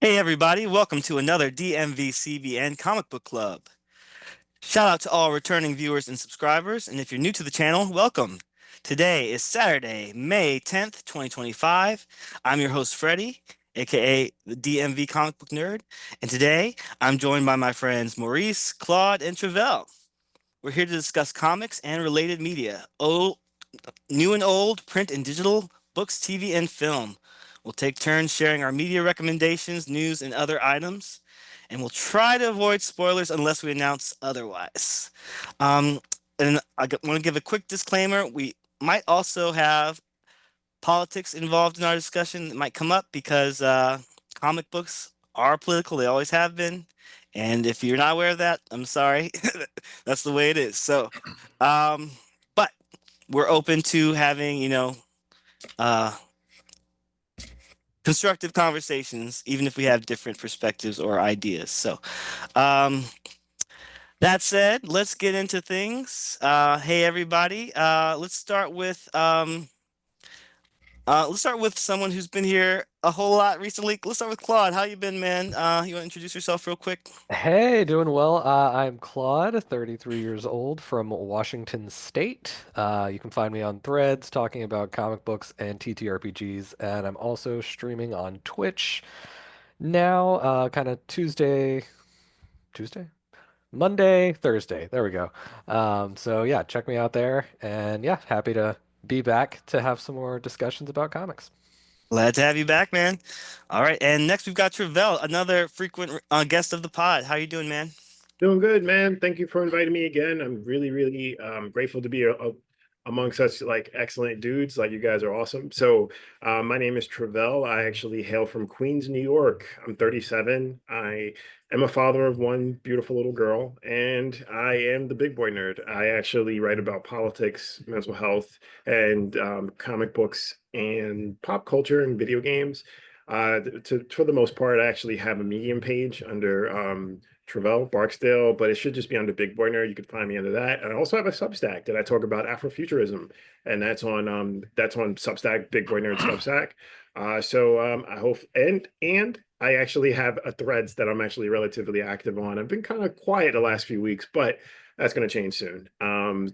Hey everybody, welcome to another DMVCBN Comic Book Club. Shout out to all returning viewers and subscribers, and if you're new to the channel, welcome. Today is Saturday, May 10th, 2025. I'm your host, Freddy, aka the DMV Comic Book Nerd, and today I'm joined by my friends Maurice, Claude, and Travelle. We're here to discuss comics and related media, new and old, print and digital, books, TV, and film. We'll take turns sharing our media recommendations, news, and other items, and we'll try to avoid spoilers unless we announce otherwise. Um, and want to give a quick disclaimer. We might also have politics involved in our discussion. It might come up because comic books are political. They always have been. And if you're not aware of that, I'm sorry. That's the way it is. Um, but we're open to having, uh, constructive conversations, even if we have different perspectives or ideas. Um, that said, let's get into things. Hey, everybody. Let's start with someone who's been here a whole lot recently. Let's start with Claude. How you been, man? You want to introduce yourself real quick? Hey, doing well. I'm Claude, 33 years old from Washington State. You can find me on Threads talking about comic books and TTRPGs, and I'm also streaming on Twitch now, kind of Tuesday, Monday, Thursday. There we go. So yeah, check me out there, and yeah, happy to be back to have some more discussions about comics. Glad to have you back, man. All right, and next we've got Travelle, another frequent guest of the pod. How you doing, man? Doing good, man. Thank you for inviting me again. I'm really grateful to be among such like excellent dudes. Like you guys are awesome. My name is Travelle. I actually hail from Queens, New York. I'm 37. I am a father of one beautiful little girl, and I am the big boy nerd. I actually write about politics, mental health, and comic books and pop culture and video games. For the most part, I actually have a Medium page under Travelle, Barksdale, but it should just be under Big Boy Nerd. You could find me under that. And I also have a Substack that I talk about Afrofuturism, and that's on Substack, Big Boy Nerd Substack. I hope and I actually have a Threads that I'm actually relatively active on. I've been kind of quiet the last few weeks, but that's going to change soon.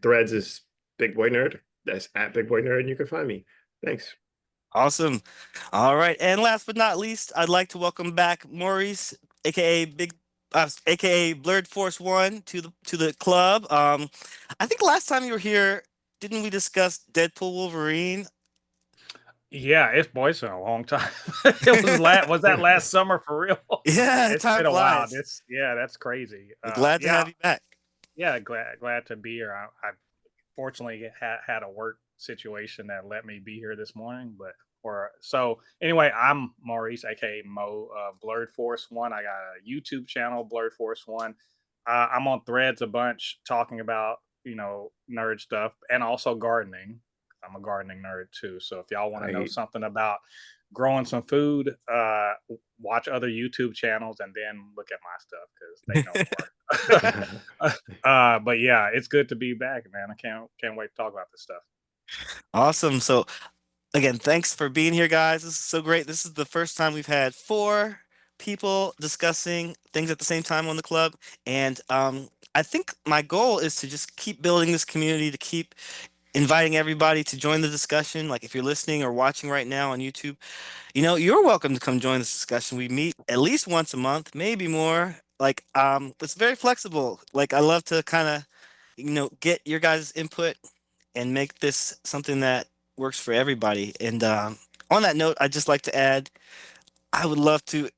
Threads is Big Boy Nerd. That's at Big Boy Nerd, and you can find me. Thanks. Awesome. All right, and last but not least, I'd like to welcome back Maurice, aka Blurred Force One, to the club. I think last time you were here, didn't we discuss Deadpool Wolverine? Yeah, it's been a long time. Was that last summer for real? Yeah, It's time been a while. flies. That's crazy. Glad to have you back. Yeah, glad to be here. I fortunately had a work situation that let me be here this morning, but or so anyway, I'm Maurice, aka Mo, Blurred Force One. I got a YouTube channel, Blurred Force One. I'm on Threads a bunch talking about nerd stuff and also gardening. I'm a gardening nerd too. So if y'all want to know I something about growing some food, watch other YouTube channels and then look at my stuff because they know more. But yeah, it's good to be back, man. I can't wait to talk about this stuff. Awesome. So again, thanks for being here, guys. This is so great. This is the first time we've had four people discussing things at the same time on the club, and I think my goal is to just keep building this community, to keep inviting everybody to join the discussion. Like if you're listening or watching right now on YouTube, you're welcome to come join this discussion. We meet at least once a month, maybe more. Like it's very flexible. Like I love to kind of, get your guys' input and make this something that works for everybody. And on that note, I'd just like to add, I would love to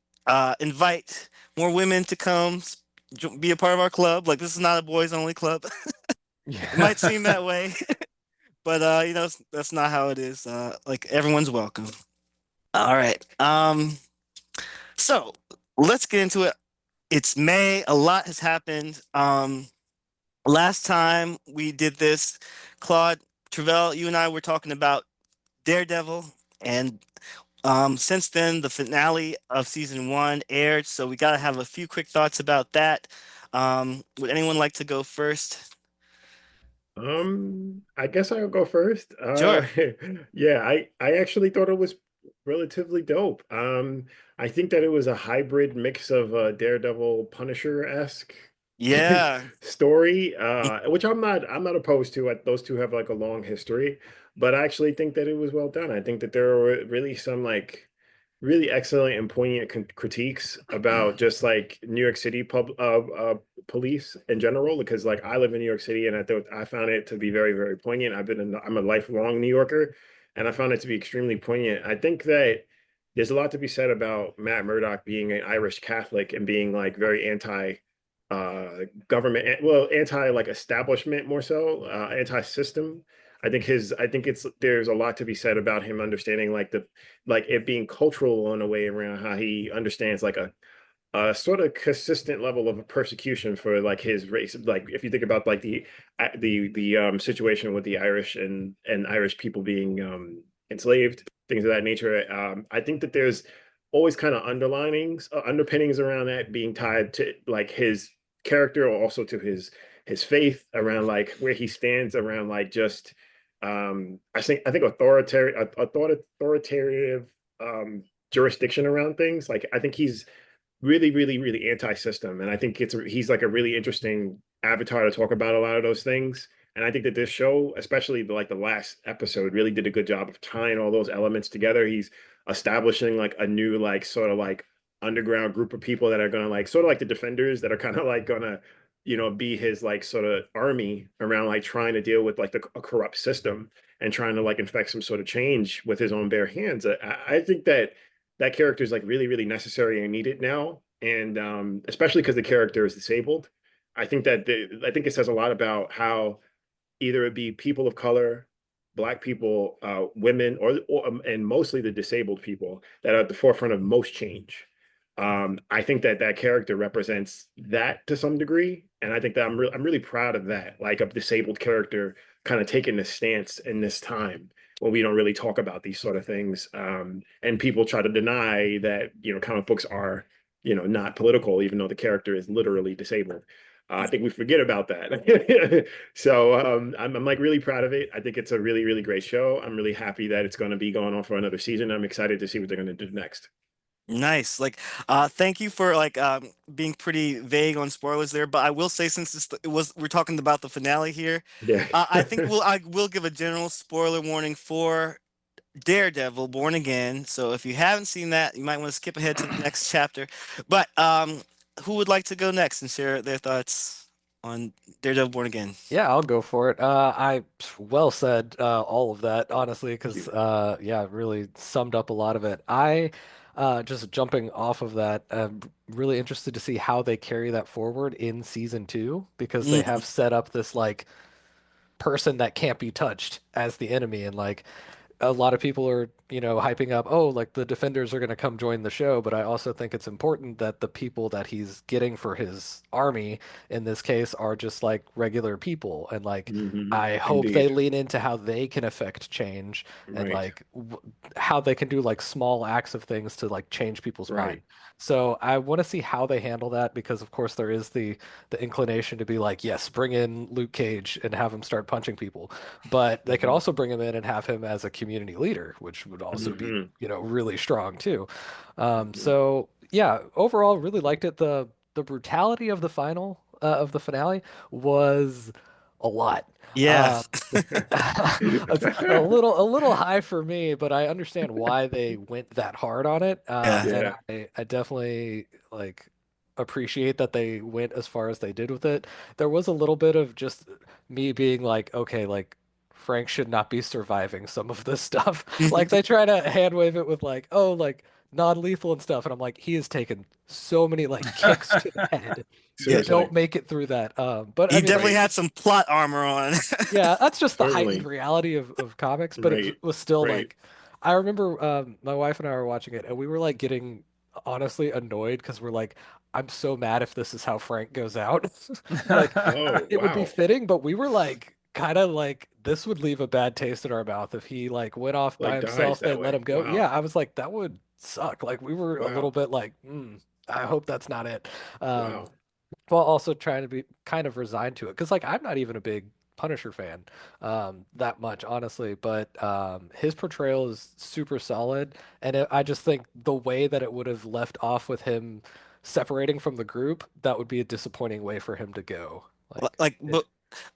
invite more women to come be a part of our club. Like this is not a boys only club. It might Yeah. seem that way, but that's not how it is. Like everyone's welcome. All right. So let's get into it. It's May. A lot has happened. Last time we did this, Claude, Travelle, you and I were talking about Daredevil, and since then the finale of season one aired. So we gotta have a few quick thoughts about that. Would anyone like to go first? I guess I'll go first. Sure. Yeah, I actually thought it was relatively dope. I think that it was a hybrid mix of Daredevil Punisher-esque Yeah. story, which I'm not opposed to. Those two have like a long history, but I actually think that it was well done. I think that there were really some like really excellent and poignant critiques about just like New York City police in general, because like I live in New York City and I found it to be very, very poignant. I'm a lifelong New Yorker, and I found it to be extremely poignant. I think that there's a lot to be said about Matt Murdock being an Irish Catholic and being like very anti government, well, anti like establishment, more so anti system. I think it's there's a lot to be said about him understanding like it being cultural in a way around how he understands like a sort of consistent level of persecution for like his race. Like if you think about like the situation with the Irish and Irish people being enslaved, things of that nature. I think that there's always kind of underpinnings around that being tied to like his character, or also to his faith around like where he stands around like just I think authoritative jurisdiction around things. Like I think he's really, really, really anti-system. And I think he's like a really interesting avatar to talk about a lot of those things. And I think that this show, especially like the last episode, really did a good job of tying all those elements together. He's establishing like a new, like sort of like underground group of people that are gonna like sort of like the defenders that are kind of like gonna, be his like sort of army around like trying to deal with like a corrupt system and trying to like infect some sort of change with his own bare hands. I think that that character is like really, really necessary and needed now. And especially because the character is disabled. I think it says a lot about how either it be people of color, black people, women, or and mostly the disabled people that are at the forefront of most change. I think that that character represents that to some degree, and I think that I'm really proud of that, like a disabled character kind of taking this stance in this time when we don't really talk about these sort of things, and people try to deny that comic books are not political, even though the character is literally disabled. I think we forget about that. So I'm like really proud of it. I think it's a really, really great show. I'm really happy that it's going to be going on for another season. I'm excited to see what they're going to do next. Nice. Like, thank you for like being pretty vague on spoilers there. But I will say, since we're talking about the finale here, Yeah. I will give a general spoiler warning for Daredevil Born Again. So if you haven't seen that, you might want to skip ahead to the next chapter. But who would like to go next and share their thoughts on Daredevil Born Again? Yeah, I'll go for it. I well said all of that, honestly, Thank because you. yeah, it really summed up a lot of it. I just jumping off of that, I'm really interested to see how they carry that forward in season two, because they Mm, have set up this like person that can't be touched as the enemy, and like a lot of people are, hyping up, oh, like the defenders are going to come join the show, but I also think it's important that the people that he's getting for his army in this case are just like regular people. And like, I hope they Indeed. lean into how they can affect change and Right. like how they can do like small acts of things to like change people's mind. Right. So I want to see how they handle that, because of course there is the inclination to be like, yes, bring in Luke Cage and have him start punching people. But they could Hmm. also bring him in and have him as a community leader, which would also be, Hmm. really strong too. Hmm. So yeah, overall, really liked it. The brutality of the finale was a lot. yeah. Um, it's a little high for me, but I understand why they went that hard on it. Yeah. And Yeah. I definitely like appreciate that they went as far as they did with it. There was a little bit of just me being like, okay, like Frank should not be surviving some of this stuff. Like they try to hand wave it with like, oh, like non-lethal and stuff, and I'm like, he has taken so many like kicks to the head. You Yeah. don't Seriously. make it through that. But I He mean, definitely Right. had some plot armor on. yeah, that's just the heightened Certainly. reality of comics, but it Right. was still Right. like, I remember my wife and I were watching it, and we were like getting honestly annoyed because we're like, I'm so mad if this is how Frank goes out. Like, Oh, it would be wow. fitting, but we were like, kind of like, this would leave a bad taste in our mouth if he like went off by Like dies himself, they that let way. him go. Yeah, Wow. I was like, that would suck. Like, we were a little Wow. bit like, I hope that's not it. Um, Wow. while also trying to be kind of resigned to it, because like I'm not even a big Punisher fan that much, honestly, but his portrayal is super solid, and I just think the way that it would have left off with him separating from the group, that would be a disappointing way for him to go. Like, but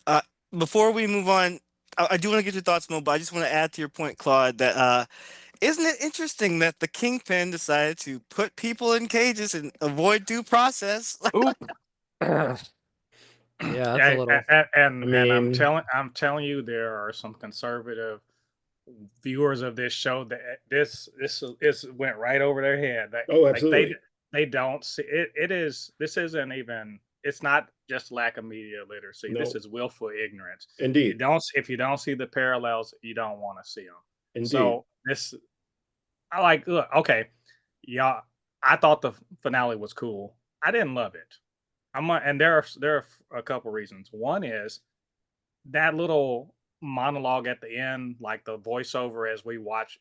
uh, before we move on, I do want to get your thoughts, Mo, but I just want to add to your point, Claude, that isn't it interesting that the Kingpin decided to put people in cages and avoid due process? Oop. Yeah, that's a little. And I I'm mean, telling you, there are some conservative viewers of this show that this went right over their head. oh, Like absolutely. they don't see it. This isn't even. It's not just lack of media literacy. This No, is willful ignorance. indeed, If you don't see the parallels, you don't want to see them. indeed. So this, I like. Look, okay, yeah, I thought the finale was cool. I didn't love it. And there are a couple reasons. One is that little monologue at the end, like the voiceover as we watch,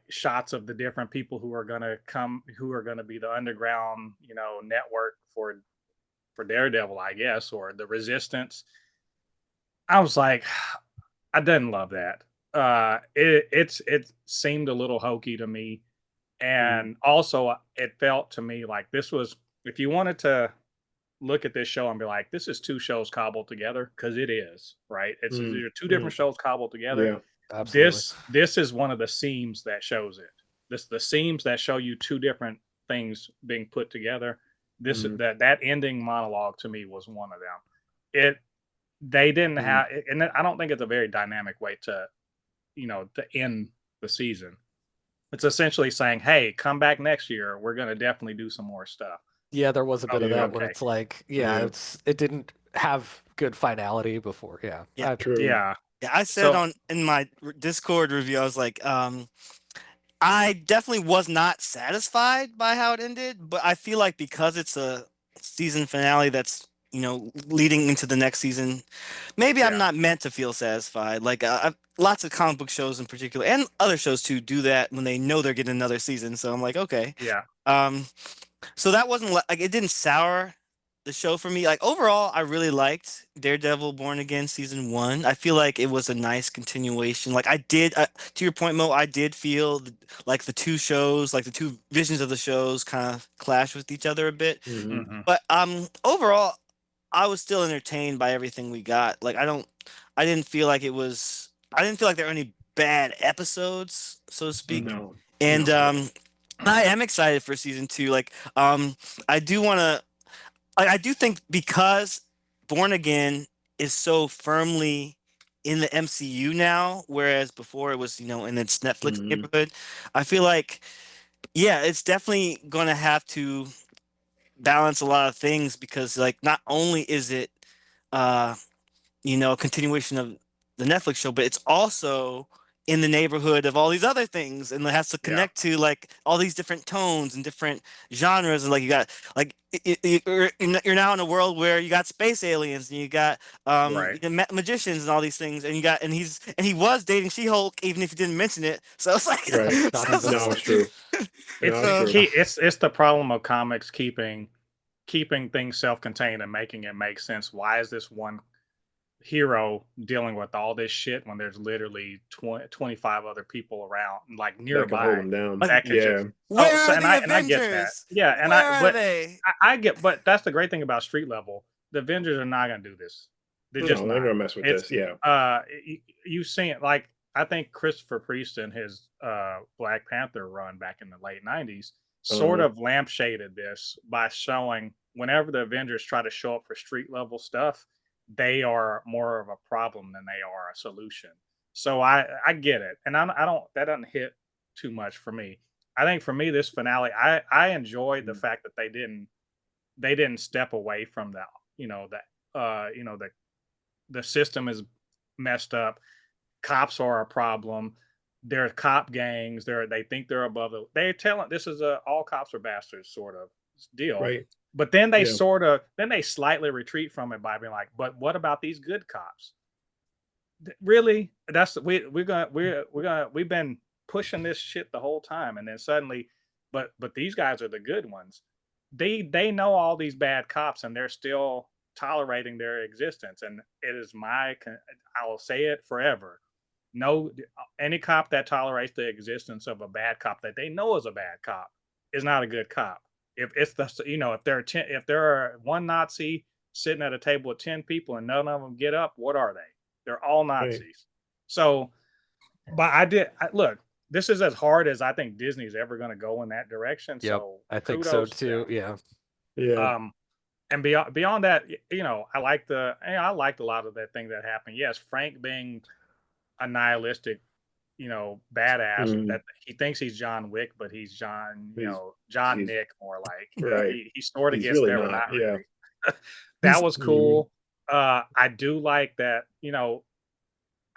shots of the different people who are gonna be the underground, network for Daredevil, I guess, or the Resistance. I was like, I didn't love that. It seemed a little hokey to me, and also it felt to me like this was, if you wanted to look at this show and be like, this is two shows cobbled together, because it is, right? It's Mm, There are two different shows cobbled together. yeah, Absolutely. This is one of the seams that shows it. The seams that show you two different things being put together. That ending monologue to me was one of them. It They didn't have, and I don't think it's a very dynamic way to end the season. It's essentially saying, hey, come back next year, we're going to definitely do some more stuff. Yeah, there was a bit of yeah, that where okay. it's like, Yeah. it didn't have good finality before. Yeah. Yeah. True. Yeah. Yeah, I said So in my Discord review, I was like, I definitely was not satisfied by how it ended, but I feel like because it's a season finale that's, leading into the next season, maybe I'm yeah, not meant to feel satisfied. Like, lots of comic book shows in particular, and other shows too, do that when they know they're getting another season. So I'm like, okay. yeah, Um, so that wasn't like it didn't sour the show for me. Like overall, I really liked Daredevil Born Again season 1. I feel like it was a nice continuation. Like I did, to your point, Mo, I did feel like the two shows, like the two visions of the shows, kind of clash with each other a bit. hmm But overall, I was still entertained by everything we got. Like I didn't feel like I didn't feel like there were any bad episodes, so to speak. No, And no. I am excited for season 2. Like I do want to I do think because Born Again is so firmly in the MCU now, whereas before it was, in its Netflix neighborhood, I feel like, yeah, it's definitely going to have to balance a lot of things because, like, not only is it, uh, a continuation of the Netflix show, but it's also in the neighborhood of all these other things, and it has to yeah, connect to like all these different tones and different genres. And like you got like you're now in a world where you got space aliens and you got right. magicians and all these things, and he was dating She-Hulk even if he didn't mention it. So it's like Right. Not so, even No, once. it's true. No, It's it's true. it's the problem of comics keeping things self-contained and making it make sense. Why is this one hero dealing with all this shit when there's literally 25 other people around, like That can hold nearby, them down. like, that could Yeah. just where are and the I get that. Avengers? Yeah, and Where are they? I get, but that's the great thing about street level. The Avengers are not gonna do this. They're No, just they're not. gonna mess with It's this. Yeah. you've seen it, like I think Christopher Priest in his Black Panther run back in the late 90s sort Uh-huh. of lampshaded this by showing whenever the Avengers try to show up for street level stuff, they are more of a problem than they are a solution. So I get it, and I don't that doesn't hit too much for me. I think for me this finale, I enjoyed the fact that they didn't step away from the the system is messed up. Cops are a problem. They're cop gangs. They think they're above it. They're telling this is a all cops are bastards sort of deal. Right. But then Yeah. they slightly retreat from it by being like, but what about these good cops? Really? That's we've been pushing this shit the whole time, and then suddenly, but these guys are the good ones. They know all these bad cops, and they're still tolerating their existence. And it is I will say it forever. No, any cop that tolerates the existence of a bad cop that they know is a bad cop is not a good cop. If it's if there are one Nazi sitting at a table with 10 people and none of them get up, what are they? They're all Nazis. Right. So, but look, this is as hard as I think Disney's ever going to go in that direction. Yep, So I think so too. Yeah. And beyond that, I liked a lot of that thing that happened. Yes, Frank being a nihilistic, badass that he thinks he's John Wick, but he's John Nick more like. Right. He sort of gets really there, but not really. That was cool. I do like that,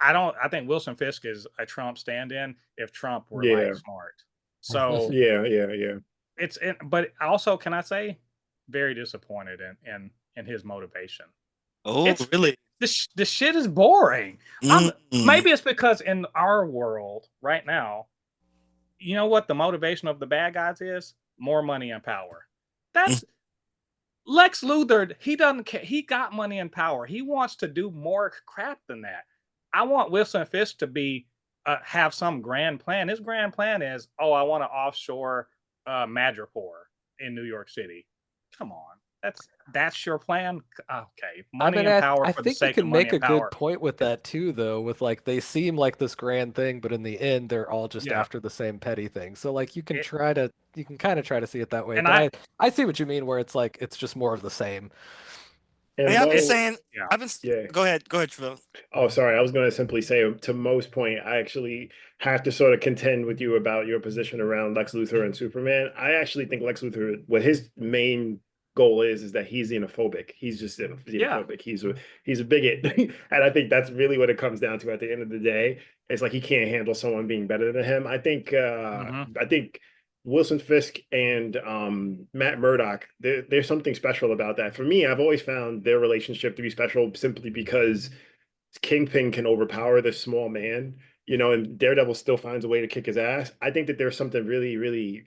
I think Wilson Fisk is a Trump stand-in if Trump were like smart. So but also, can I say, very disappointed in his motivation. Oh, really? This shit is boring. Maybe it's because in our world right now, you know what the motivation of the bad guys is? More money and power. That's Lex Luthor. He doesn't care. He got money and power. He wants to do more crap than that. I want Wilson Fisk to have some grand plan. His grand plan is, I want to offshore Madripoor in New York City. Come on. That's your plan? Okay. Money and power for the sake of money and power. I think you can make a good point with that too, though, with like they seem like this grand thing, but in the end they're all just after the same petty thing. So like you can kind of try to see it that way. But I see what you mean, where it's like it's just more of the same. And I've been saying, go ahead, Travelle. Oh, sorry. I was going to simply say, to Mo's point, I actually have to sort of contend with you about your position around Lex Luthor and Superman. I actually think Lex Luthor, what his main goal is that he's xenophobic. He's just xenophobic. He's a bigot. And I think that's really what it comes down to at the end of the day. It's like he can't handle someone being better than him. I think Wilson Fisk and Matt Murdock, there's something special about that. For me, I've always found their relationship to be special simply because Kingpin can overpower this small man, and Daredevil still finds a way to kick his ass. I think that there's something really, really,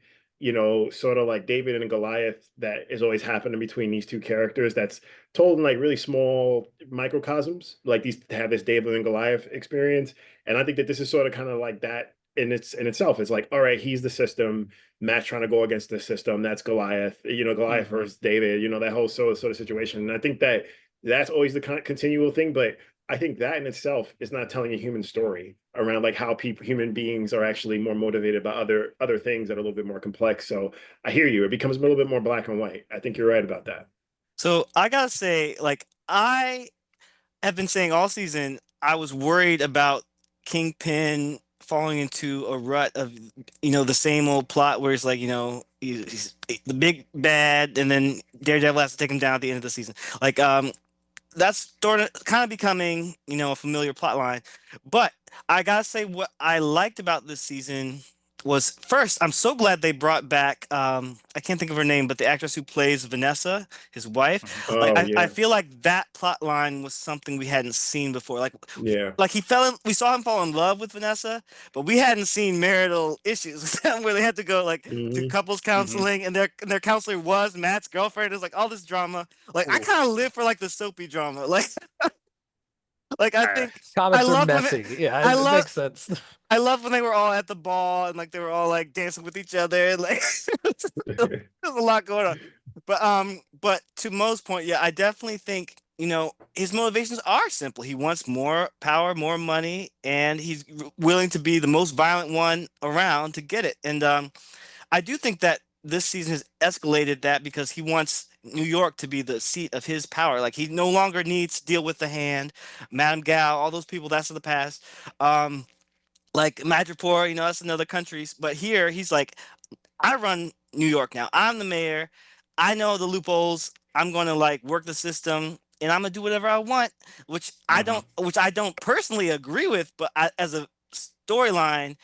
sort of like David and Goliath that is always happening between these two characters that's told in like really small microcosms, like these have this David and Goliath experience. And I think that this is sort of kind of like that in itself. It's like, all right, he's the system. Matt's trying to go against the system. That's Goliath, Goliath versus David, that whole sort of situation. And I think that that's always the continual thing. But I think that in itself is not telling a human story around like how human beings are actually more motivated by other things that are a little bit more complex. So I hear you. It becomes a little bit more black and white. I think you're right about that. So I gotta say, like, I have been saying all season, I was worried about Kingpin falling into a rut of the same old plot where it's like he's the big bad and then Daredevil has to take him down at the end of the season. Like that's kind of becoming a familiar plot line. But I gotta say, what I liked about this season was, first, I'm so glad they brought back I can't think of her name, but the actress who plays Vanessa, his wife. I feel like that plot line was something we hadn't seen before. Like we saw him fall in love with Vanessa, but we hadn't seen marital issues with them where they had to go to couples counseling and their counselor was Matt's girlfriend. It was like all this drama. Like I kind of live for like the soapy drama. Like I think comics are messy. It makes sense. I love when they were all at the ball and like they were all like dancing with each other and like there's a lot going on. But to Mo's point, I definitely think his motivations are simple. He wants more power, more money, and he's willing to be the most violent one around to get it. And I do think that this season has escalated that because he wants New York to be the seat of his power. Like he no longer needs to deal with the Hand, Madame Gao, all those people. That's in the past. Like Madripoor, that's in other countries. But here he's like, I run New York now. I'm the mayor. I know the loopholes. I'm going to like work the system and I'm going to do whatever I want, which I don't personally agree with, but as a storyline,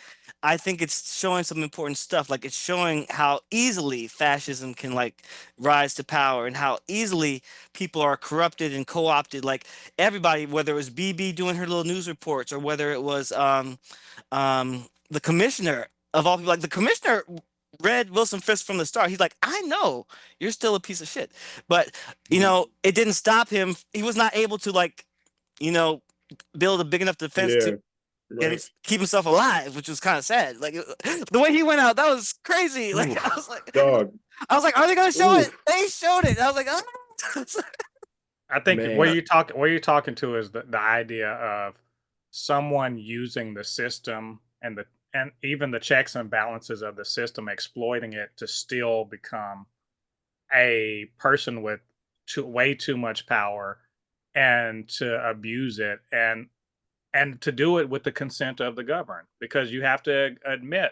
I think it's showing some important stuff. Like it's showing how easily fascism can like rise to power and how easily people are corrupted and co-opted. Like everybody, whether it was BB doing her little news reports or whether it was the commissioner of all people, like the commissioner read Wilson Fisk from the start. He's like, I know you're still a piece of shit, but Mhm. it didn't stop him. He was not able to like, you know, build a big enough defense to Yeah, right. keep himself alive, which was kind of sad. Like the way he went out, that was crazy. Like Oof, I was like, dog. are they gonna show it? Oof, They showed it. I was like, oh. I think man. where you're talking to is the idea of someone using the system and even the checks and balances of the system, exploiting it to still become a person with way too much power and to abuse it and to do it with the consent of the governed, because you have to admit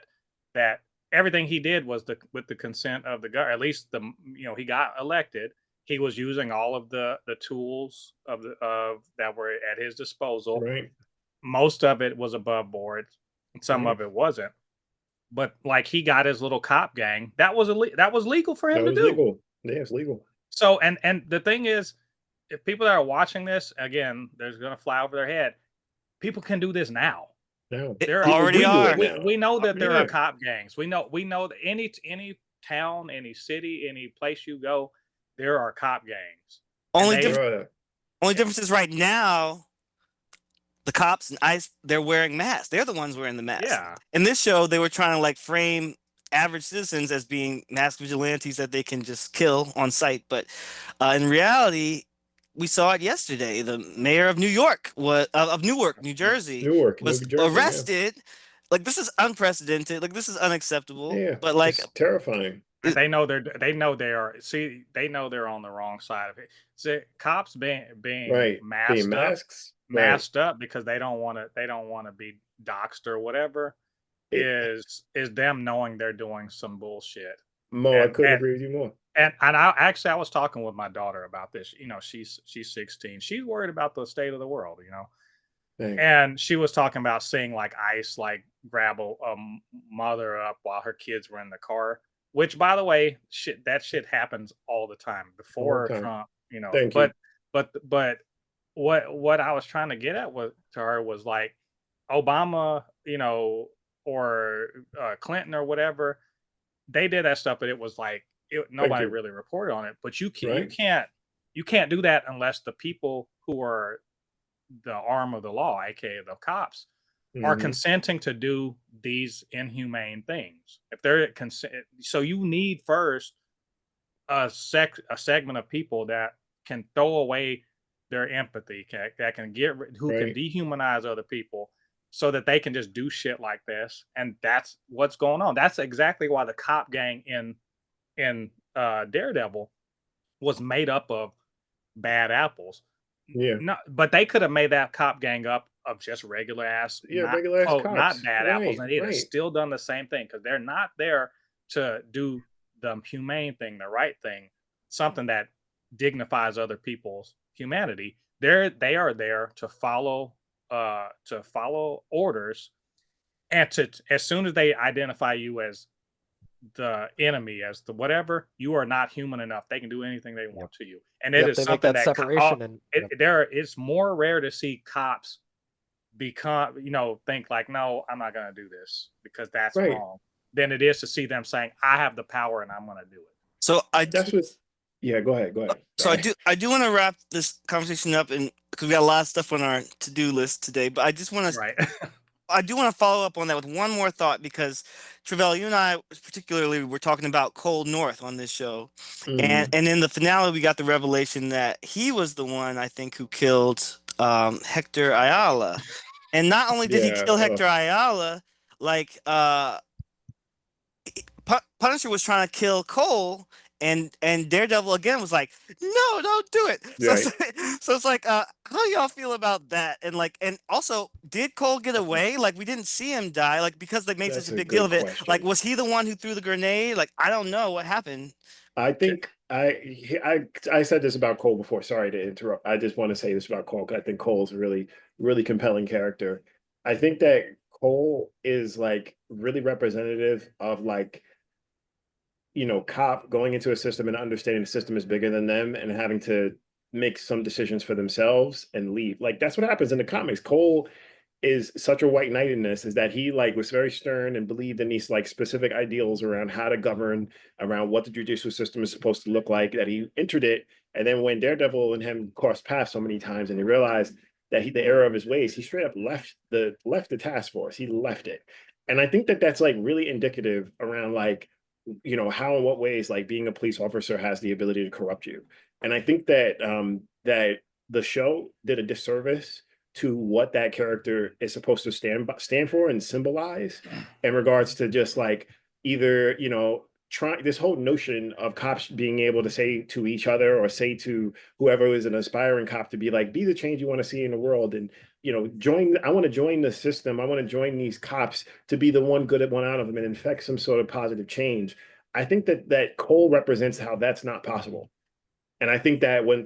that everything he did was with the consent of the government. At least he got elected. He was using all of the tools of that were at his disposal. Right, Most of it was above board, some right. of it wasn't. But like he got his little cop gang. That was legal for him That to was do. legal. Yeah, it's legal. So and the thing is, if people that are watching this, again, there's gonna fly over their head. People can do this now. Now It There are people already do do are. it now. we know that there are Yeah, cop gangs. We know that any town, any city, any place you go, there are cop gangs. And Only they difference, bruh. only difference is right now the cops and ICE, they're wearing masks. They're the ones wearing the masks. yeah. In this show, they were trying to like frame average citizens as being masked vigilantes that they can just kill on sight. But in reality, we saw it yesterday. The mayor of New York was of Newark, New Jersey, Newark, New was Jersey. Yeah, arrested. Like this is unprecedented. Like this is unacceptable. yeah. But like It's terrifying. And it, they know they're on the wrong side of it. So cops being Right. Being masks. Right. masked up because they don't want to be doxxed or whatever It, is them knowing they're doing some bullshit. Mo, I And couldn't and agree with you more. I was talking with my daughter about this. She's 16. She's worried about the state of the world. Thanks. And she was talking about seeing like ICE like grab a mother up while her kids were in the car. Which, by the way, that shit happens all the time All before the time. Trump. Thank you. But what I was trying to get at to her was like Obama, or Clinton or whatever. They did that stuff, but it was like Thank nobody you. really reported on it. But Right. you can't do that unless the people who are the arm of the law, aka the cops, are Hmm. consenting to do these inhumane things. If they're so you need first a segment of people that can throw away their empathy, that can who can Right. dehumanize other people, so that they can just do shit like this. And that's what's going on. That's exactly why the cop gang in Daredevil was made up of bad apples. Yeah. No, but they could have made that cop gang up of just regular ass, Yeah. not Regular ass quote, not cops. bad apples, Right. and they'd have Right. still done the same thing because they're not there to do the humane thing, the right thing, something that dignifies other people's humanity. They are there to follow orders, and to as soon as they identify you as the enemy, as the whatever, you are not human enough. They can do anything they want to you, and it Yep, is they make something that that separation and yep. it's more rare to see cops become think like, no, I'm not going to do this because that's Right. wrong, than it is to see them saying, I have the power and I'm going to do it. so That's what's. Yeah. Go ahead. Go ahead. so I Sorry. do want to wrap this conversation up, and because we got a lot of stuff on our to-do list today, but Right. I do want to follow up on that with one more thought, because Travelle, you and I particularly were talking about Cold North on this show, and Mhm. in the finale we got the revelation that he was the one, I think, who killed Hector Ayala, and not only did he Yeah. kill Hector Ayala, like Punisher was trying to kill Cole, and Daredevil again was like, "No, don't do it." So Right. so it's like, how do y'all feel about that? And like, and also, did Cole get away? Like, we didn't see him die, like because they made such That's a a big deal good of it. Like, question. was he the one who threw the grenade? Like, I don't know what happened. I think I said this about Cole before. Sorry to interrupt. I just want to say this about Cole, 'cause I think Cole's a really, really compelling character. I think that Cole is like really representative of like, cop going into a system and understanding the system is bigger than them and having to make some decisions for themselves and leave. Like that's what happens in the comics. Cole is such a white knight in this, is that he like was very stern and believed in these like specific ideals around how to govern, around what the judicial system is supposed to look like, that he entered it. And then when Daredevil and him crossed paths so many times and he realized that the error of his ways, he straight up left the task force. He left it. And I think that that's like really indicative around like, you know, how and what ways like being a police officer has the ability to corrupt you. And I think that that the show did a disservice to what that character is supposed to stand for and symbolize in regards to just like either, you know, trying this whole notion of cops being able to say to each other or say to whoever is an aspiring cop to be like, be the change you want to see in the world. And, you know, I want to join the system. I want to join these cops to be the one good at one out of them and infect some sort of positive change. I think that Cole represents how that's not possible. And I think that when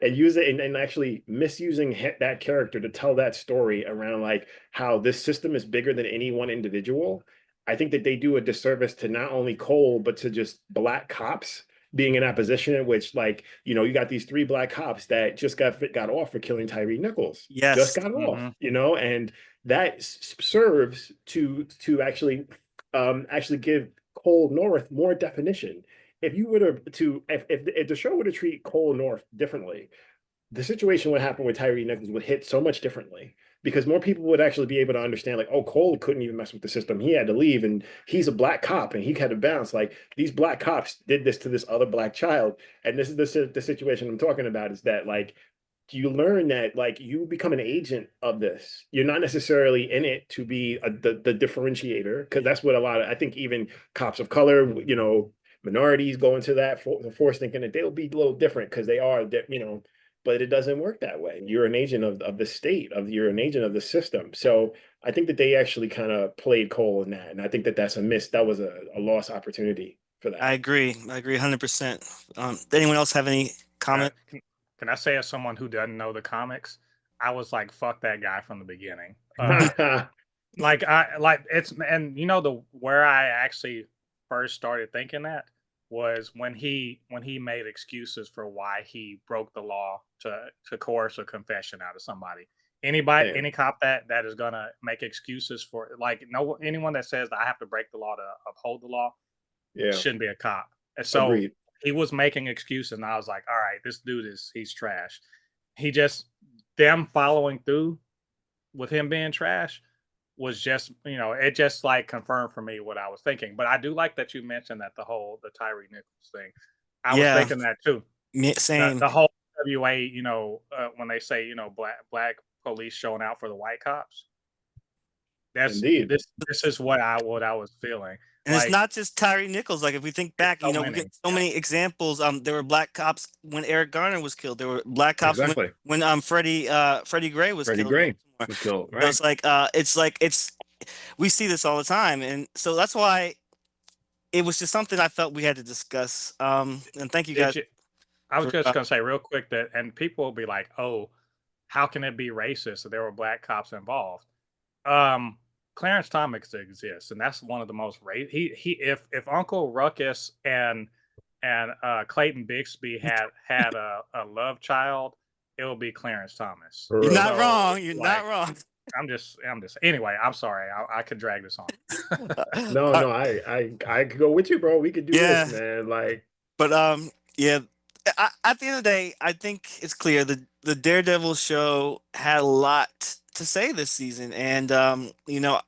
and use it and actually misusing that character to tell that story around like how this system is bigger than any one individual, I think that they do a disservice to not only Cole, but to just black cops being in that position in which, like, you know, you got these 3 black cops that just got off for killing Tyree Nichols. Just Yes. got off, you know, and that serves to actually give Cole North more definition. If you were if the show were to treat Cole North differently, the situation would happen with Tyree Nichols would hit so much differently because more people would actually be able to understand, like, oh, Cole couldn't even mess with the system. He had to leave, and he's a black cop, and he had to bounce. Like, these black cops did this to this other black child, and this is the situation I'm talking about. Is that like you learn that like you become an agent of this. You're not necessarily in it to be the differentiator, because that's what a lot of, I think, even cops of color, you know, minorities go into that force thinking that they'll be a little different because they are, you know, but it doesn't work that way. You're an agent of the state, you're an agent of the system. So I think that they actually kind of played Cole in that, and I think that that's a miss. That was a lost opportunity for that. I agree 100%. Anyone else have any comment? Can I say, as someone who doesn't know the comics, I was like, fuck that guy from the beginning. Like it's, and you know, where I actually first started thinking that was when he made excuses for why he broke the law to coerce a confession out of somebody. Anybody, any cop that is gonna make excuses for, like, anyone that says that I have to break the law to uphold the law, shouldn't be a cop. And so Agreed. he was making excuses, and I was like, all right, this dude he's trash. He just, them following through with him being trash was just, you know, it just like confirmed for me what I was thinking. But I do like that you mentioned that the Tyree Nichols thing. I was thinking that too. Same. The whole WA, you know, when they say, you know, black police showing out for the white cops. That's Indeed. This is what I was feeling. And like, it's not just Tyree Nichols. Like, if we think back, you know, we get so many examples. There were black cops when Eric Garner was killed. There were black cops when Freddie Gray was killed. Right. It's like we see this all the time, and so that's why it was just something I felt we had to discuss. And thank you guys. I was just gonna say real quick that, and people will be like, "Oh, how can it be racist if there were black cops involved?" Clarence Thomas exists, and that's one of the most if Uncle Ruckus and Clayton Bixby had a love child, it will be Clarence Thomas. You're not wrong. You're not wrong. I'm just anyway. I'm sorry. I could drag this on. No, I could go with you, bro. We could do this, man. Like, but yeah. At the end of the day, I think it's clear the Daredevil show had a lot to say this season, and you know,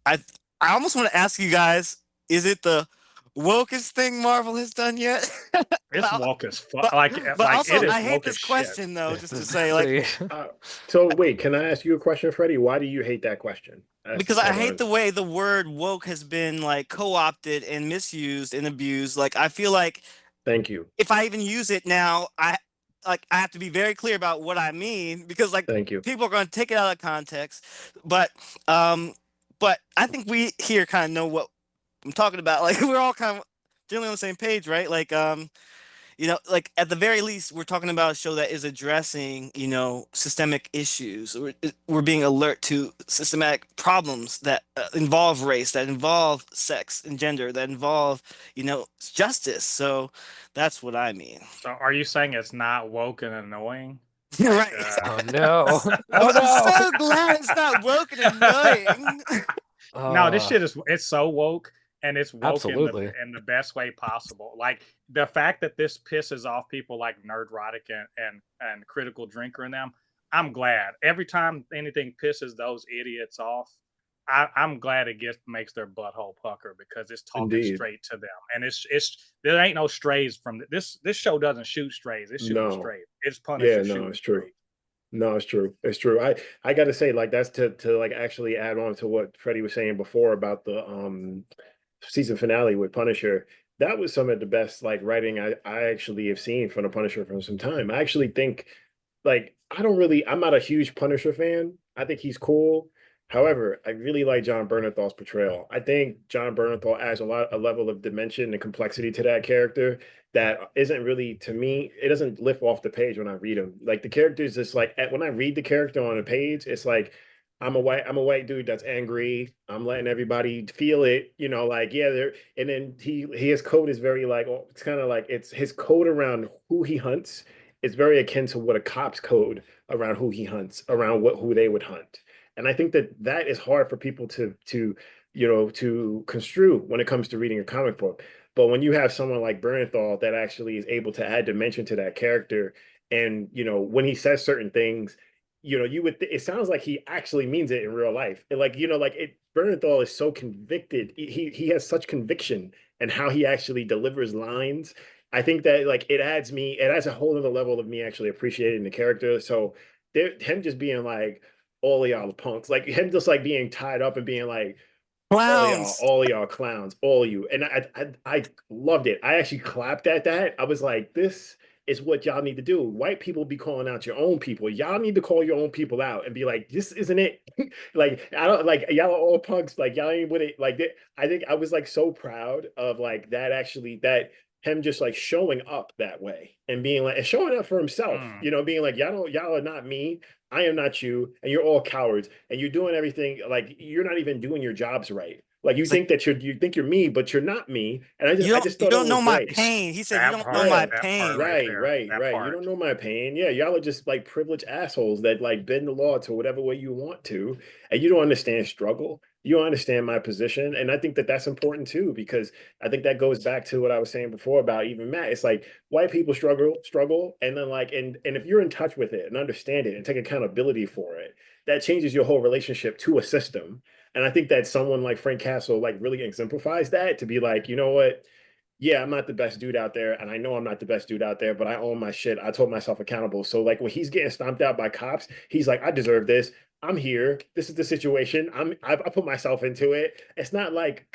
I almost want to ask you guys: is it the wokest thing Marvel has done yet? It's woke as fuck. But also, I hate this question though. Just to say, like, so wait, can I ask you a question, Freddie? Why do you hate that question? Because I hate the way the word woke has been like co-opted and misused and abused. Like, I feel like. Thank you. If I even use it now, I have to be very clear about what I mean, because like people are going to take it out of context. But I think we here kind of know what I'm talking about. Like, we're all kind of generally on the same page, right? Like, you know, like at the very least, we're talking about a show that is addressing, you know, systemic issues. We're being alert to systematic problems that involve race, that involve sex and gender, that involve, you know, justice. So that's what I mean. So are you saying it's not woke and annoying? Right. Oh no! I'm, Oh I'm no! so glad it's not woke and annoying. No, this shit is it's so woke, and it's woke Absolutely. in the best way possible. Like the fact that this pisses off people like Nerdrotic and Critical Drinker and them, I'm glad. Every time anything pisses those idiots off, I'm glad it makes their butthole pucker because it's talking Indeed. straight to them. And it's there ain't no strays from this show doesn't shoot strays. It's shooting No. strays. It's Yeah, Punisher no, shooting it's true. strays. No, it's true. It's true. I got to say, like, that's to like actually add on to what Freddie was saying before about the season finale with Punisher. That was some of the best like writing I actually have seen from the Punisher for some time. I actually think like I'm not a huge Punisher fan. I think he's cool. However, I really like John Bernathal's portrayal. I think John Bernthal adds a level of dimension and complexity to that character that isn't really, to me, it doesn't lift off the page when I read him. Like the character is just like when I read the character on a page, it's like I'm a white dude that's angry. I'm letting everybody feel it, like yeah, there. And then his code is very like it's kind of like it's his code around who he hunts is very akin to what a cop's code around who he hunts, around who they would hunt. And I think that is hard for people to construe when it comes to reading a comic book. But when you have someone like Bernthal that actually is able to add dimension to that character, and when he says certain things, it sounds like he actually means it in real life. And Bernthal is so convicted. He has such conviction and how he actually delivers lines. I think that like it adds a whole other level of me actually appreciating the character. So him just being like, all of y'all are punks, like him just like being tied up and being like, Clowns. all of y'all clowns, all of you. And I loved it. I actually clapped at that. I was like, this is what y'all need to do. White people be calling out your own people. Y'all need to call your own people out and be like, this isn't it. Like, I don't like y'all are all punks. Like, y'all ain't with it. Like, I think I was like so proud of like that actually, that him just like showing up that way and being like, and showing up for himself, being like, y'all are not me. I am not you, and you're all cowards, and you're doing everything like you're not even doing your jobs right. Like you It's like think that you think you're me, but you're not me. And I just you thought it don't was know my great. pain. He said you That don't know part, my Right, that part pain. right right, there. right, That right. You part. don't know my pain. Yeah, y'all are just like privileged assholes that like bend the law to whatever way you want to, and you don't understand struggle. You don't understand my position, and I think that that's important too because I think that goes back to what I was saying before about even Matt. It's like white people struggle, and then like and if you're in touch with it and understand it and take accountability for it, that changes your whole relationship to a system. And I think that someone like Frank Castle like really exemplifies that to be like, you know what? Yeah, I'm not the best dude out there, and I know I'm not the best dude out there, but I own my shit. I told myself accountable. So like when he's getting stomped out by cops, he's like, I deserve this. I'm here. This is the situation. I put myself into it. It's not like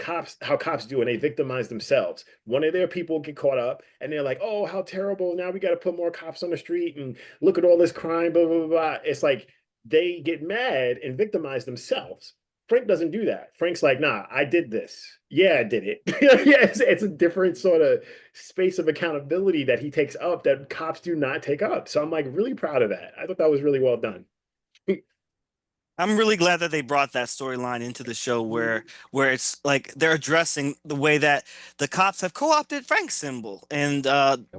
how cops do, and they victimize themselves. One of their people get caught up, and they're like, "Oh, how terrible! Now we got to put more cops on the street, and look at all this crime." Blah blah blah. Blah. It's like they get mad and victimize themselves. Frank doesn't do that. Frank's like, nah, I did this. Yeah, I did it. Yeah, it's a different sort of space of accountability that he takes up that cops do not take up. So I'm like really proud of that. I thought that was really well done. I'm really glad that they brought that storyline into the show where it's like they're addressing the way that the cops have co-opted Frank's symbol and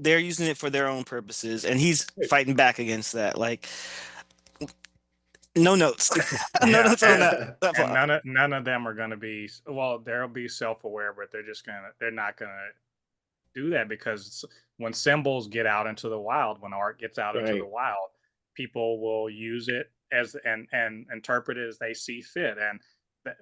they're using it for their own purposes and he's fighting back against that. Like no notes. No Yeah, notes on that and plot. none of them are going to be well. They'll be self aware, but they're not gonna do that because when symbols get out into the wild, when art gets out into the Right. wild, people will use it as and interpret it as they see fit. And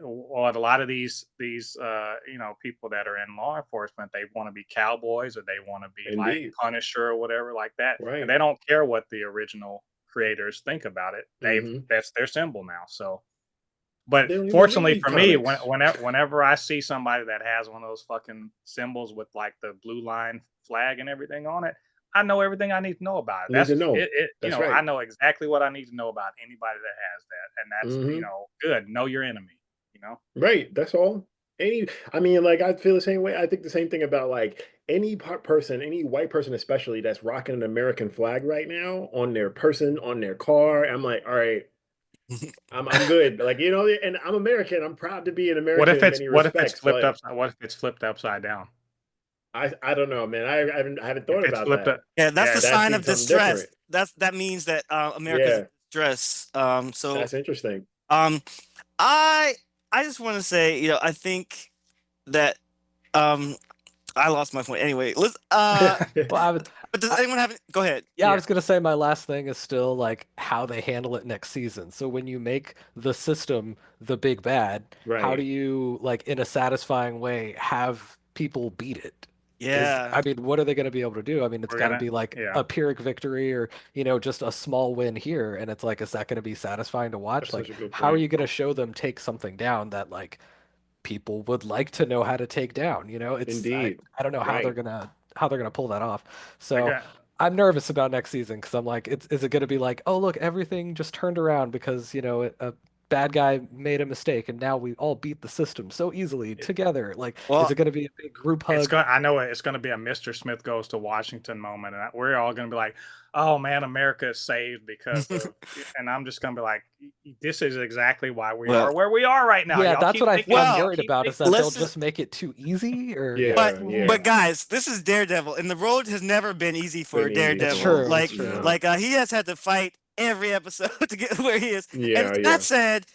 well, a lot of these people that are in law enforcement, they want to be cowboys or they want to be like Indeed. Punisher or whatever like that, and Right. they don't care what the original creators think about it. Hmm. That's their symbol now. So but They don't even fortunately read for me, comics. whenever I see somebody that has one of those fucking symbols with like the blue line flag and everything on it, I know everything I need to know about it. Need to know. You That's know, I right. know exactly what I need to know about anybody that has that, and that's Hmm. good. Know your enemy. You know. Right. That's all. I mean, like I feel the same way. I think the same thing about like any person, any white person especially that's rocking an American flag right now on their person, on their car. I'm like, all right, I'm good. Like, and I'm American. I'm proud to be an American in many What if it's respects, flipped but upside? What if it's flipped upside down? I don't know, man. I haven't If thought it's about flipped that. up, Yeah, that's yeah, the That sign of seems something distress. different. That means that America's in Yeah, distress. So that's interesting. um, I I just want to say, I think that um, I lost my point. Anyway, let's Well, but does I, anyone have? Go ahead. yeah, I was gonna say my last thing is still like how they handle it next season. So when you make the system the big bad, how do Right. you like in a satisfying way have people beat it? Yeah. I mean, what are they going to be able to do? I mean, it's we're got to gonna, be like yeah. a Pyrrhic victory or, just a small win here. And it's like, is that going to be satisfying to watch? That's such Like, a good how are point. you going to show them take something down that like people would like to know how to take down? Indeed. I don't know Right. how they're gonna pull that off. I So got I'm nervous about next season because I'm like, is it gonna be like, oh look, everything just turned around because a bad guy made a mistake and now we all beat the system so easily it, together. Like, is Well, it gonna be a big group it's hug? going. I know it's going to be a Mr. Smith goes to Washington moment, and we're all going to be like, "Oh man, America is saved because of." And I'm just going to be like, "This is exactly why we well, are where we are right now. Yeah, Y'all that's keep what thinking. I'm well. Y'all worried keep about is thinking." that they'll Let's just just make it too easy or yeah. But Yeah, yeah. but guys, this is Daredevil, and the road has never been easy for Been easy It's for Daredevil. him. true, it's Like true. No. like he has had to fight every episode to get where he is. And Yeah, that yeah. said,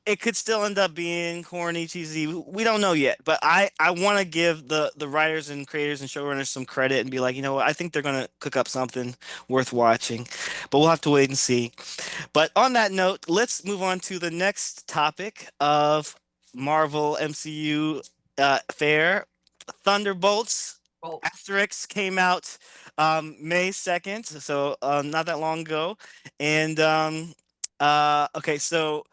it could still end up being corny, cheesy. We don't know yet, but I want to give the writers and creators and showrunners some credit and be like, what, I think they're gonna cook up something worth watching, but we'll have to wait and see. But on that note, let's move on to the next topic of Marvel MCU fair. Thunderbolts Well, Asterix came out May 2nd, so not that long ago. And okay, so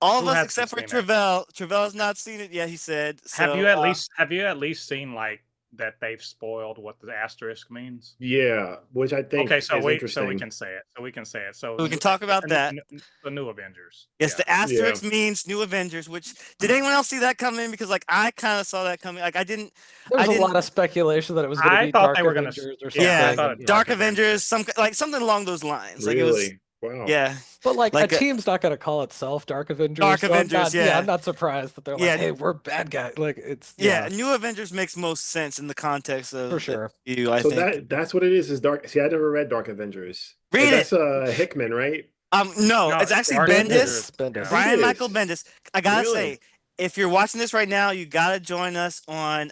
all of Who us hasn't except for seen it? Travelle has not seen it yet, he said. So Have you at least seen like that they've spoiled what the asterisk means? Yeah, which I think Okay, is so we interesting. can say it. So we can say it. So we can talk about that. the new Avengers. Yes, Yeah. the Yeah. asterisk means New Avengers, which did anyone else see that coming? Because like I kind of saw that coming. Like there I was a didn't lot of speculation that it was going to I be thought they Dark were gonna. Avengers or Yeah, I yeah, something, thought and a yeah. Dark Dark Avengers, Avengers. something along those lines. Like it was, Really? Wow. yeah, But like a like team's not going to call itself Dark Avengers, Dark so Avengers, I'm yeah, not surprised that they're like, yeah, hey, we're bad guys. Like it's yeah. yeah, New Avengers makes most sense in the context for of the sure. MCU, I So think. that's what it is Dark. See, I never read Dark Avengers. Read it. That's Hickman, right? No, No, it's actually Dark Avengers. Bendis, Bendis. Yeah. Brian Michael Bendis. Bendis. I gotta Really? say, if you're watching this right now, you gotta join us on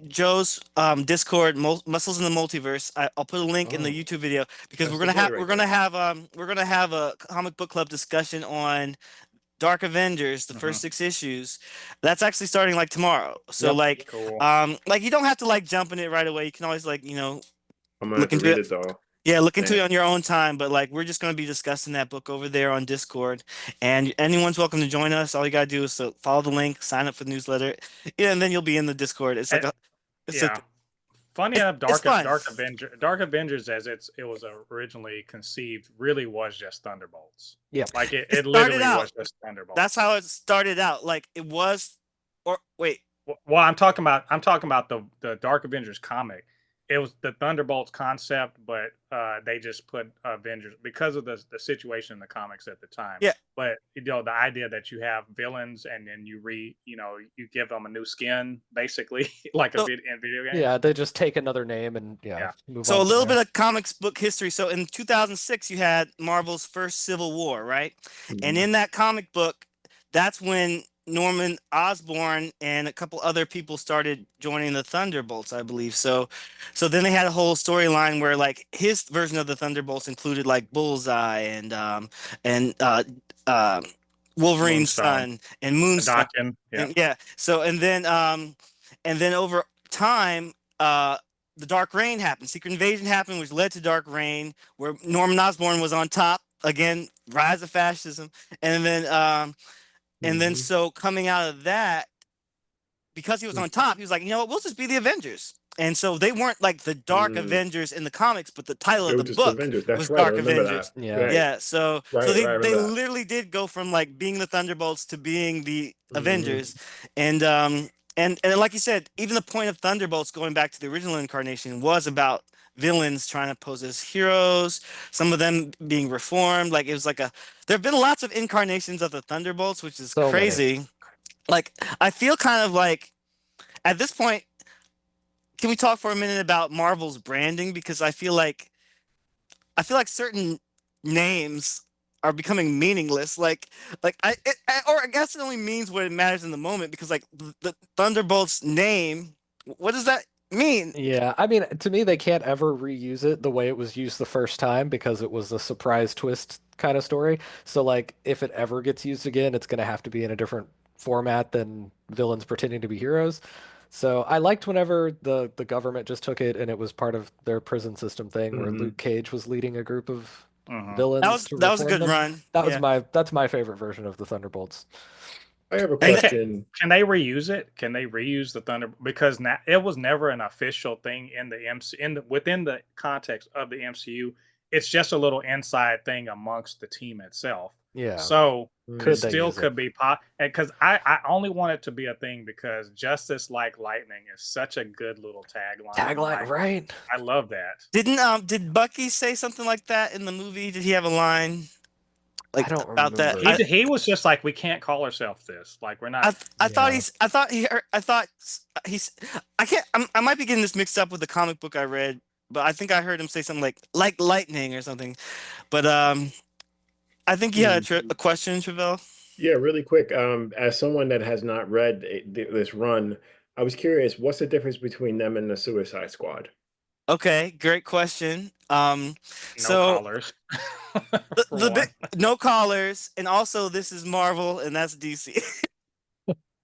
Joe's Discord, Muscles in the Multiverse. I'll put a link in the Oh, YouTube video because that's the boy we're right gonna there. have a comic book club discussion on Dark Avengers, the Hmm. first 6 issues. That's actually starting like tomorrow. So Yep. Cool. like you don't have to like jump in it right away. You can always like I'm gonna have look to into read it. it though. Yeah, look into it Man. on your own time, but like we're just going to be discussing that book over there on Discord, and anyone's welcome to join us. All you gotta do is follow the link, sign up for the newsletter, yeah, and then you'll be in the Discord. It's like And, a, it's a, yeah. Funny enough, it's fun. Dark Avengers, as it was originally conceived, really was just Thunderbolts. Yeah. Like It it started literally out. was just Thunderbolts. That's how it started out. Like it was, or wait, Well, I'm talking about the Dark Avengers comic. It was the Thunderbolts concept, but they just put Avengers because of the situation in the comics at the time. yeah. But the idea that you have villains and then you give them a new skin, basically, like So, in video games. Yeah, they just take another name and Yeah. move so on a from little there. bit of comics book history. So in 2006, you had Marvel's first Civil War, right? And Mhm. in that comic book, that's when Norman Osborn and a couple other people started joining the Thunderbolts, I believe. So then they had a whole storyline where like his version of the Thunderbolts included like Bullseye and Wolverine's Moonstone, son and Moonstone. Dakin. Yeah. And yeah, so and then over time, the Dark Reign happened. Secret Invasion happened, which led to Dark Reign, where Norman Osborn was on top again, rise of fascism, and then Mhm. so coming out of that, because he was on top, he was like, we'll just be the Avengers. And so they weren't like the Dark Mm. Avengers in the comics, but the title They of were the just book Avengers. That's was right. I Dark remember that. Avengers. Yeah. Right. Yeah, so Right. they Right. I they remember that. literally did go from like being the Thunderbolts to being the Mhm. Avengers, and like you said, even the point of Thunderbolts going back to the original incarnation was about villains trying to pose as heroes, some of them being reformed. Like it was like there have been lots of incarnations of the Thunderbolts, which is So many. crazy. Like I feel kind of like at this point, can we talk for a minute about Marvel's branding? Because I feel like certain names are becoming meaningless. Or I guess it only means what it matters in the moment. Because like the Thunderbolts name, what does that mean? Yeah, I mean, to me, they can't ever reuse it the way it was used the first time because it was a surprise twist kind of story. So, like, if it ever gets used again, it's going to have to be in a different format than villains pretending to be heroes. So, I liked whenever the government just took it and it was part of their prison system thing where Mhm. Luke Cage was leading a group of Mhm. That villains was to that was a reform good them. run. That was Yeah. that's my favorite version of the Thunderbolts. I have a And question. Can they reuse it? Can they reuse the Thunder? Because now it was never an official thing in the within the context of the MCU. It's just a little inside thing amongst the team itself. Yeah. So it Could Mm, they still use it? could be pop. Because I only want it to be a thing because Justice Like Lightning is such a good little tagline. Tagline, right? I love that. did Bucky say something like that in the movie? Did he have a line I like don't about that? remember. He was just like, we can't call ourselves this. Like we're not. I thought Yeah. I can't I might be getting this mixed up with the comic book I read, but I think I heard him say something like lightning or something. But I think you had mm. a question, Travelle. Yeah, really quick. As someone that has not read this run, I was curious, what's the difference between them and the Suicide Squad? Okay, great question. No So collars. For the big one. no callers, and also this is Marvel and that's DC.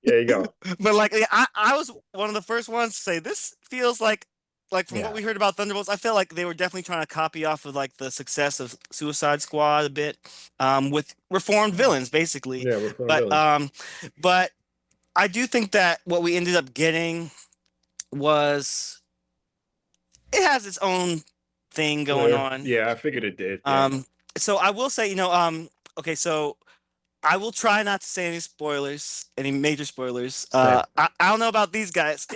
There you go. But like yeah, I was one of the first ones to say this feels like from what Yeah. we heard about Thunderbolts, I feel like they were definitely trying to copy off of like the success of Suicide Squad a bit, with reformed villains basically. Yeah, we're from But villains. but I do think that what we ended up getting was it has its own thing going Yeah, on. yeah, I figured it did. Yeah. Um, so I will say, okay, so I will try not to say any spoilers, any major spoilers. Same. I don't know about these guys.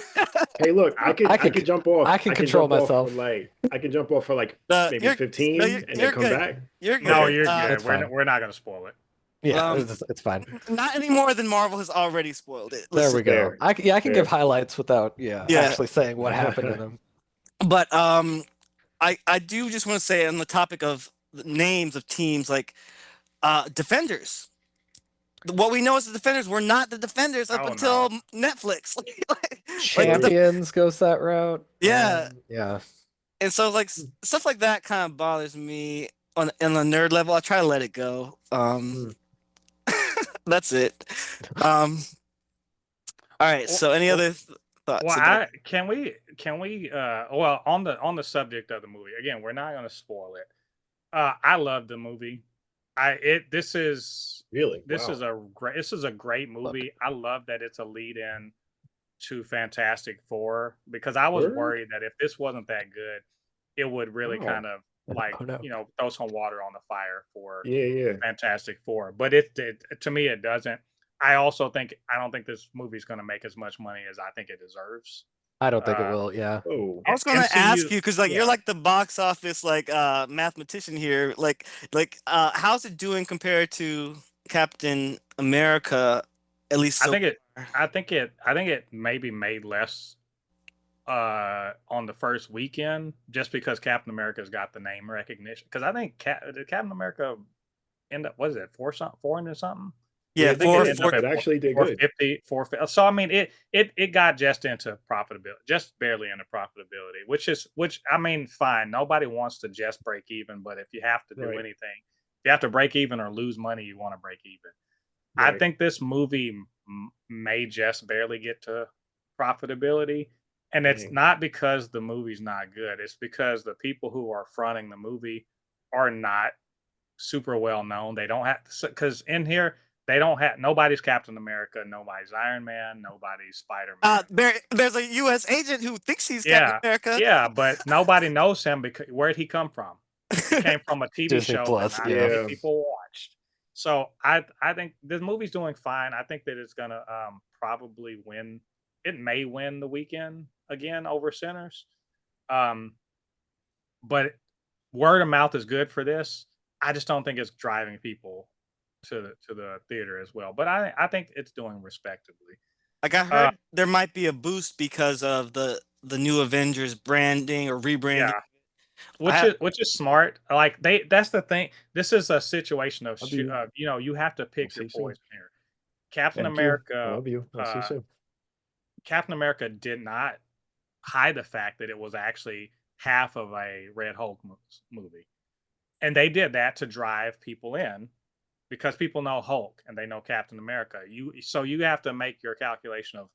Hey, look, I I could could jump off. I can I can control jump off for myself. like I can jump off for like Uh, maybe you're no, 15 and then you're come good. back. You're No, good. Okay. you're good. It's fine. We're not going to spoil it. Yeah, Um, it's fine. not any more than Marvel has already spoiled it. There Listen, we go. Fair. I can give Fair. highlights without yeah, actually saying what happened in them. but I do just want to say on the topic of the names of teams like Defenders. What we know as the Defenders were not the Defenders up Oh until no. Netflix. Like True. Champions goes that route. yeah, Yeah. and so like stuff like that kind of bothers me on the nerd level. I try to let it go. Hmm. That's it. Um, all right. Well, So any well, other thoughts well, about? can we well on the subject of the movie again, we're not going to spoil it. I love the movie. This is Really? Wow. this is a great movie. I love that it's a lead in to Fantastic Four because I was Word? worried that if this wasn't that good, it would really Wow. kind of like, Oh no. throw some water on the fire for Yeah, yeah. Fantastic Four. But it to me it doesn't. I don't think this movie's going to make as much money as I think it deserves. I don't think it Uh, will. Yeah. Oh, I was gonna MCU, ask you because like you're yeah. like the box office like mathematician here. How's it doing compared to Captain America? At least I so think it far? I think it maybe made less on the first weekend just because Captain America's got the name recognition. Because I think did Captain America end up, what is it, four into something? yeah, Yeah, I it think did. it four ended four. up It at actually did good. 450, 450. So I mean, it got just into profitability, just barely into profitability, which I mean, fine. Nobody wants to just break even, but if you have to do Right. anything, if you have to break even or lose money, you want to break even. I Right. think this movie may just barely get to profitability. And it's Dang. not because the movie's not good. It's because the people who are fronting the movie are not super well known. They don't have, because in here, they don't have, nobody's Captain America, nobody's Iron Man, nobody's Spider Man. There's a U.S. agent who thinks he's Captain Yeah. America. Yeah. But nobody knows him because where'd he come from? He came from a TV Disney show that Plus. not Yeah. many Yeah. people watched. So I think this movie's doing fine. I think that it's gonna probably win. It may win the weekend again over Sinners. Um, but word of mouth is good for this. I just don't think it's driving people to the theater as well. But I think it's doing respectably. Like I Uh, heard there might be a boost because of the new Avengers branding or rebranding. Yeah. Which is smart. Like that's the thing. This is a situation of you know, you have to pick your poison here. Captain Thank you. I America love you. I'll see you soon. Captain America did not hide the fact that it was actually half of a Red Hulk movie. And they did that to drive people in because people know Hulk and they know Captain America. So you have to make your calculation of,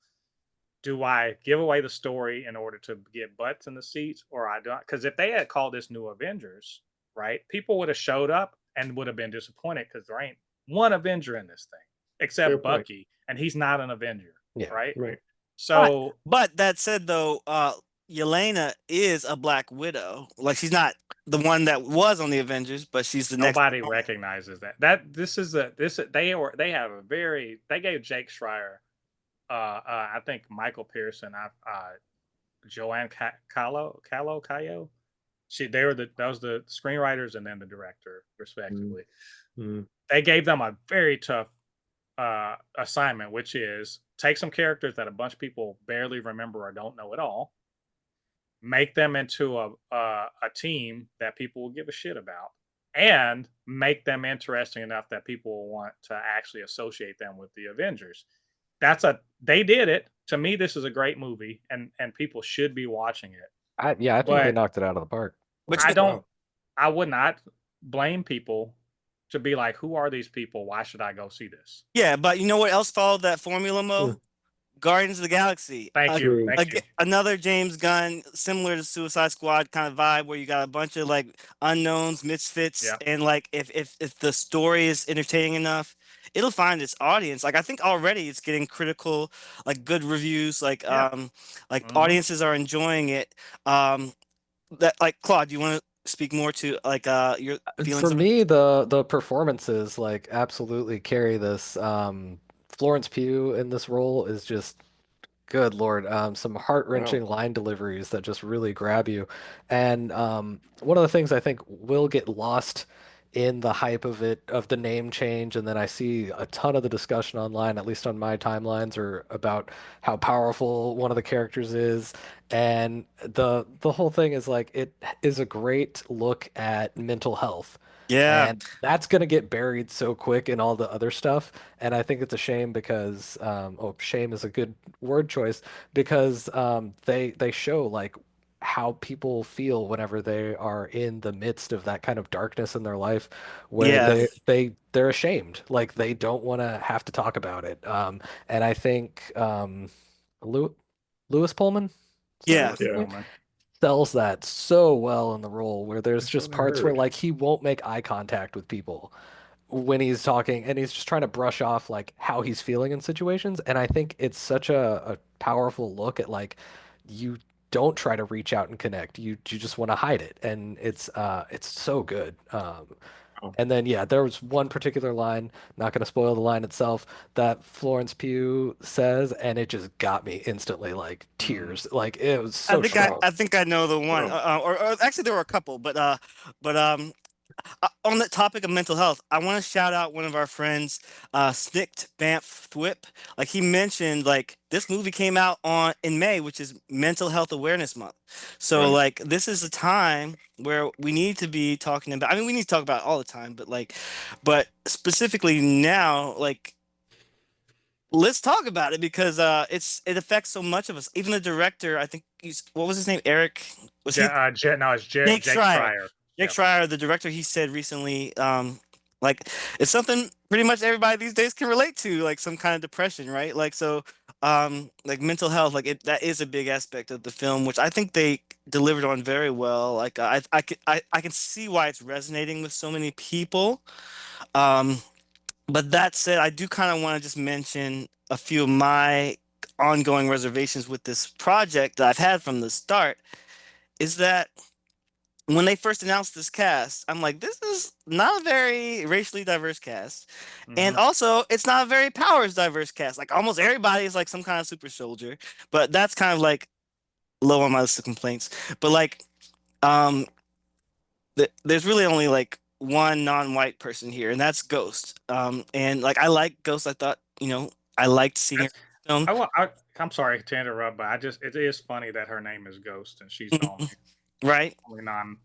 do I give away the story in order to get butts in the seats, or I don't? Because if they had called this New Avengers, right, people would have showed up and would have been disappointed because there ain't one Avenger in this thing except Bucky, and he's not an Avenger, right? Right. So, but that said, though, Yelena is a Black Widow. Like, she's not the one that was on the Avengers, but she's the next. Nobody recognizes that. They have a very, they gave Jake Schreier, I think Michael Pearson, Joanne Callow. That was the screenwriters and then the director, respectively. They gave them a very tough assignment, which is take some characters that a bunch of people barely remember or don't know at all, make them into a team that people will give a shit about, and make them interesting enough that people will want to actually associate them with the Avengers. They did it. To me, this is a great movie, and people should be watching it. I think they knocked it out of the park. I would not blame people to be like, who are these people? Why should I go see this? Yeah, but you know what else followed that formula, Mo? Guardians of the Galaxy. Thank you. Another James Gunn, similar to Suicide Squad kind of vibe, where you got a bunch of like unknowns, misfits, and like if the story is entertaining enough, it'll find its audience. Like I think already it's getting critical, like good reviews, like audiences are enjoying it. That like Claude, do you want to speak more to like your feelings? For me, the performances like absolutely carry this. Florence Pugh in this role is just good Lord. Some heart-wrenching line deliveries that just really grab you. And one of the things I think will get lost in the hype of the name change, and then I see a ton of the discussion online, at least on my timelines, are about how powerful one of the characters is. And the whole thing is like it is a great look at mental health. Yeah. And that's going to get buried so quick in all the other stuff. And I think it's a shame because, shame is a good word choice because they show like how people feel whenever they are in the midst of that kind of darkness in their life where they're ashamed. Like they don't want to have to talk about it. And I think Lewis Pullman? Sells that so well in the role where there's just parts where like he won't make eye contact with people when he's talking and he's just trying to brush off like how he's feeling in situations. And I think it's such a powerful look at like you don't try to reach out and connect. You just want to hide it. And it's so good. And then, there was one particular line, not going to spoil the line itself, that Florence Pugh says, and it just got me instantly, like tears. Like it was so strong. I think I know the one, or actually there were a couple, but on the topic of mental health, I want to shout out one of our friends, Snicked Banff Thwip. Like he mentioned, like this movie came out in May, which is Mental Health Awareness Month. So like this is a time where we need to be talking about. I mean, we need to talk about it all the time, but specifically now, like let's talk about it because it affects so much of us. Even the director, I think what was his name? Eric? Was he? No, it's Jake Schreier. Jake Schreier, the director, he said recently, like it's something pretty much everybody these days can relate to, like some kind of depression, right? Like so, like mental health, like that is a big aspect of the film, which I think they delivered on very well. Like I can see why it's resonating with so many people. But that said, I do kind of want to just mention a few of my ongoing reservations with this project that I've had from the start. Is that when they first announced this cast, I'm like, this is not a very racially diverse cast. And also, it's not a very powers diverse cast. Like, almost everybody is like some kind of super soldier. But that's kind of like low on my list of complaints. But like, there's really only like one non-white person here, and that's Ghost. And like, I like Ghost. I thought, I liked seeing her film. I'm sorry to interrupt, but it is funny that her name is Ghost and she's the Right? only non.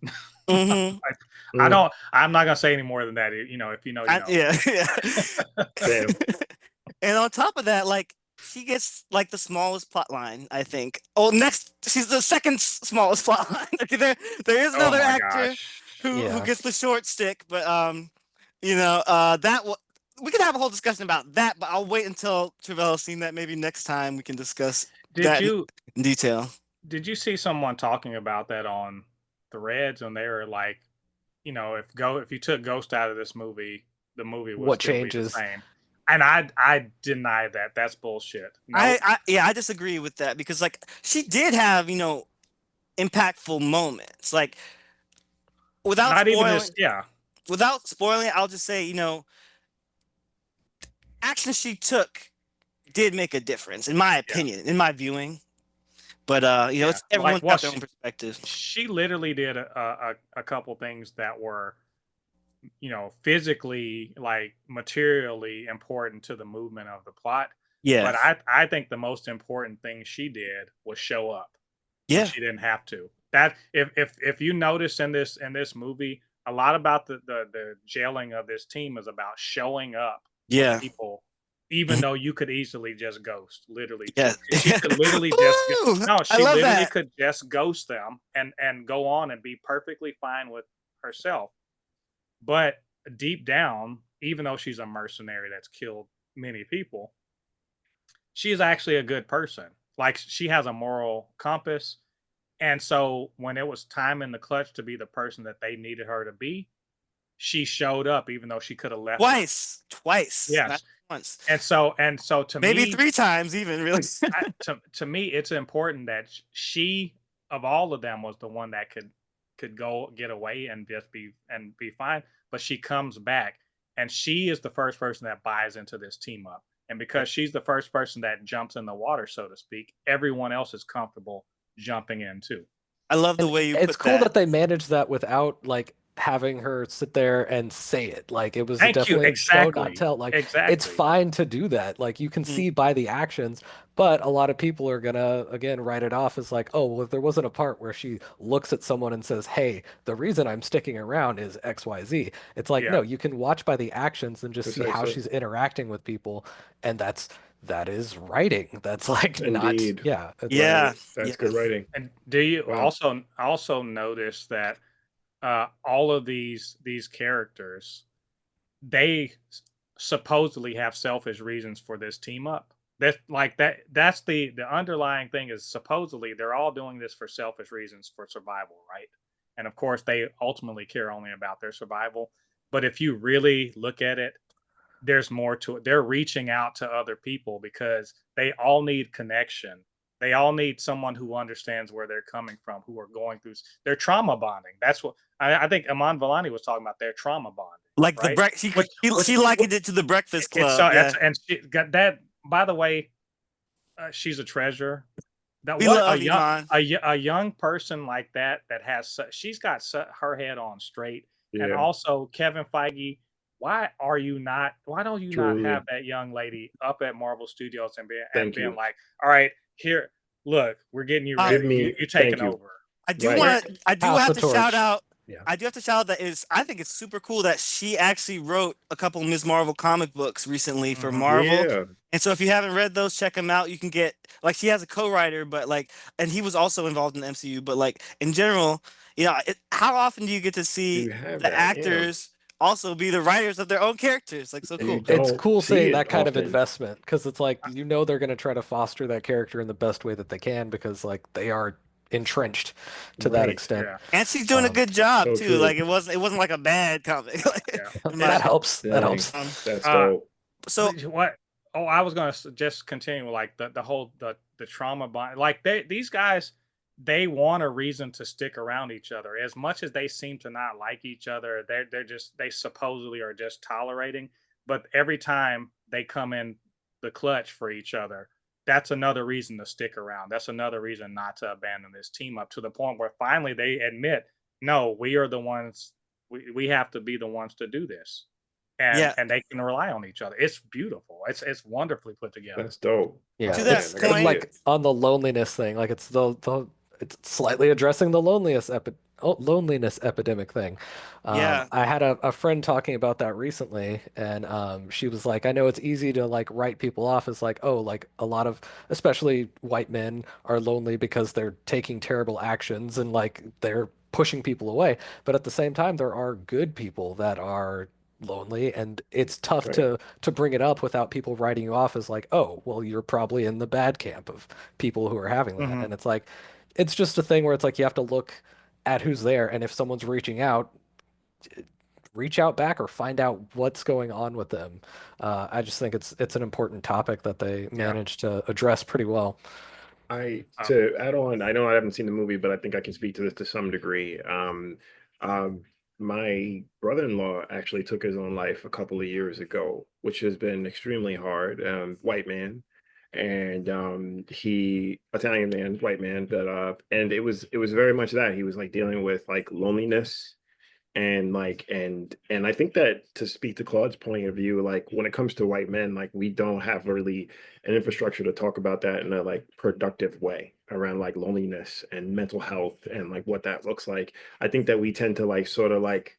Hmm. I'm not gonna say any more than that. You know, if you know, you know. Yeah. Damn. And on top of that, like she gets like the smallest plot line, I think. Oh, next she's the second smallest plot line. Okay, there is Oh another my actor gosh. who Yeah. gets the short stick, but we could have a whole discussion about that, but I'll wait until Travelle's seen that. Maybe next time we can discuss Did that you in detail. did you see someone talking about that on Threads, and they were like, you know, if you took Ghost out of this movie, the movie would What still be the changes? same. And I deny that. That's bullshit. No, I disagree with that because like she did have impactful moments. Like without not even spoiling, this. Yeah, I'll just say actions she took did make a difference in my yeah, opinion, in my viewing. But yeah. it's Like, everyone's well, got their own perspective. she literally did a couple things that were, you know, physically, like materially important to the movement of the plot. Yeah, But I think the most important thing she did was show up when yeah, she didn't have to. That if you notice in this movie, a lot about the jailing of this team is about showing up for yeah, people, even though you could easily just ghost. Literally, yeah. she could literally just Ooh, no, I she love literally that. could just ghost them and go on and be perfectly fine with herself. But deep down, even though she's a mercenary that's killed many people, she is actually a good person. Like she has a moral compass. And so when it was time in the clutch to be the person that they needed her to be, she showed up even though she could have left them. Twice, not Yes. once. And so to Maybe me, 3 times even, really. to me, it's important that she of all of them was the one that could go get away and just be fine. But she comes back, and she is the first person that buys into this team up. And because she's the first person that jumps in the water, so to speak, everyone else is comfortable jumping in too. I love the And way you it's put cool that. that they managed that without like having her sit there and say it. Like it was Thank you. definitely a show, not Exactly. tell. Like it's Exactly. fine to do that. Like you can Mhm. see by the actions, but a lot of people are gonna again write it off as like, oh, well, if there wasn't a part where she looks at someone and says, "Hey, the reason I'm sticking around is XYZ." It's like, Yeah. no, you can watch by the actions and just see how Precisely. she's interacting with people, and that is writing. That's like not, Indeed. yeah, it's Yeah, Right. yeah. That's good writing. And do you Wow. also notice that all of these characters, they supposedly have selfish reasons for this team up. That's the underlying thing is supposedly they're all doing this for selfish reasons for survival, right? And of course they ultimately care only about their survival. But if you really look at it, there's more to it. They're reaching out to other people because they all need connection. They all need someone who understands where they're coming from, who are going through. They're trauma bonding. That's what I think Aman Vellani was talking about. Their trauma bonding, Like right? she likened it to the Breakfast It's Club. so Yeah, that's and she got that. By the way, she's a treasure. That we what love Iman. a young person like that has she's got her head on straight, and Yeah. also Kevin Feige. Why don't you not have Truly. that young lady up at Marvel Studios and Thank being you. like, all right, here, look, we're getting you Uh, Give ready. You me. you Thank taking you. over. Right. I do pass have the to shout torch. out. Yeah. I do have to shout out that I think it's super cool that she actually wrote a couple Ms. Marvel comic books recently for Hmm. Marvel. Yeah. And so if you haven't read those, check them out. You can get like she has a co-writer, but like, and he was also involved in the MCU. But like in general, how often do you get to see You have the that. Yeah. actors also be the writers of their own characters? Like so And you cool. It's don't cool see seeing it that kind of often. investment because it's like they're going to try to foster that character in the best way that they can because like they are entrenched to that Right. extent. Yeah, And she's doing a Um, good job So too. Like true. it wasn't like a bad comic, yeah. in my that It's helps. That Dang. helps. That's uh, dope. so what? Oh, I was gonna just continue like the whole the trauma bond. Like these guys, they want a reason to stick around each other. As much as they seem to not like each other, they supposedly are just tolerating. But every time they come in the clutch for each other, that's another reason to stick around. That's another reason not to abandon this team up to the point where finally they admit, no, we are the ones. We have to be the ones to do this. Yeah. and they can rely on each other. It's beautiful. It's wonderfully put together. That's dope. Yeah, To Oh that man, it's I gotta see point, like it. on the loneliness thing, like it's the it's slightly addressing the loneliness epidemic thing. yeah. I had a friend talking about that recently, and she was like, I know it's easy to like write people off as like, oh, like a lot of especially white men are lonely because they're taking terrible actions and like they're pushing people away. But at the same time, there are good people that are lonely, and it's That's tough right. to bring it up without people writing you off as like, oh, well, you're probably in the bad camp of people who are having that. Hmm. And it's like, it's just a thing where it's like you have to look at who's there, and if someone's reaching out, reach out back or find out what's going on with them. I just think it's an important topic that they Yeah. managed to address pretty well. I Uh, to add on, I know I haven't seen the movie, but I think I can speak to this to some degree. Um, my brother-in-law actually took his own life a couple of years ago, which has been extremely hard. White man, and he Italian man, white man, but and it was very much that he was like dealing with like loneliness and like and I think that to speak to Claude's point of view, like when it comes to white men, like we don't have really an infrastructure to talk about that in a like productive way around like loneliness and mental health and like what that looks like. I think that we tend to like sort of like,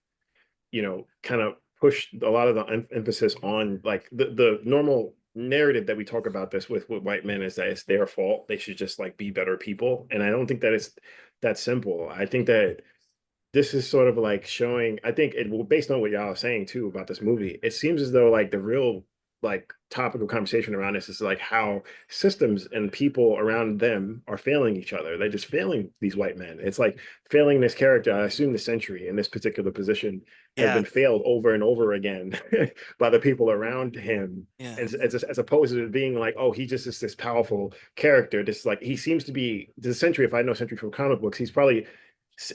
kind of push a lot of the emphasis on like the normal narrative that we talk about this with white men is that it's their fault. They should just like be better people. And I don't think that it's that simple. I think that this is sort of like showing, I think it well, based on what y'all are saying too about this movie, it seems as though like the real like topic of conversation around this is like how systems and people around them are failing each other. They're just failing these white men. It's like failing this character. I assume the Century in this particular position has Yeah. been failed over and over again by the people around him. Yeah. As opposed to being like, oh, he just is this powerful character. This like he seems to be the Century. If I know Century from comic books, he's probably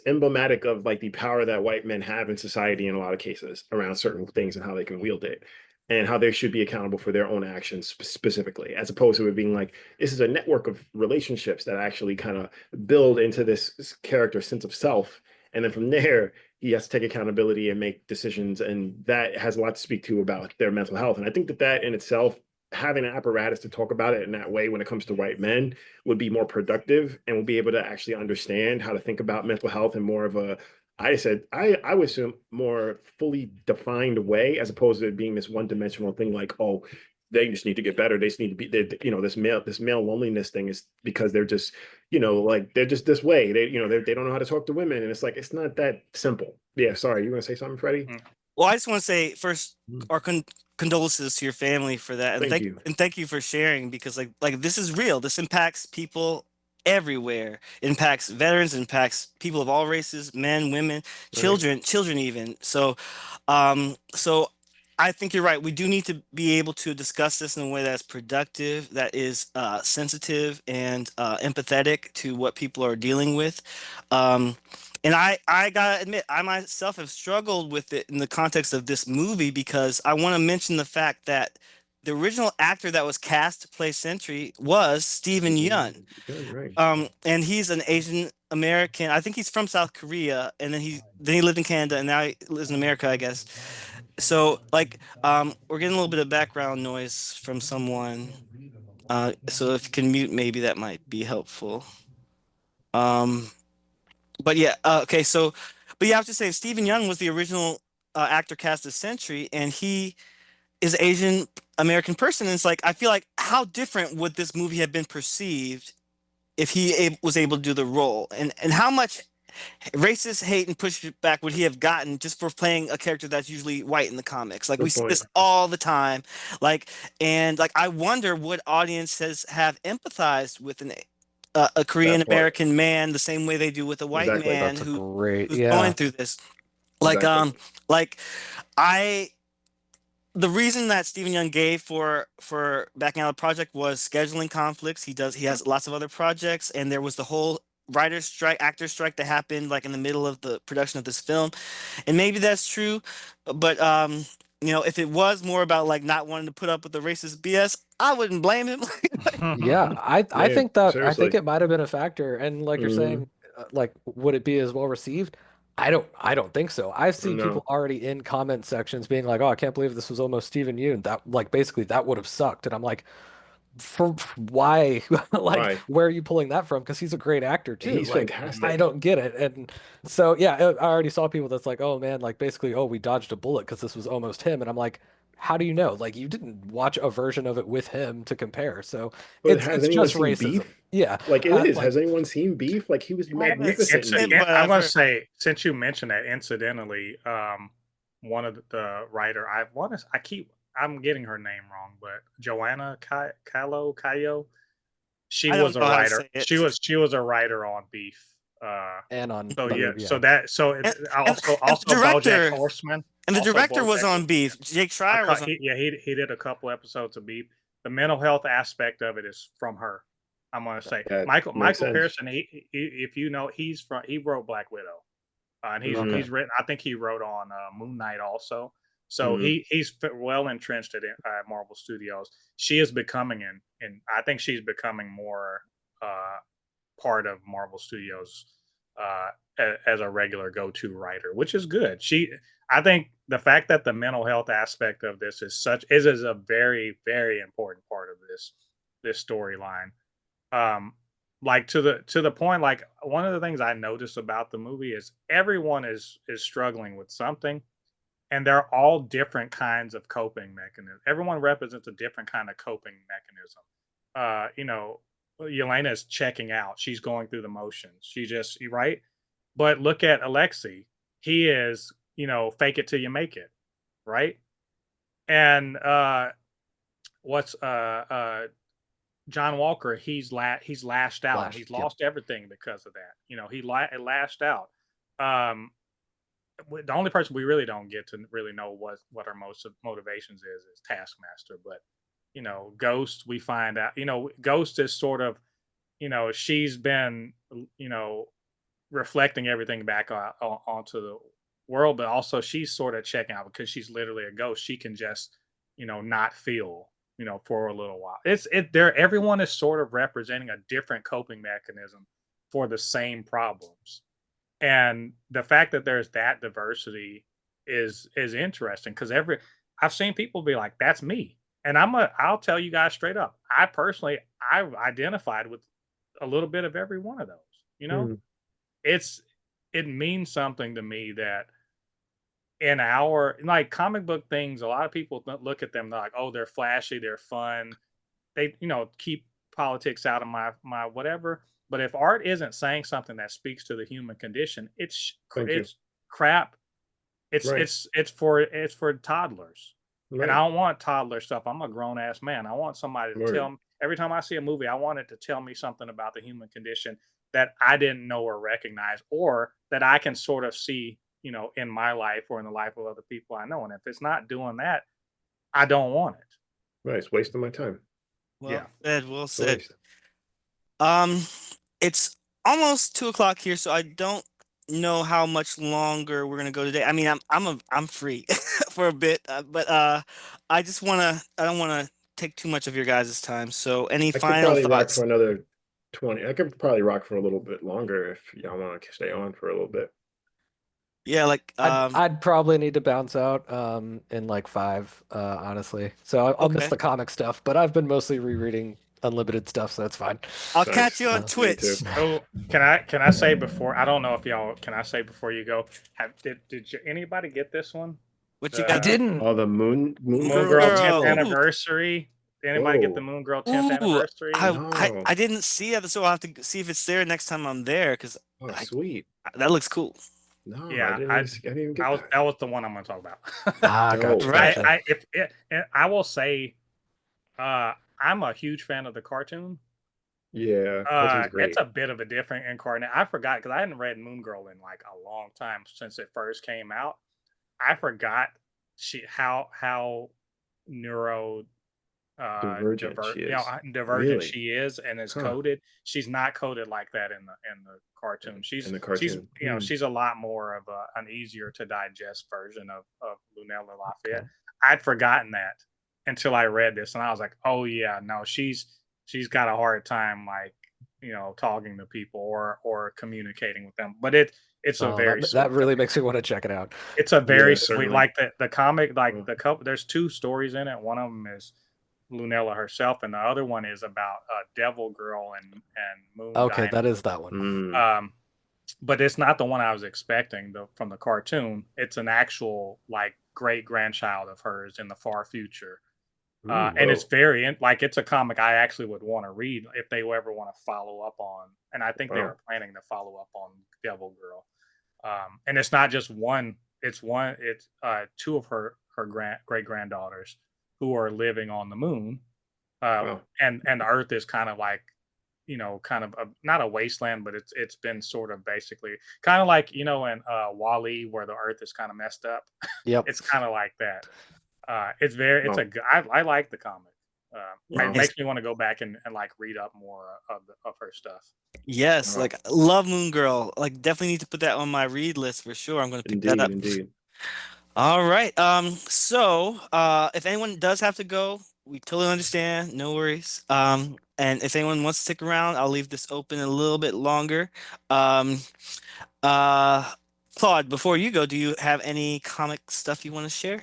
emblematic of like the power that white men have in society in a lot of cases around certain things and how they can wield it and how they should be accountable for their own actions specifically, as opposed to it being like this is a network of relationships that actually kind of build into this character sense of self, and then from there he has to take accountability and make decisions, and that has a lot to speak to about their mental health. And I think that that in itself, having an apparatus to talk about it in that way when it comes to white men would be more productive and will be able to actually understand how to think about mental health in more of a, I would assume more fully defined way, as opposed to it being this one-dimensional thing like, oh, they just need to get better. They just need to be, this male loneliness thing is because they're just, like they're just this way. They don't know how to talk to women, and it's like it's not that simple. Yeah, sorry, you want to say something, Freddie? mm, Well, I just want to say first, Mm. our condolences to your family for that, and Thank you. thank you for sharing, because like this is real. This impacts people everywhere. It impacts veterans, impacts people of all races, men, women, Right. children even. So I think you're right. We do need to be able to discuss this in a way that's productive, that is sensitive and empathetic to what people are dealing with. Um, and I gotta admit, I myself have struggled with it in the context of this movie, because I want to mention the fact that the original actor that was cast to play Sentry was Stephen Yun. Yeah, right. And he's an Asian American. I think he's from South Korea, and then he lived in Canada, and now he lives in America, I guess. So like, we're getting a little bit of background noise from someone. So if you can mute, maybe that might be helpful. Um, but yeah, okay. But yeah, I was just saying, Stephen Young was the original actor cast as Sentry, and he is an Asian American person. And it's like, I feel like, how different would this movie have been perceived if he was able to do the role, and how much racist hate and pushback would he have gotten just for playing a character that's usually white in the comics? Like, we Good see point. this all the time. Like, and like, I wonder what audiences have empathized with a Korean That part. American man the same way they do with a white Exactly. man That's a great, who's going yeah. through this. Like, Exactly. like I the reason that Stephen Young gave for backing out of the project was scheduling conflicts. He has lots of other projects, and there was the whole writer's strike, actor strike that happened like in the middle of the production of this film. And maybe that's true, but if it was more about like not wanting to put up with the racist BS, I wouldn't blame him. Yeah, I Yeah, think that I think seriously. it might have been a factor. And like you're Hmm. saying, like would it be as well received? I don't think so. I've seen No. people already in comment sections being like, "Oh, I can't believe this was almost Stephen Yeun." That like basically that would have sucked. And I'm like, for why? Like, Why? where are you pulling that from? Because he's a great actor too. He's Like, I fantastic. don't get it. And so yeah, I already saw people that's like, "Oh man, like basically, oh, we dodged a bullet because this was almost him." And I'm like, how do you know? Like, you didn't watch a version of it with him to compare. So But has it's anyone just seen racism. Beef? Yeah. Like it is. Like Has anyone seen Beef? Like he was I haven't magnificent It's in seen it, Beef. but I'm I've gonna heard. say, since you mentioned that, incidentally, one of the writer I'm getting her name wrong, but Joanna Kayo, she I was don't a know how to writer. say it. She was a writer on Beef. and on So the yeah, movie, so yeah. that so it, And and the also BoJack director Horseman, and the also director was BoJack. on Beef. Jake Schreier was on. He did a couple episodes of Beef. The mental health aspect of it is from her. I'm gonna say That makes Michael sense. Pearson. If you know, he wrote Black Widow, and Okay. he's written. I think he wrote on Moon Knight also. So Mm. he's well entrenched at Marvel Studios. She is becoming and I think she's becoming more uh, part of Marvel Studios uh, as a regular go-to writer, which is good. I think the fact that the mental health aspect of this is a very very important part of this storyline. Um, like to the point, like one of the things I noticed about the movie is everyone is struggling with something, and they're all different kinds of coping mechanisms. Everyone represents a different kind of coping mechanism. You know, Yelena is checking out. She's going through the motions. She just right. But look at Alexei. He is, fake it till you make it, right? And what's John Walker? He's lashed out and he's Flash. Yep. lost everything because of that. He lashed out. Um, the only person we really don't get to really know what her most motivations is Taskmaster. But Ghost, we find out. Ghost is sort of, she's been, you know, reflecting everything back onto the world, but also she's sort of checking out because she's literally a ghost. She can just, not feel, for a little while. Everyone is sort of representing a different coping mechanism for the same problems. And the fact that there's that diversity is interesting because I've seen people be like, that's me. And I'll tell you guys straight up. I've identified with a little bit of every one of those, you know? Mm. It's it means something to me that in our like comic book things, a lot of people look at them like, oh, they're flashy, they're fun. They, keep politics out of my whatever. But if art isn't saying something that speaks to the human condition, Thank you. it's crap. It's Right. it's for toddlers. And I Right. don't want toddler stuff. I'm a grown ass man. I want somebody to tell Word. me every time I see a movie, I want it to tell me something about the human condition that I didn't know or recognize, or that I can sort of see, in my life or in the life of other people I know. And if it's not doing that, I don't want it. Right. It's wasting my time. Well Yeah. said. Well It's a said. waste. Um, it's almost 2 o'clock here, so I don't know how much longer we're gonna go today. I mean, I'm free for a bit, but I don't wanna take too much of your guys' time. So, any I could final probably rock thoughts? for another 20. I could probably rock for a little bit longer if y'all want to stay on for a little bit. Yeah, like I'd probably need to bounce out in like 5, honestly. So I'll miss okay. the comic stuff, but I've been mostly rereading Unlimited stuff, so that's fine. I'll catch Nice. you on Me too. Twitch. Oh, can I say before I don't know if y'all can I say before you go anybody get this one? What you I got The there? didn't. Oh, the Moon Moon Moon Girl. Girl 10th Girl. Oh, anniversary. Did anybody get the oh, Moon Girl 10th Ooh, anniversary? no. I didn't see it, so I'll have to see if it's there next time I'm there because Oh, I sweet. that looks cool. No, Yeah, I didn't even get that. that was the one I'm going to talk about. Ah, gotcha, Dope. Right. gotcha. And I will say, I'm a huge fan of the cartoon. Yeah, cartoon's It's great. a bit of a different incarnate. I forgot because I hadn't read Moon Girl in like a long time since it first came out. I forgot how neuro Divergent she is. divergent Really? she is and is Huh. coded. She's not coded like that in the cartoon. In the She's cartoon. Hmm. she's a lot more of an easier to digest version of Lunella Lafayette. Okay. I'd forgotten that until I read this and I was like, oh yeah, no, she's got a hard time like talking to people or communicating with them. But it's a very that really makes me want to check it out. It's a very sweet, certainly. like the comic, like the couple. There's 2 stories in it. One of them is Lunella herself, and the other one is about Devil Girl and Moon. Okay, Dynasty. that is that one. But it's not the one I was expecting from the cartoon. It's an actual like great grandchild of hers in the far future. And it's it's a comic I actually would want to read if they ever want to follow up on. And I think they are planning to follow up on Devil Girl. And it's not just one. It's 2 of her great granddaughters who are living on the moon. And the Earth is kind of like, kind of not a wasteland, but it's been sort of basically kind of like, in Wall-E where the Earth is kind of messed up. Yep. It's kind of like that. I like the comic. It makes me want to go back and like read up more of her stuff. Yes, like love Moon Girl. Like definitely need to put that on my read list for sure. I'm going to pick that up. Indeed. All right. So if anyone does have to go, we totally understand. No worries. And if anyone wants to stick around, I'll leave this open a little bit longer. Claude, before you go, do you have any comic stuff you want to share?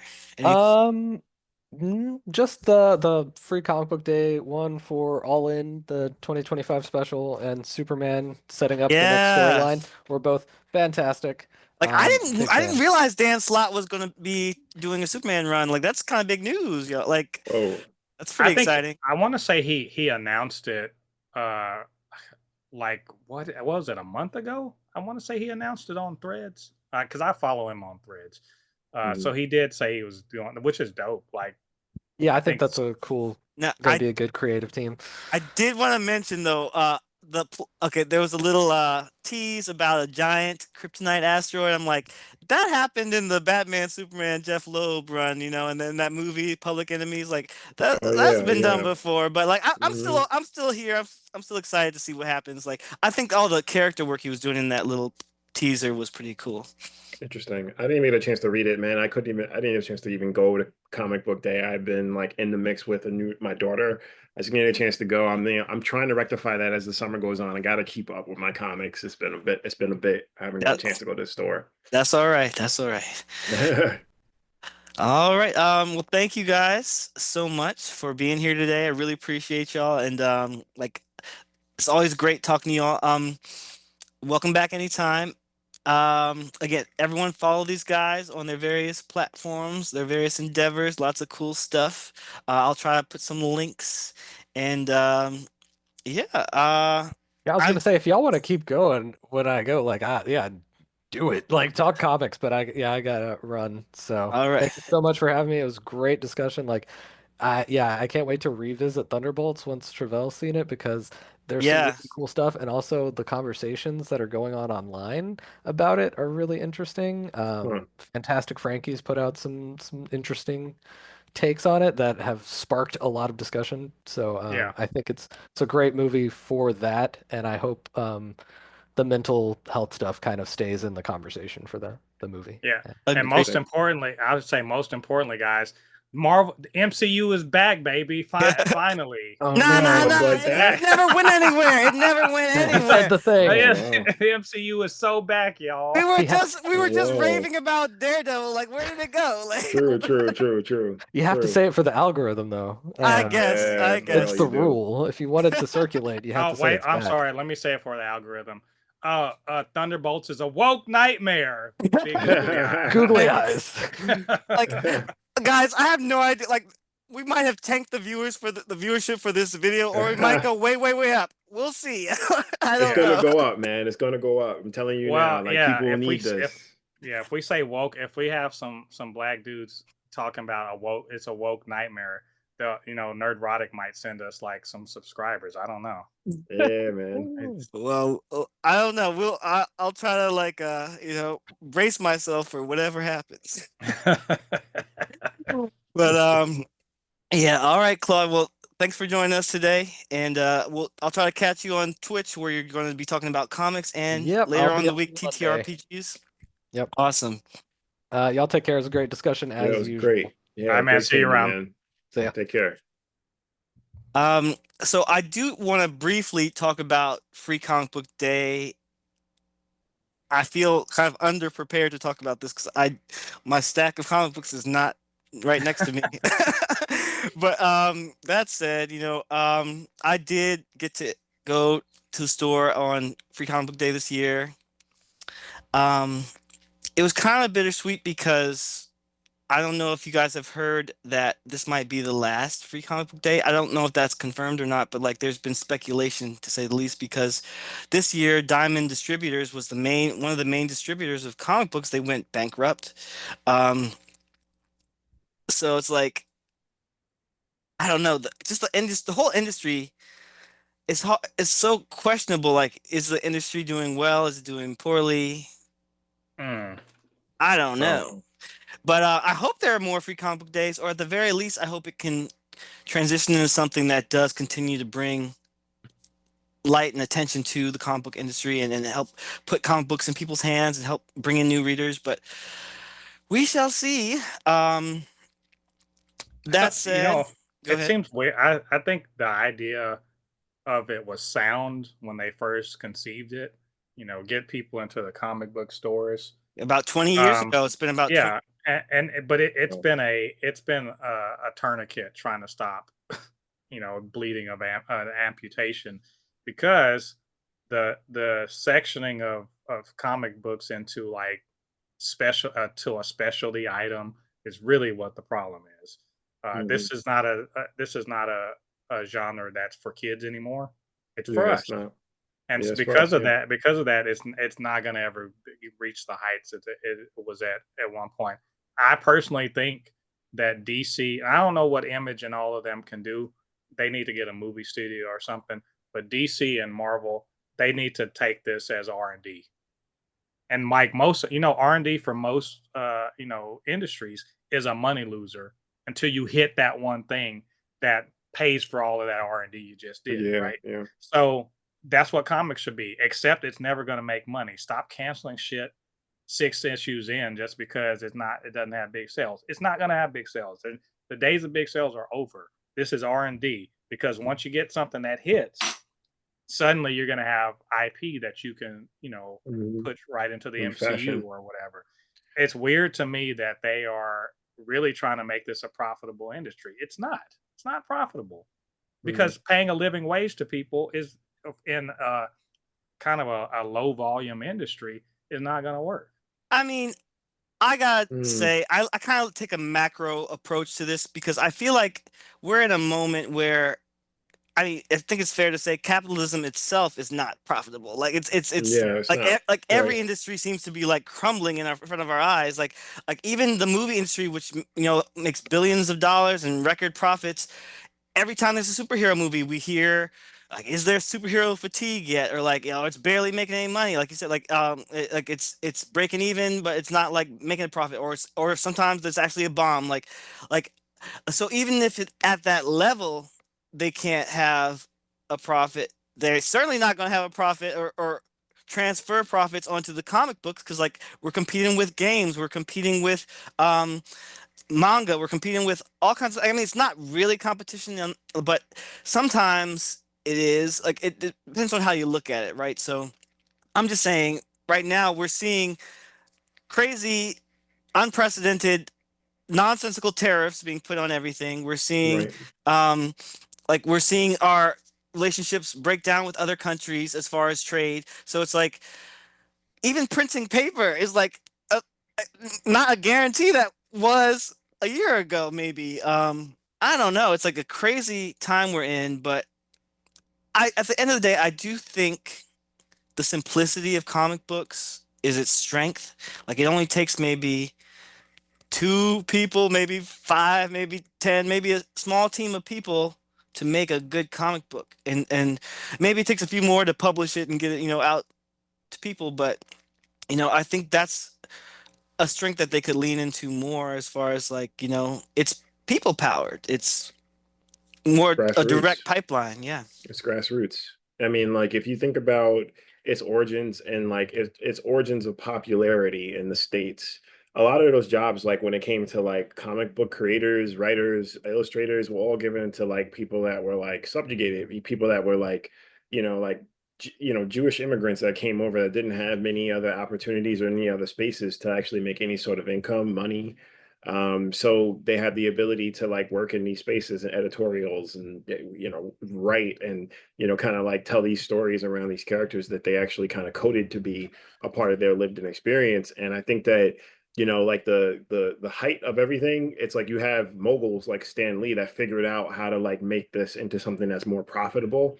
Just the free comic book day one for All In, the 2025 special, and Superman setting up the next storyline were both fantastic. Like I didn't realize Dan Slott was gonna be doing a Superman run. Like that's kind of big news. Like that's pretty exciting. I want to say he announced it like what was it, a month ago? I want to say he announced it on Threads because I follow him on Threads. So he did say he was doing, which is dope. Like, yeah, I think that's a cool. Gonna be a good creative team. I did want to mention though, there was a little tease about a giant kryptonite asteroid. I'm like, that happened in the Batman Superman Jeff Loeb run, and then that movie Public Enemies, like that's been done before. But like I'm still here. I'm still excited to see what happens. Like I think all the character work he was doing in that little teaser was pretty cool. Interesting. I didn't even get a chance to read it, man. I didn't have a chance to even go to comic book day. I've been like in the mix with my daughter. I just didn't get a chance to go. I'm trying to rectify that as the summer goes on. I got to keep up with my comics. It's been a bit. I haven't got a chance to go to the store. That's all right. All right. Well, thank you guys so much for being here today. I really appreciate y'all. And it's always great talking to y'all. Welcome back anytime. Again, everyone follow these guys on their various platforms, their various endeavors, lots of cool stuff. I'll try to put some links and I was gonna say if y'all want to keep going when I go, like do it. Like talk comics, but I gotta run. So all right. Thank you so much for having me. It was a great discussion. Like I can't wait to revisit Thunderbolts once Travelle's seen it because there's some really cool stuff, and also the conversations that are going on online about it are really interesting. Fantastic Frankie's put out some interesting takes on it that have sparked a lot of discussion. So I think it's a great movie for that, and I hope the mental health stuff kind of stays in the conversation for the movie. Yeah, and most importantly, I would say guys, the MCU is back, baby. Finally. No. It never went anywhere. That's the thing. The MCU is so back, y'all. We were just raving about Daredevil. Like, where did it go? Like, True. You have to say it for the algorithm, though. I guess. It's the rule. If you want it to circulate, you have to say it's I'm back. sorry. Let me say it for the algorithm. Thunderbolts is a woke nightmare. Googly eyes. Like, guys, I have no idea. Like, we might have tanked the viewers for the viewership for this video, or we might go way up. We'll see. It's gonna go up, man. It's gonna go up. I'm telling you now. Like people need this. If we say woke, if we have some black dudes talking about it's a woke nightmare. Nerdrotic might send us like some subscribers. I don't know. Yeah, man. Well, I don't know. I'll try to brace myself for whatever happens. But yeah. All right, Claude. Well, thanks for joining us today, and I'll try to catch you on Twitch where you're going to be talking about comics and later on the week TTRPGs. Yep. Awesome. Y'all take care. It was a great discussion as usual. Great. Yeah, man. See you around. Man. Take care. So I do want to briefly talk about Free Comic Book Day. I feel kind of underprepared to talk about this because my stack of comic books is not right next to me. But that said, I did get to go to the store on Free Comic Book Day this year. Um, it was kind of bittersweet because I don't know if you guys have heard that this might be the last Free Comic Book Day. I don't know if that's confirmed or not, but like there's been speculation to say the least because this year Diamond Distributors was one of the main distributors of comic books. They went bankrupt. Um, so it's like I don't know, the whole industry is so questionable. Like, is the industry doing well? Is it doing poorly? Mm. I don't Well, know. But I hope there are more free comic book days, or at the very least, I hope it can transition into something that does continue to bring light and attention to the comic book industry and help put comic books in people's hands and help bring in new readers. But we shall see. That said, go It ahead. seems weird. I think the idea of it was sound when they first conceived it. Get people into the comic book stores. About 20 years Um, ago, it's been about 20. yeah, but it's well, been a tourniquet trying to stop, bleeding of an amputation, because the sectioning of comic books into like special to a specialty item is really what the problem is. mhm. This is not a genre that's for kids anymore. It's for Yeah, it's us, not. and Yeah, it's for because us. of Yeah. that, it's not going to ever reach the heights it was at one point. I personally think that DC, I don't know what Image and all of them can do. They need to get a movie studio or something. But DC and Marvel, they need to take this as R&D. And Mike, most R&D for most industries is a money loser until you hit that one thing that pays for all of that R&D you just did, Yeah, right? yeah. So that's what comics should be, except it's never going to make money. Stop canceling shit 6 issues in just because it doesn't have big sales. It's not going to have big sales. The days of big sales are over. This is R&D, because once you get something that hits, suddenly you're going to have IP that you can, Mhm. put right into the In MCU fashion. or whatever. It's weird to me that they are really trying to make this a profitable industry. It's not. It's not profitable, Mhm. because paying a living wage to people is in kind of a low volume industry is not going to work. I mean, I gotta Mm. say, I kind of take a macro approach to this because I feel like we're in a moment where I mean, I think it's fair to say capitalism itself is not profitable. Like it's Yeah, it's like not. like every Right. industry seems to be like crumbling in front of our eyes. Like even the movie industry, which makes billions of dollars and record profits. Every time there's a superhero movie, we hear like, is there superhero fatigue yet? Or like, it's barely making any money. Like you said, like it's breaking even, but it's not like making a profit. Or sometimes there's actually a bomb. Like so even if at that level they can't have a profit, they're certainly not going to have a profit or transfer profits onto the comic books because like we're competing with games, we're competing with um manga, we're competing with all kinds of, I mean, it's not really competition, but sometimes it is. Like it depends on how you look at it, right? So I'm just saying right now we're seeing crazy, unprecedented, nonsensical tariffs being put on everything. We're seeing Right. um we're seeing our relationships break down with other countries as far as trade. So it's like even printing paper is like a, not a guarantee that was a year ago, maybe. I don't know. It's like a crazy time we're in, but at the end of the day, I do think the simplicity of comic books is its strength. Like it only takes maybe two people, maybe five, maybe 10, maybe a small team of people to make a good comic book. And maybe it takes a few more to publish it and get it, out to people, but I think that's a strength that they could lean into more as far as like, it's people powered. It's more a Grassroots. direct pipeline. Yeah. It's grassroots. I mean, like if you think about its origins and like its origins of popularity in the States, a lot of those jobs, like when it came to like comic book creators, writers, illustrators, were all given to like people that were like subjugated, people that were like, like Jewish immigrants that came over that didn't have many other opportunities or any other spaces to actually make any sort of income, money. So they had the ability to like work in these spaces and editorials and write and kind of like tell these stories around these characters that they actually kind of coded to be a part of their lived in experience. And I think that like the height of everything, it's like you have moguls like Stan Lee that figured out how to like make this into something that's more profitable.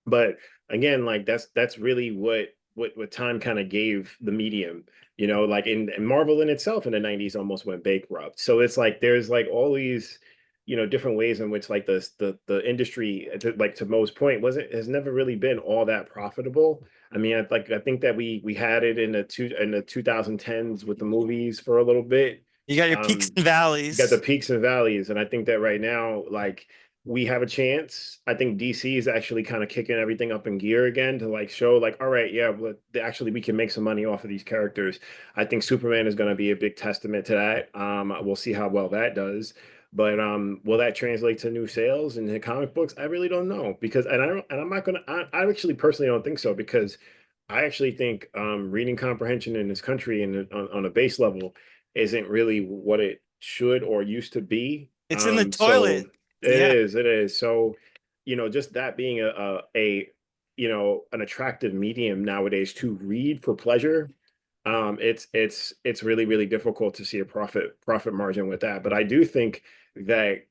But again, like that's really what time kind of gave the medium, like in Marvel in itself in the 90s almost went bankrupt. So it's like there's like all these different ways in which like the industry, like to Mo's point, wasn't has never really been all that profitable. I mean, I think that we had it in the 2010s with the movies for a little bit. You got your peaks and You got the valleys. peaks and valleys, and I think that right now, like we have a chance. I think DC is actually kind of kicking everything up in gear again to like show like, all right, yeah, but actually we can make some money off of these characters. I think Superman is going to be a big testament to that. We'll see how well that does. But will that translate to new sales in the comic books? I really don't know because and I'm not gonna I actually personally don't think so because I actually think reading comprehension in this country and on a base level isn't really what it should or used to be. It's in the So toilet. Yeah. it is. So, just that being an attractive medium nowadays to read for pleasure, it's really, really difficult to see a profit margin with that. But I do think that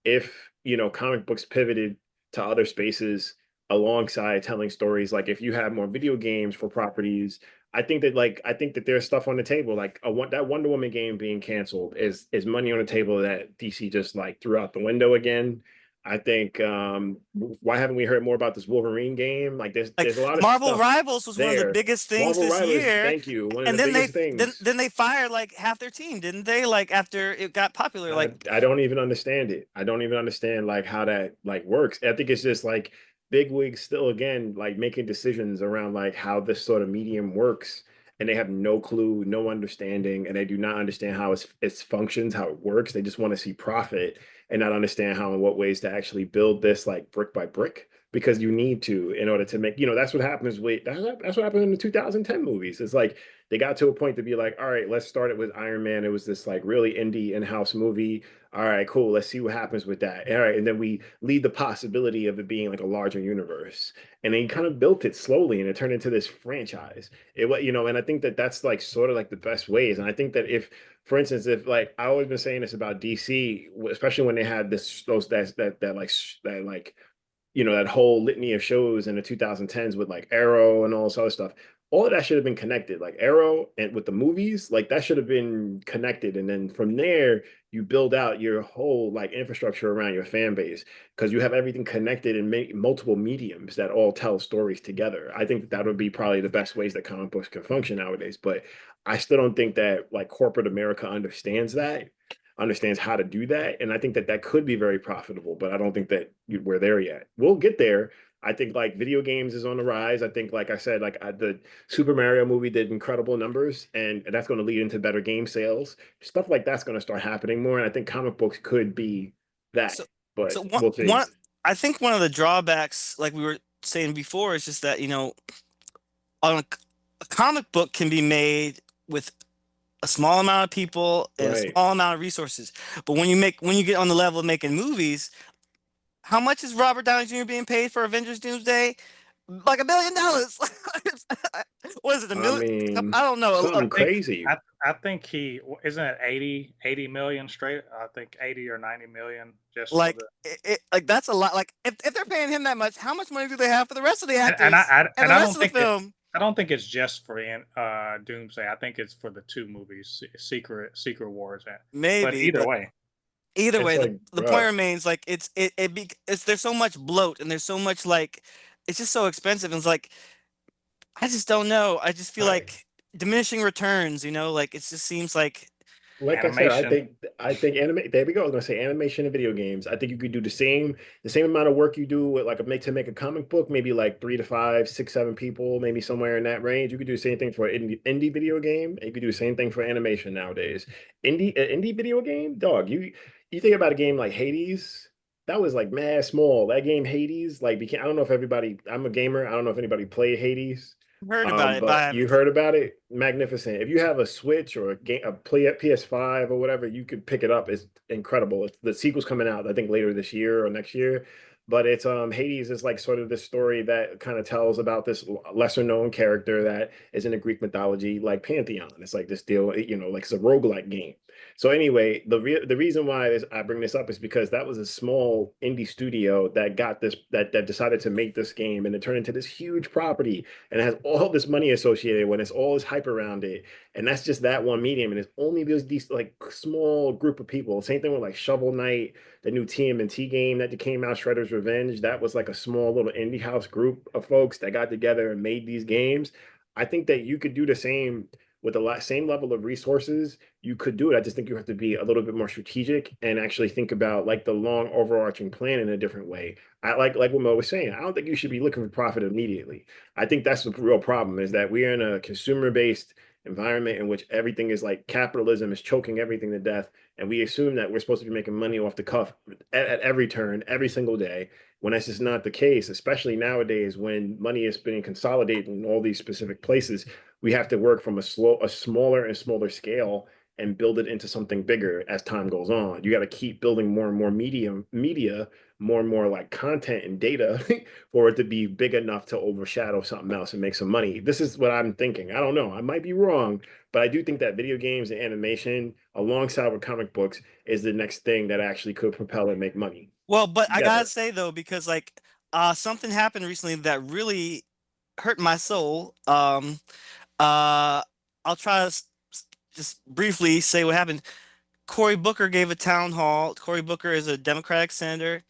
if, comic books pivoted to other spaces alongside telling stories, like if you have more video games for properties, I think that there's stuff on the table. Like that Wonder Woman game being canceled is money on the table that DC just like threw out the window again. I think why haven't we heard more about this Wolverine game? Like Like there's a lot of Marvel stuff Rivals was one of the there. biggest things Marvel this Rivals, year, thank you. One of and the then biggest things. they fired like half their team, didn't they? Like after it got popular, I, like I don't even understand it. I don't even understand like how that like works. I think it's just like big wigs still again like making decisions around like how this sort of medium works, and they have no clue, no understanding, and they do not understand how it's functions, how it works. They just want to see profit and not understand how and what ways to actually build this like brick by brick because you need to in order to make that's what happens with that's what happened in the 2010 movies. It's like they got to a point to be like, all right, let's start it with Iron Man. It was this like really indie in-house movie. All right, cool. Let's see what happens with that. All right, and then we lead the possibility of it being like a larger universe. And they kind of built it slowly, and it turned into this franchise. And I think that that's like sort of like the best ways. And I think that if, for instance, if like I always been saying this about DC, especially when they had that whole litany of shows in the 2010s with like Arrow and all this other stuff. All of that should have been connected. Like Arrow and with the movies, like that should have been connected. And then from there, you build out your whole like infrastructure around your fan base because you have everything connected in multiple mediums that all tell stories together. I think that would be probably the best ways that comic books can function nowadays. But I still don't think that like corporate America understands how to do that. And I think that that could be very profitable, but I don't think that we're there yet. We'll get there. I think like video games is on the rise. I think, like I said, the Super Mario movie did incredible numbers, and that's going to lead into better game sales. Stuff like that's going to start happening more. And I think comic books could be so that, but so we'll see. one I think one of the drawbacks, like we were saying before, is just that on a comic book can be made with a small amount of people and a Right. small amount of resources. But when you get on the level of making movies, how much is Robert Downey Jr. being paid for Avengers Doomsday? Like $1 billion. What is it, a I million? mean, I don't know. something think crazy. I think he isn't it 80 million straight. I think 80 or 90 million just for Like the like that's a lot. Like if they're paying him that much, how much money do they have for the rest of the and actors and the I rest don't of the think it film? I don't think it's just for Doomsday. I think it's for the two movies, Secret Wars. But Maybe, either but way, either It's way, like, the point bruh, remains like it's there's so much bloat and there's so much like it's just so expensive and it's like I just don't know. I just feel I like diminishing returns, like it just seems like Like I said, Animation. I think anime. There we go. I was gonna say animation and video games. I think you could do the same amount of work you do with like to make a comic book, maybe like 3 to 5, 6, 7 people, maybe somewhere in that range. You could do the same thing for an indie video game, and you could do the same thing for animation nowadays. Indie video game, dog. You think about a game like Hades. That was like mad small. That game Hades, like became. I don't know if everybody. I'm a gamer. I don't know if anybody played Hades. Heard about it, but I But you haven't. heard about it, magnificent. If you have a Switch or a game, a play at PS5 or whatever, you could pick it up. It's incredible. The sequel's coming out, I think, later this year or next year. But it's Hades is like sort of this story that kind of tells about this lesser known character that is in the Greek mythology, like Pantheon. It's like this deal, like it's a roguelike game. So anyway, the reason why I bring this up is because that was a small indie studio that got this that decided to make this game, and it turned into this huge property, and it has all this money associated with it. It's all this hype around it, and that's just that one medium, and it's only these like small group of people. Same thing with like Shovel Knight, the new TMNT game that came out, Shredder's Revenge. That was like a small little indie house group of folks that got together and made these games. I think that you could do the same with the same level of resources. You could do it. I just think you have to be a little bit more strategic and actually think about like the long overarching plan in a different way. I like what Mo was saying. I don't think you should be looking for profit immediately. I think that's the real problem, is that we're in a consumer-based environment in which everything is like capitalism is choking everything to death. And we assume that we're supposed to be making money off the cuff at every turn, every single day, when that's just not the case, especially nowadays when money is being consolidated in all these specific places. We have to work from a smaller and smaller scale and build it into something bigger as time goes on. You got to keep building more and more media, more and more like content and data for it to be big enough to overshadow something else and make some money. This is what I'm thinking. I don't know. I might be wrong, but I do think that video games and animation, alongside with comic books, is the next thing that actually could propel and make money Well, but I gotta together. say though, because like something happened recently that really hurt my soul. Uh I'll try to just briefly say what happened. Cory Booker gave a town hall. Cory Booker is a Democratic senator.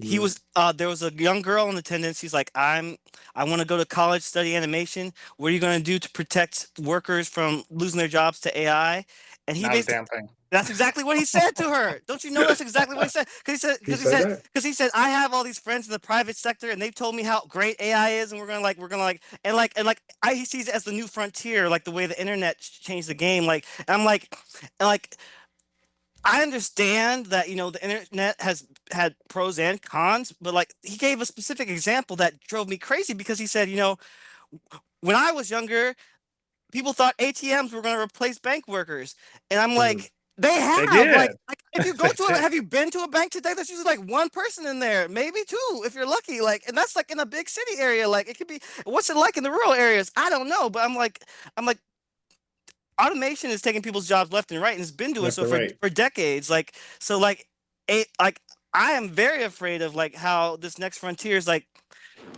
He Mm, was there was a young girl in attendance. He's like, I want to go to college, study animation. What are you going to do to protect workers from losing their jobs to AI? And he Not a basically, damn thing. that's exactly what he said to her. Don't you know that's exactly what he said? he said that. Because he said, I have all these friends in the private sector, and they've told me how great AI is, and and like, he sees it as the new frontier, like the way the internet changed the game. Like, and I'm like, and like, I understand that, the internet has had pros and cons, but like he gave a specific example that drove me crazy because he said, when I was younger, people thought ATMs were going to replace bank workers. And I'm Mm. like, they They have. did. Like if you go to have you been to a bank today? There's usually like one person in there, maybe two if you're lucky. Like, and that's like in a big city area. Like it could be, what's it like in the rural areas? I don't know, but I'm like, automation is taking people's jobs left and right, and it's been doing Left so and for right. decades. Like so, like I am very afraid of like how this next frontier is like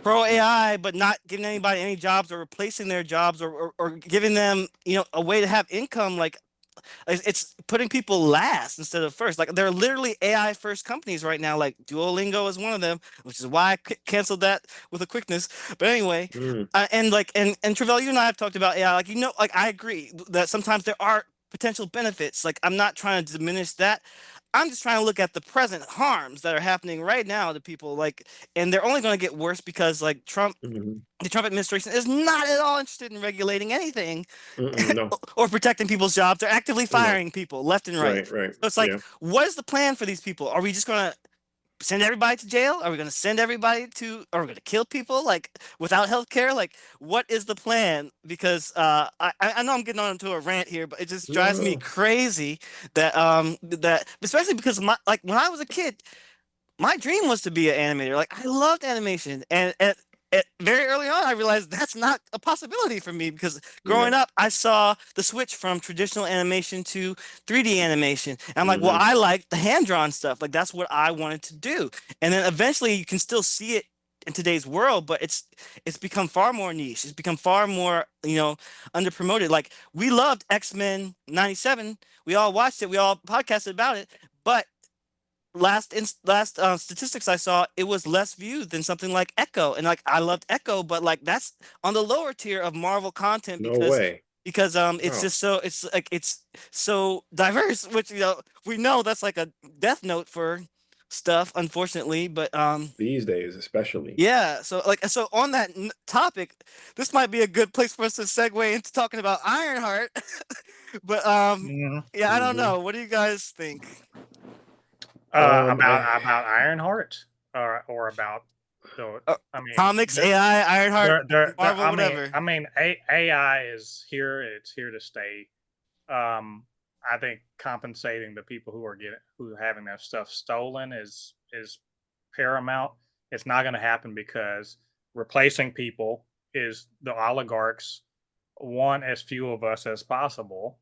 pro AI, but not giving anybody any jobs or replacing their jobs or giving them a way to have income. Like it's putting people last instead of first. Like there are literally AI first companies right now. Like Duolingo is one of them, which is why I canceled that with a quickness. But anyway, Mm, and Travelle, you and I have talked about AI. Like like I agree that sometimes there are potential benefits. Like I'm not trying to diminish that. I'm just trying to look at the present harms that are happening right now to people. Like, and they're only going to get worse because like mhm, the Trump administration is not at all interested in regulating anything no, or protecting people's jobs. They're actively no. firing people left and right. Right, right. So it's like, Yeah. what is the plan for these people? Are we just going to send everybody to jail? Are we going to send everybody to, are we going to kill people like without health care? Like, what is the plan? Because I know I'm getting on into a rant here, but it just No, drives me no. crazy that especially because like when I was a kid, my dream was to be an animator. Like I loved animation, and very early on, I realized that's not a possibility for me because Yeah. growing up, I saw the switch from traditional animation to 3D animation. And I'm like, well, Hmm. I like the hand drawn stuff. Like that's what I wanted to do. And then eventually, you can still see it in today's world, but it's become far more niche. It's become far more under promoted. Like we loved X-Men '97. We all watched it. We all podcasted about it, but last statistics I saw, it was less viewed than something like Echo, and like I loved Echo, but like that's on the lower tier of Marvel content No because way. because it's just so it's so diverse, which we know that's like a death note for stuff, unfortunately. But These days, especially. yeah, so on that topic, this might be a good place for us to segue into talking about Ironheart. But yeah, I don't know. What do you guys think? About Ironheart or about the Uh, I mean Comics, AI, Ironheart, Marvel, whatever. AI is here. It's here to stay. I think compensating the people who are having their stuff stolen is paramount. It's not going to happen because replacing people is the oligarchs want as few of us as possible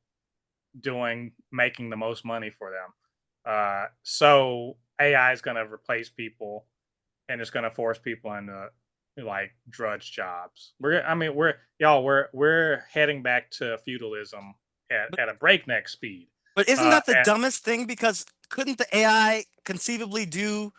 making the most money for them. So AI is going to replace people, and it's going to force people into like drudge jobs. We're heading back to feudalism at a breakneck speed. But isn't that the And dumbest thing? Because couldn't the AI conceivably do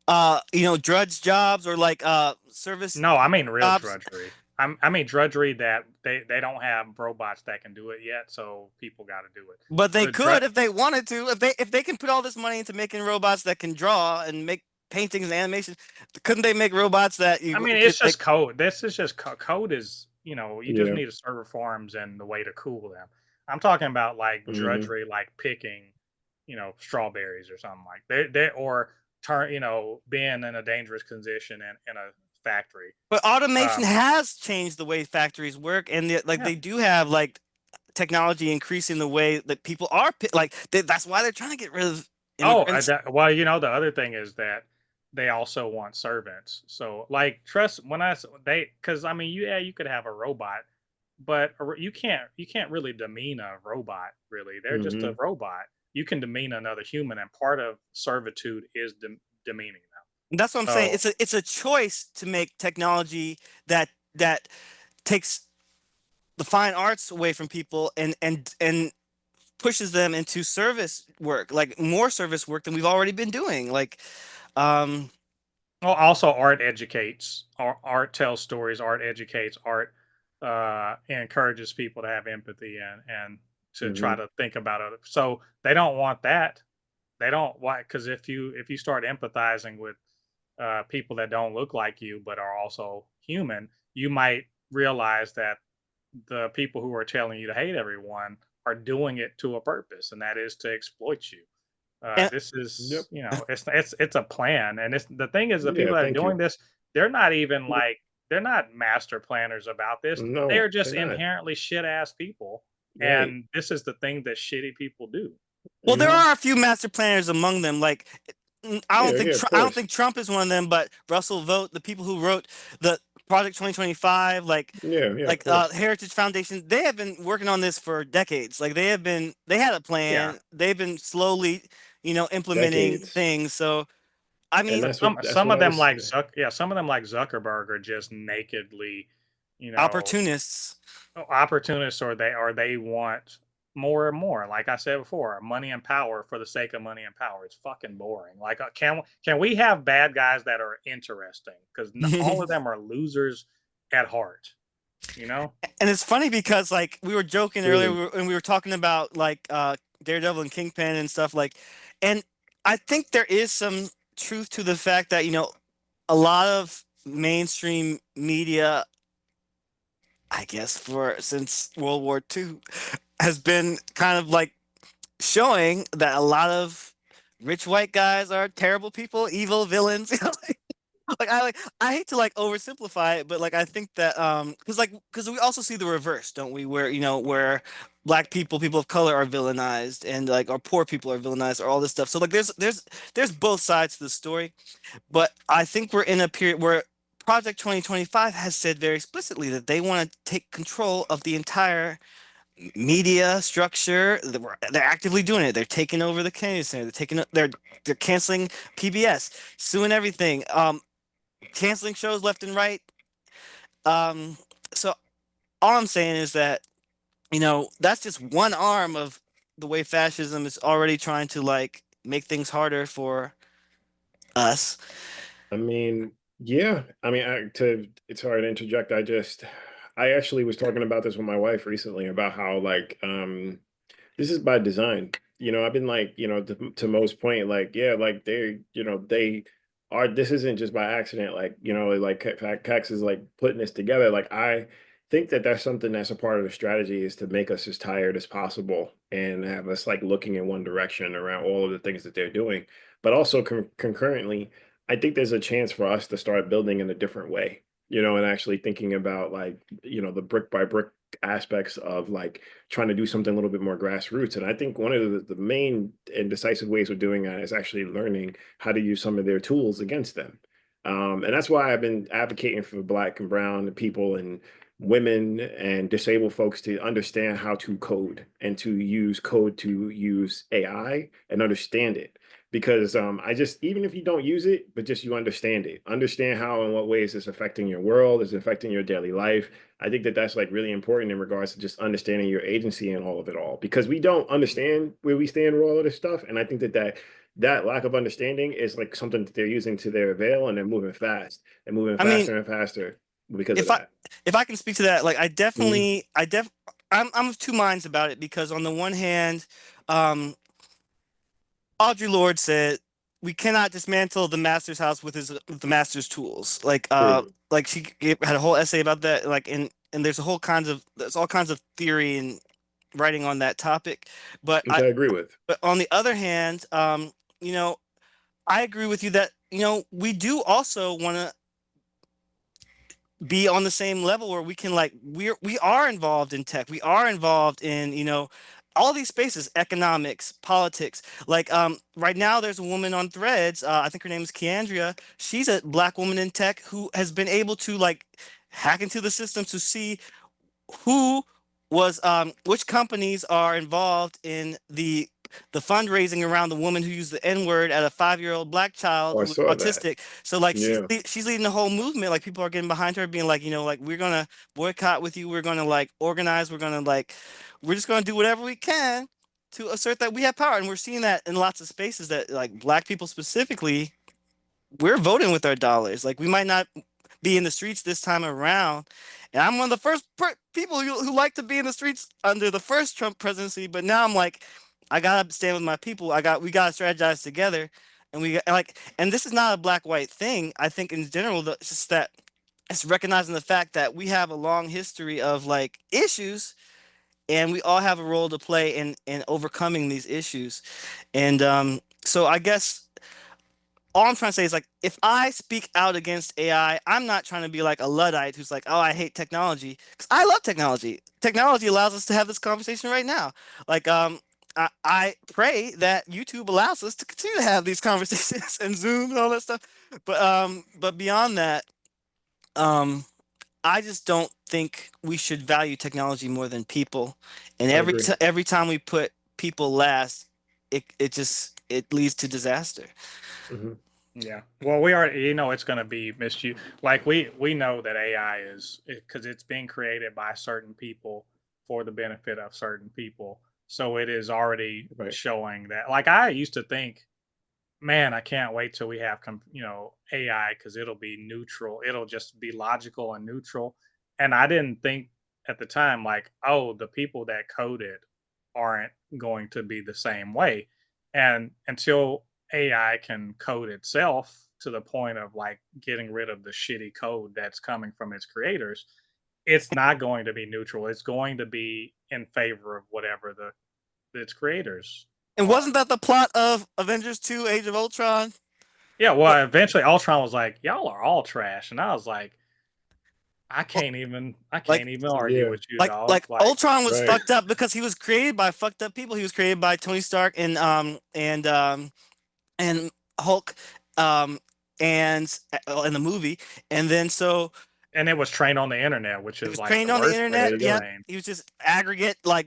drudge jobs or like service no, I mean real jobs? drudgery. I mean drudgery that they don't have robots that can do it yet, so people got to do it. But they The could dru- if they wanted to. If they can put all this money into making robots that can draw and make paintings and animation, couldn't they make robots that I you mean, could it's like? just code. This is just code is, you just Yeah. need a server farms and the way to cool them. I'm talking about like drudgery, like picking, strawberries or something like they or being in a dangerous condition in a factory. But automation Um, has changed the way factories work, and yeah. they do have like technology increasing the way that people are that's why they're trying to get rid of immigrants. Well, the other thing is that they also want servants. So, like, trust when because I mean, you could have a robot, but you can't really demean a robot. Really, they're just a robot. You can demean another human, and part of servitude is demeaning them. That's what I'm saying. So, It's a choice to make technology that takes the fine arts away from people and pushes them into service work, like more service work than we've already been doing. Um, well, also art educates. Art tells stories. Art educates. Art encourages people to have empathy and to try to think about it. So they don't want that. They don't want because if you start empathizing with people that don't look like you but are also human, you might realize that the people who are telling you to hate everyone are doing it to a purpose, and that is to exploit you. and This Yep. is, it's a plan, and the thing is, the people Yeah. that are Thank doing you. this, they're not even like they're not master planners about this. They No, are just they're not. inherently shit ass people, Right. and this is the thing that shitty people do. well, You there know? are a few master planners among them. Like, Yeah. Yeah. Of I don't course. think Trump is one of them, but Russell Vogt, the people who wrote the Project 2025, Yeah. Yeah. Of course. Heritage Foundation, they have been working on this for decades. Like they had a Yeah. plan. They've been slowly, implementing Decades. things. So I And mean, that's Some what of I them was. like some of them like Zuckerberg are just nakedly, you know, opportunists. opportunists, or they want more and more. Like I said before, money and power for the sake of money and power. It's fucking boring. Like, can we have bad guys that are interesting? Because all of them are losers at heart. You know? And it's funny because like we were joking earlier Truly. and we were talking about Daredevil and Kingpin and stuff and I think there is some truth to the fact that a lot of mainstream media, I guess for since World War II, has been kind of like showing that a lot of rich white guys are terrible people, evil villains. I hate to like oversimplify it, but like I think that because we also see the reverse, don't we? Where black people, people of color are villainized and like our poor people are villainized or all this stuff. So like there's both sides to the story, but I think we're in a period where Project 2025 has said very explicitly that they want to take control of the entire media structure. They're actively doing it. They're taking over the Kennedy Center. They're canceling PBS, suing everything. Canceling shows left and right. So all I'm saying is that, that's just one arm of the way fascism is already trying to like make things harder for us. I mean, yeah. I mean, it's hard to interject. I actually was talking about this with my wife recently about how like this is by design. I've been like, to Mo's point, like, yeah, like they are, this isn't just by accident. Like, like Cax is like putting this together. Like, I think that that's something that's a part of the strategy is to make us as tired as possible and have us like looking in one direction around all of the things that they're doing. But also concurrently, I think there's a chance for us to start building in a different way, and actually thinking about like, the brick by brick aspects of like trying to do something a little bit more grassroots. And I think one of the main and decisive ways of doing that is actually learning how to use some of their tools against them. And that's why I've been advocating for Black and brown people and women and disabled folks to understand how to code and to use code to use AI and understand it. Because I just, even if you don't use it, but just you understand how and what ways it's affecting your world, is affecting your daily life. I think that that's like really important in regards to just understanding your agency and all of it all, because we don't understand where we stand with all of this stuff. And I think that lack of understanding is like something that they're using to their avail, and they're moving fast and moving I mean, faster and faster because of if I that. if I can speak to that, like I Mhm. definitely, I'm of two minds about it because on the one hand, um, Audre Lorde said we cannot dismantle the master's house with the master's tools. True. Like she had a whole essay about that. Like and there's all kinds of theory and writing on that topic. But Which I agree with. but on the other hand, you know, I agree with you that we do also want to be on the same level where we can like we are involved in tech, we are involved in all these spaces, economics, politics. Like right now there's a woman on Threads, I think her name is Keandria. She's a Black woman in tech who has been able to like hack into the system to see who was which companies are involved in the fundraising around the woman who used the N-word at a 5-year-old Black child Oh, I who was saw that. autistic. So like Yeah. she's leading the whole movement. Like people are getting behind her, being like, like we're gonna boycott with you. We're gonna like organize. We're just gonna do whatever we can to assert that we have power. And we're seeing that in lots of spaces that like Black people specifically, we're voting with our dollars. Like we might not be in the streets this time around. And I'm one of the first people who like to be in the streets under the first Trump presidency. But now I'm like, I gotta stand with my people. We gotta strategize together. And and this is not a black white thing. I think in general, it's just that it's recognizing the fact that we have a long history of like issues, and we all have a role to play in overcoming these issues. And so I guess all I'm trying to say is like if I speak out against AI, I'm not trying to be like a Luddite who's like, oh, I hate technology. Because I love technology. Technology allows us to have this conversation right now. Like I pray that YouTube allows us to continue to have these conversations and Zoom and all that stuff. But beyond that, um I just don't think we should value technology more than people. And I agree. every time we put people last, it leads to disaster. Hmm. Yeah. Well, we are, it's going to be misused. Like we know that AI is because it's being created by certain people for the benefit of certain people. So it is already Right. showing that. Like I used to think, man, I can't wait till we have, AI because it'll be neutral. It'll just be logical and neutral. And I didn't think at the time, like, oh, the people that code it aren't going to be the same way. And until AI can code itself to the point of like getting rid of the shitty code that's coming from its creators, it's not going to be neutral. It's going to be in favor of whatever its creators And are. wasn't that the plot of Avengers 2 Age of Ultron? Yeah, What well, eventually Ultron was like, "Y'all are all trash," and I was like, I like can't even argue Yeah. with you, dog." Like, Ultron was Right. fucked up because he was created by fucked up people. He was created by Tony Stark and Hulk um in the movie. And then so and it was trained on the internet, which he is was like the trained on the worst There internet. place you to Yeah, go. train. he was just aggregate, like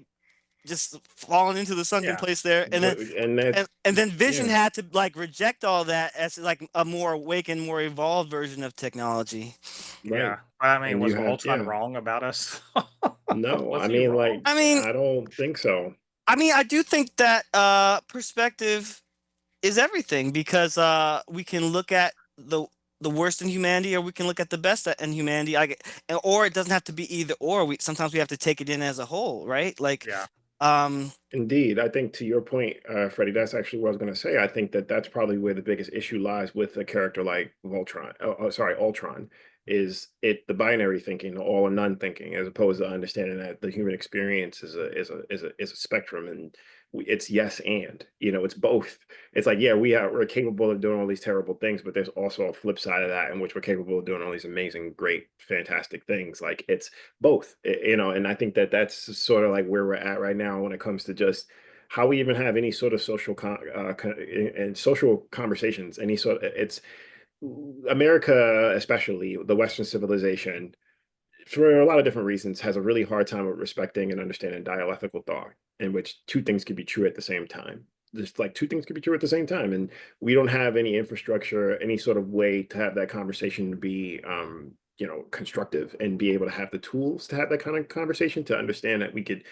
just falling into the sunken Yeah, place there. And then But and that and then Vision yeah. had to like reject all that as like a more awakened, more evolved version of technology. yeah. Right. I mean, And was you have Ultron yeah. wrong about us? No, Was I he mean wrong? like I mean, I don't think so. I do think that perspective is everything because we can look at the worst in humanity, or we can look at the best in humanity. Or it doesn't have to be either or. Sometimes we have to take it in as a whole, right? Like, Yeah. um, Indeed, I think to your point, Freddie, that's actually what I was going to say. I think that that's probably where the biggest issue lies with a character like Voltron. Sorry, Ultron, is it the binary thinking, the all or none thinking, as opposed to understanding that the human experience is a spectrum, and it's yes and it's both. It's like, yeah, we're capable of doing all these terrible things, but there's also a flip side of that in which we're capable of doing all these amazing, great, fantastic things. Like it's both, and I think that that's sort of like where we're at right now when it comes to just how we even have any sort of and social conversations. Any sort, it's America, especially the Western civilization, for a lot of different reasons, has a really hard time with respecting and understanding dialectical thought, in which two things could be true at the same time. Just like two things could be true at the same time, and we don't have any infrastructure, any sort of way to have that conversation be, constructive, and be able to have the tools to have that kind of conversation, to understand that we could,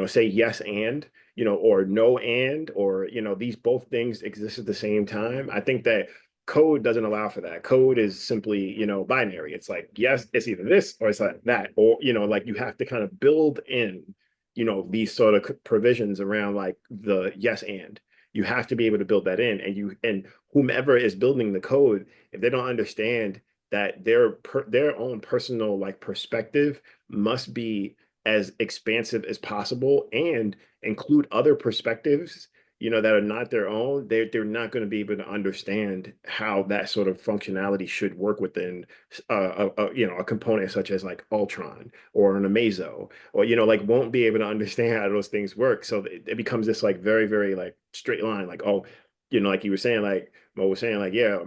say yes and, or no and, or these both things exist at the same time. I think that code doesn't allow for that. Code is simply, binary. It's like, yes, it's either this or it's like that. Or, like you have to kind of build in, these sort of provisions around like the yes and. You have to be able to build that in. And whomever is building the code, if they don't understand that their own personal like perspective must be as expansive as possible and include other perspectives, that are not their own, they're not going to be able to understand how that sort of functionality should work within a component such as like Ultron or an Amazo, or like won't be able to understand how those things work. So it becomes this like very, very like straight line, like, oh, like you were saying, like Mo was saying, like, yeah,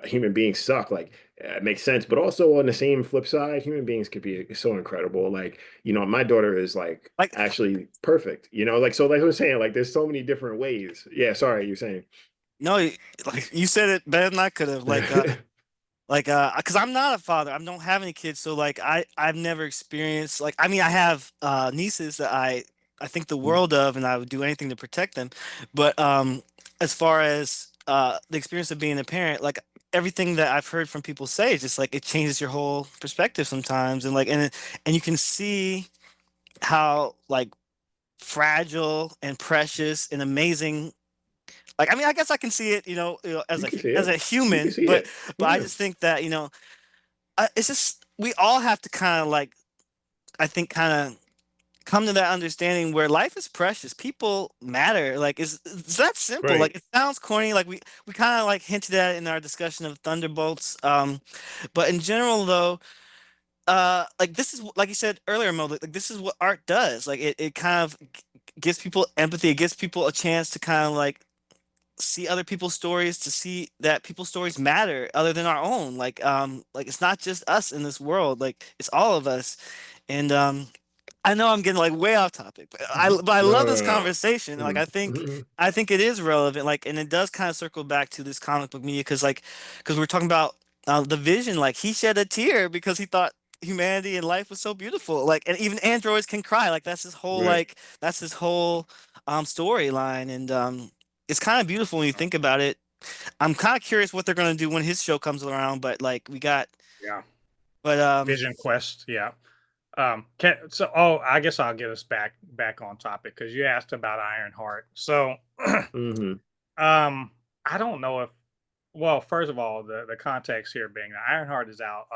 human beings suck. Like, it makes sense. But also on the same flip side, human beings could be so incredible. Like, my daughter is like like actually perfect, like, so like I was saying, like there's so many different ways. Yeah, sorry, you're saying. no, like you said it better than I could have. Because I'm not a father, I don't have any kids, so like I've never experienced, like, I mean, I have nieces that I think the world of, and I would do anything to protect them. But as far as the experience of being a parent, like everything that I've heard from people say is just like it changes your whole perspective sometimes, and and you can see how like fragile and precious and amazing, like, I mean, I guess I can see it, You can see as a it. You can human, see but it. I Yeah. just think that, it's just we all have to kind of like, I think, kind of come to that understanding where life is precious, people matter. Like it's that simple. Right. Like it sounds corny. Like we kind of like hinted at it in our discussion of Thunderbolts. But in general though, like this is like you said earlier, Mo. Like this is what art does. Like it kind of gives people empathy. It gives people a chance to kind of like see other people's stories, to see that people's stories matter other than our own. Like it's not just us in this world, like it's all of us. And I know I'm getting like way off topic, but I No, love no, this no. conversation. Like Mhm. Mhm. I think it is relevant, like, and it does kind of circle back to this comic book media, because we're talking about the Vision. Like he shed a tear because he thought humanity and life was so beautiful. Like, and even androids can cry. Like Right. that's his whole storyline. And it's kind of beautiful when you think about it. I'm kind of curious what they're gonna do when his show comes around, but like we got, Yeah. but Vision Quest. Yeah. I guess I'll get us back on topic because you asked about Ironheart. So, Hmm. I don't know if. Well, first of all, the context here being that Ironheart is out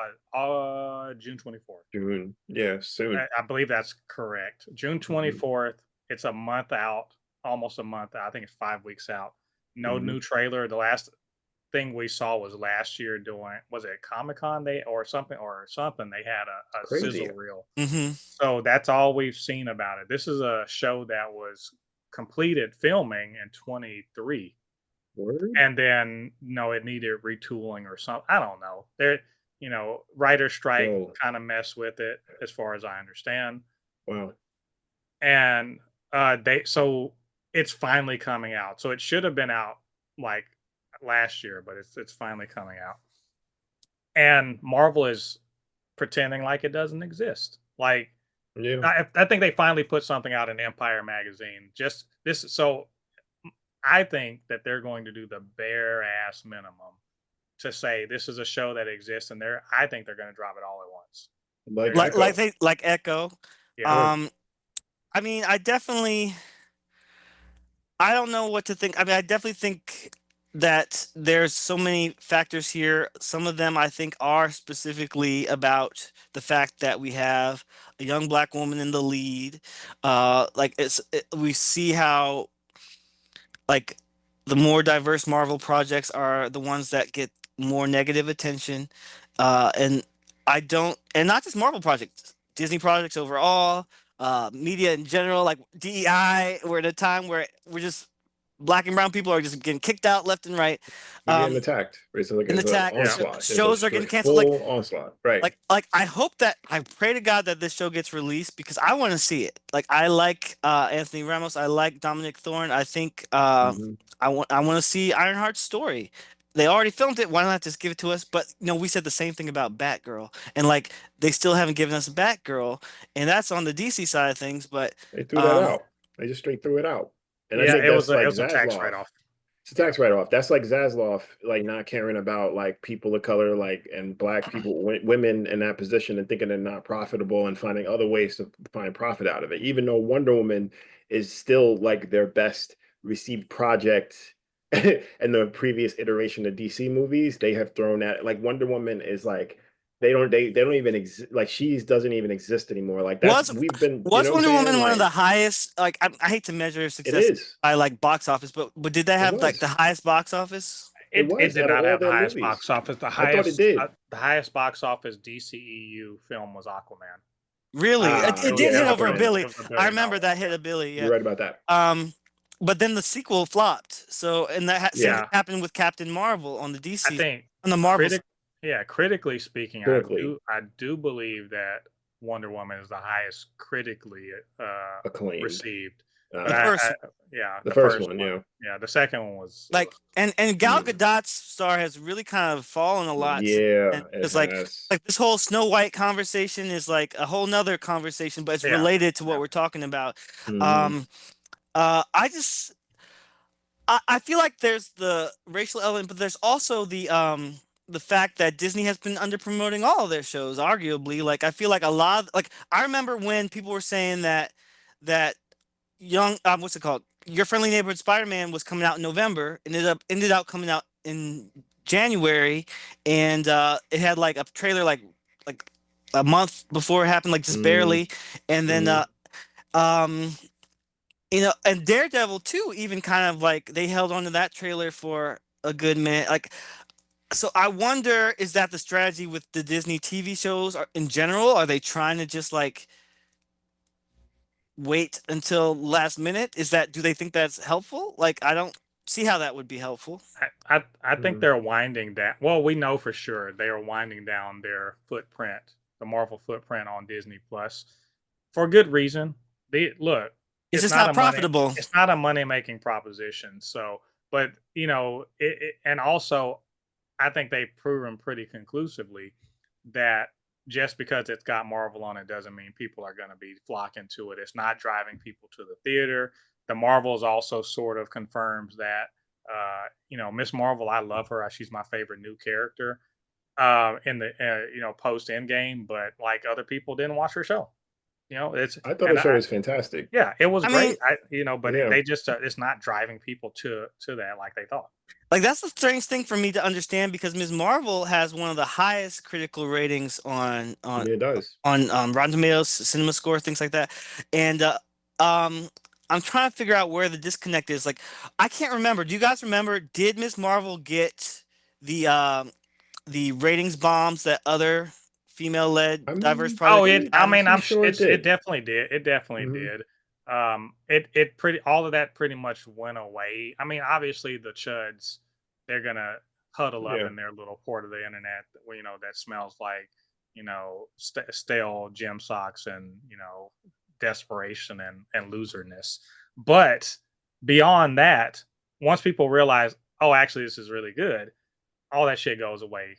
June 24th. June. Yeah, soon. I believe that's correct. June Hmm. 24th. It's a month out, almost a month out. I think it's 5 weeks out. No Hmm. new trailer. The last thing we saw was last year doing, was it Comic Con Day or something They had a Crazy. sizzle reel. hmm So that's all we've seen about it. This is a show that was completed filming in 23, Word. and then it needed retooling or something. I don't know. There, writer strike Whoa. kind of messed with it, as far as I understand. Wow. And it's finally coming out. So it should have been out like last year, but it's finally coming out. And Marvel is pretending like it doesn't exist. Like, Yeah. I think they finally put something out in Empire magazine. Just this, so I think that they're going to do the bare ass minimum to say this is a show that exists, and I think they're going to drop it all at once. Like Like Echo. like Echo. Yeah. I mean, I don't know what to think. I mean, I definitely think that there's so many factors here. Some of them I think are specifically about the fact that we have a young black woman in the lead. We see how like the more diverse Marvel projects are the ones that get more negative attention. And I don't, and not just Marvel projects, Disney projects overall, media in general, like DEI. We're at a time where we're just black and brown people are just getting kicked out left and right. We're getting Um, attacked. It's like in the it's an tag, onslaught. It's a shows are getting canceled. full onslaught. Right. Like I hope that I pray to God that this show gets released because I want to see it. Like I like Anthony Ramos, I like Dominic Thorne. I think Mhm. I want to see Ironheart's story. They already filmed it. Why not just give it to us? But we said the same thing about Batgirl, and like they still haven't given us Batgirl, and that's on the DC side of things. But They threw that out. They just straight threw it out. And I Yeah, think that's it like was a tax Zaslav. write-off. It's a tax write-off. That's like Zaslav, like not caring about like people of color, like and black people, women in that position, and thinking they're not profitable and finding other ways to find profit out of it. Even though Wonder Woman is still like their best received project in the previous iteration of DC movies, they have thrown at like Wonder Woman is like they don't even exist. Like she doesn't even exist anymore. Like that's was we've been, you was know what Wonder I'm saying? Woman one of the Like highest? Like I hate to measure it success is. by like box office, but did they It have like was. the highest box office? It It was did out of not all have the their highest movies. box office. I thought it did. The highest box office DCEU film was Aquaman. Really? It Yeah, did hit that was over a brilliant. billion. It was $1 I billion. remember that hit a billion. You're Yeah. right about that. But then the sequel flopped. So, and same thing Yeah. happened with Captain Marvel on the I DC, think on the Marvel. critically speaking, Critically. I do believe that Wonder Woman is the highest critically Acclaimed. received. The But first the first one, yeah. Yeah, the second one was like, and Gal Gadot's star has really kind of fallen a lot. Yeah, It's it like has. this whole Snow White conversation is like a whole nother conversation, but it's Yeah. related to what we're talking about. Mhm. I just I feel like there's the racial element, but there's also the fact that Disney has been under promoting all of their shows, arguably. Like I feel like a lot of, like I remember when people were saying that young what's it called? Your Friendly Neighborhood Spider-Man was coming out in November, ended up coming out in January, and it had like a trailer like a month before it happened, like just barely, and then um and Daredevil too, even kind of like they held on to that trailer for a good minute. Like, so I wonder, is that the strategy with the Disney TV shows in general? Are they trying to just like wait until last minute? Do they think that's helpful? Like, I don't see how that would be helpful. I think they're winding down. Well, we know for sure they are winding down their footprint, the Marvel footprint on Disney Plus, for good reason. Look, It's just not not profitable. It's not a money making proposition. So, but and also, I think they've proven pretty conclusively that just because it's got Marvel on it doesn't mean people are going to be flocking to it. It's not driving people to the theater. The Marvels also sort of confirms that Miss Marvel, I love her. She's my favorite new character in the post Endgame, but like other people didn't watch her show. I thought the show was fantastic. Yeah, it was I great. mean, But they just it's not driving people to that like they thought. like that's the strange thing for me to understand because Ms. Marvel has one of the highest critical ratings Yeah, it does. on Rotten Tomatoes, Cinema Score, things like that. And I'm trying to figure out where the disconnect is. Like, I can't remember. Do you guys remember? Did Ms. Marvel get the ratings bombs that other female-led diverse projects? It definitely did. It definitely did. It pretty all of that pretty much went away. I mean, obviously the chuds, they're gonna huddle up in their little port of the internet, that smells like stale gym socks and desperation and loserness. But beyond that, once people realize, oh, actually this is really good, all that shit goes away.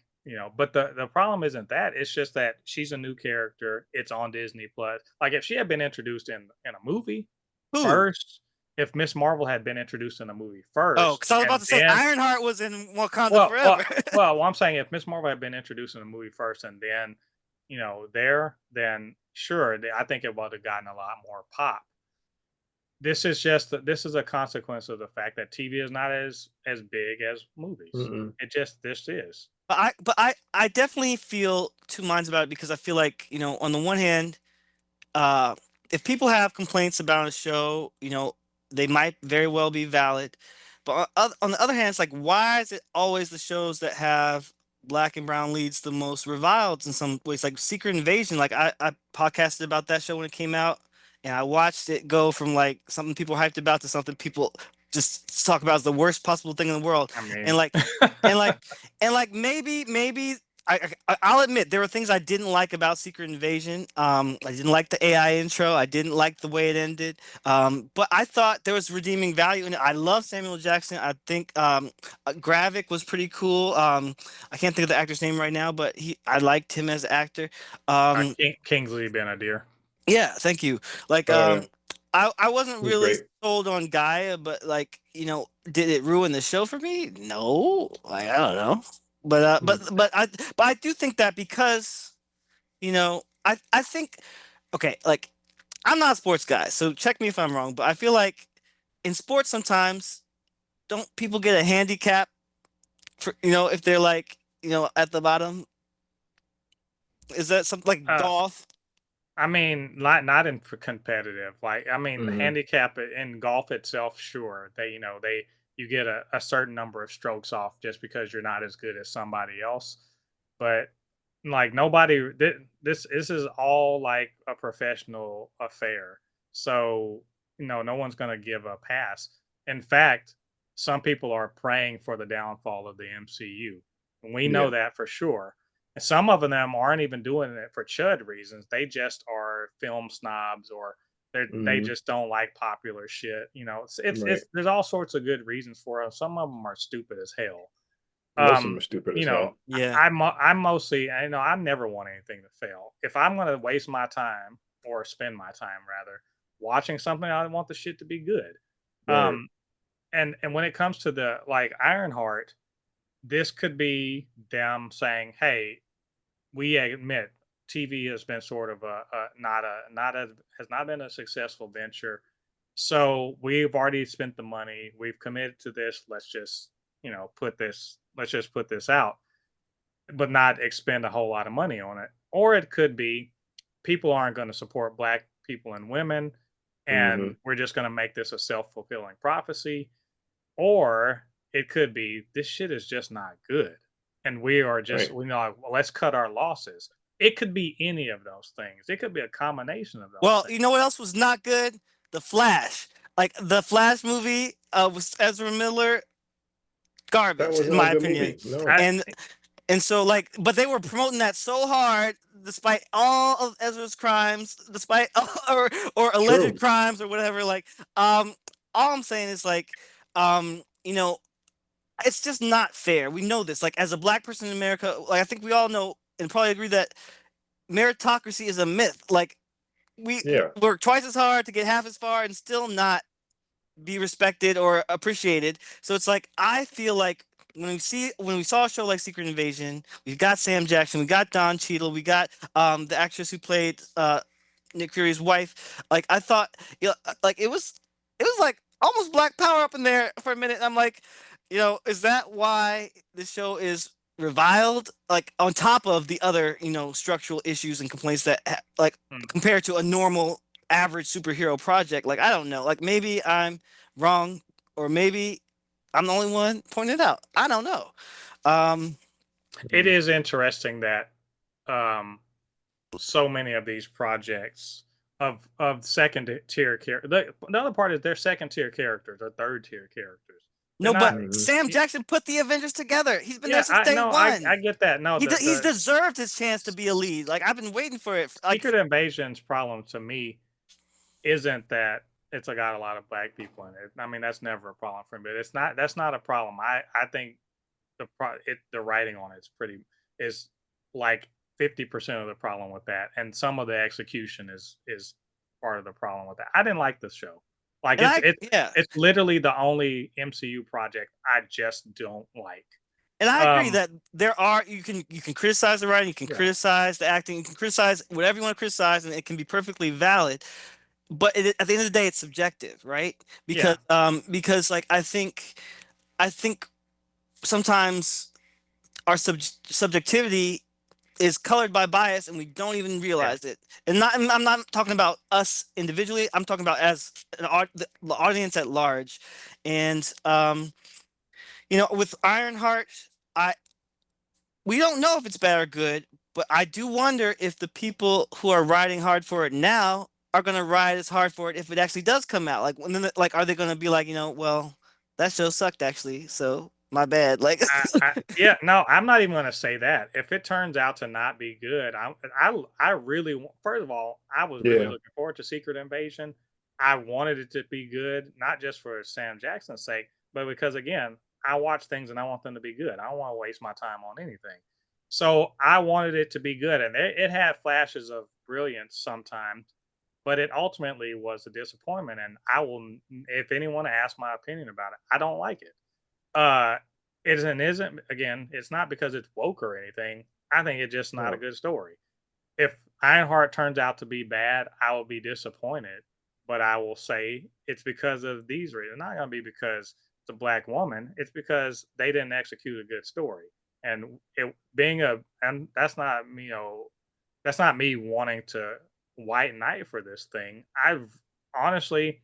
But the problem isn't that. It's just that she's a new character. It's on Disney Plus. Like if she had been introduced in a movie Who? first, if Miss Marvel had been introduced in the movie Oh, first, because I was about and to say then Ironheart was in Wakanda well, forever. I'm saying if Miss Marvel had been introduced in the movie first, and then then sure, I think it would have gotten a lot more pop. This is a consequence of the fact that TV is not as big as movies. Mm-mm. This is. But I definitely feel two minds about it because I feel like, on the one hand, uh, if people have complaints about a show, they might very well be valid. But on the other hand, it's like, why is it always the shows that have black and brown leads the most reviled in some ways? Like Secret Invasion, like I podcasted about that show when it came out, and I watched it go from like something people hyped about to something people just talk about as the worst possible thing in the world. I mean, And like, and like, and like maybe I'll admit there were things I didn't like about Secret Invasion. I didn't like the AI intro. I didn't like the way it ended. But I thought there was redeeming value in it. I love Samuel Jackson. I think Gravik was pretty cool. I can't think of the actor's name right now, but I liked him as an actor. Kingsley Ben-Adir. Yeah, thank you. Like, Oh, yeah. I wasn't He's really great. sold on Gaia, but like, did it ruin the show for me? No, like I don't know. But but I do think that because I think okay, like I'm not a sports guy, so check me if I'm wrong, but I feel like in sports sometimes don't people get a handicap for if they're like at the bottom? Is that something like Uh, golf? I mean, not in for competitive. Like, I mean, the Mhm. handicap in golf itself, sure. You get a certain number of strokes off just because you're not as good as somebody else. But like nobody, this is all like a professional affair. So no one's gonna give a pass. In fact, some people are praying for the downfall of the MCU. And we know Yeah. that for sure. And some of them aren't even doing it for chud reasons. They just are film snobs, or they Mhm. just don't like popular shit. Right. There's all sorts of good reasons for it. Some of them are stupid as hell. Most of them are stupid You as know, hell. Yeah. I'm mostly, I never want anything to fail. If I'm going to waste my time, or spend my time rather, watching something, I want the shit to be good. Right. Um, and when it comes to the like Ironheart, this could be them saying, "Hey, we admit TV has been sort of not a has not been a successful venture. So we've already spent the money. We've committed to this. Let's just put this out, but not expend a whole lot of money on it." Or it could be people aren't going to support black people and women, and Mhm. we're just going to make this a self-fulfilling prophecy. Or it could be this shit is just not good. And we are just, Right. like, well, let's cut our losses. It could be any of those things. It could be a combination of those Well, things. you know what else was not good? The Flash. Like the Flash movie was Ezra Miller, That garbage was in not a my good opinion. movie. No. I, And and so like, but they were promoting that so hard, despite all of Ezra's crimes, despite or alleged True. crimes or whatever. Like, all I'm saying is like, um, you know, it's just not fair. We know this. Like, as a black person in America, like I think we all know and probably agree that meritocracy is a myth. Like, we Yeah. work twice as hard to get half as far and still not be respected or appreciated. So it's like I feel like when we saw a show like Secret Invasion, we've got Sam Jackson, we got Don Cheadle, we got the actress who played Nick Fury's wife. Like I thought, like it was like almost Black Power up in there for a minute. I'm like, is that why the show is reviled? Like on top of the other, structural issues and complaints that like mm, compared to a normal average superhero project. Like I don't know. Like maybe I'm wrong, or maybe I'm the only one pointing it out. I don't know. Um, it Mhm. is interesting that um, so many of these projects of second tier characters. The other part is they're second tier characters or third tier characters. They're no, but not. Mhm. Sam y- Jackson put the Avengers together. He's been there Yeah, since I day no, I one. get that. No, He's the deserved his chance to be a lead. Like I've been waiting for it. Like Secret Invasion's problem to me isn't that it's got a lot of black people in it. I mean, that's never a problem for me. But it's not. That's not a problem. I think the writing on it's pretty is like 50% of the problem with that, and some of the execution is part of the problem with that. I didn't like this show. Like it's literally the only MCU project I just don't like. And I agree that there are you can criticize the writing, you can criticize the acting, you can criticize whatever you want to criticize, and it can be perfectly valid. But at the end of the day, it's subjective, right? Because like I think sometimes our subjectivity is colored by bias, and we don't even realize it. And I'm not talking about us individually. I'm talking about as the audience at large. And with Ironheart, we don't know if it's bad or good, but I do wonder if the people who are riding hard for it now are going to ride as hard for it if it actually does come out. Like are they going to be like, well, that show sucked actually, so my bad. Like, no, I'm not even going to say that. If it turns out to not be good, I really, first of all, I was really looking forward to Secret Invasion. I wanted it to be good, not just for Sam Jackson's sake, but because again, I watch things and I want them to be good. I don't want to waste my time on anything. So I wanted it to be good, and it had flashes of brilliance sometimes, but it ultimately was a disappointment. And I will, if anyone asks my opinion about it, I don't like it. Isn't again, it's not because it's woke or anything. I think it's just not a good story. If Ironheart turns out to be bad, I will be disappointed, but I will say it's because of these reasons. Not going to be because it's a black woman. It's because they didn't execute a good story. And and that's not that's not me wanting to white knight for this thing. Honestly,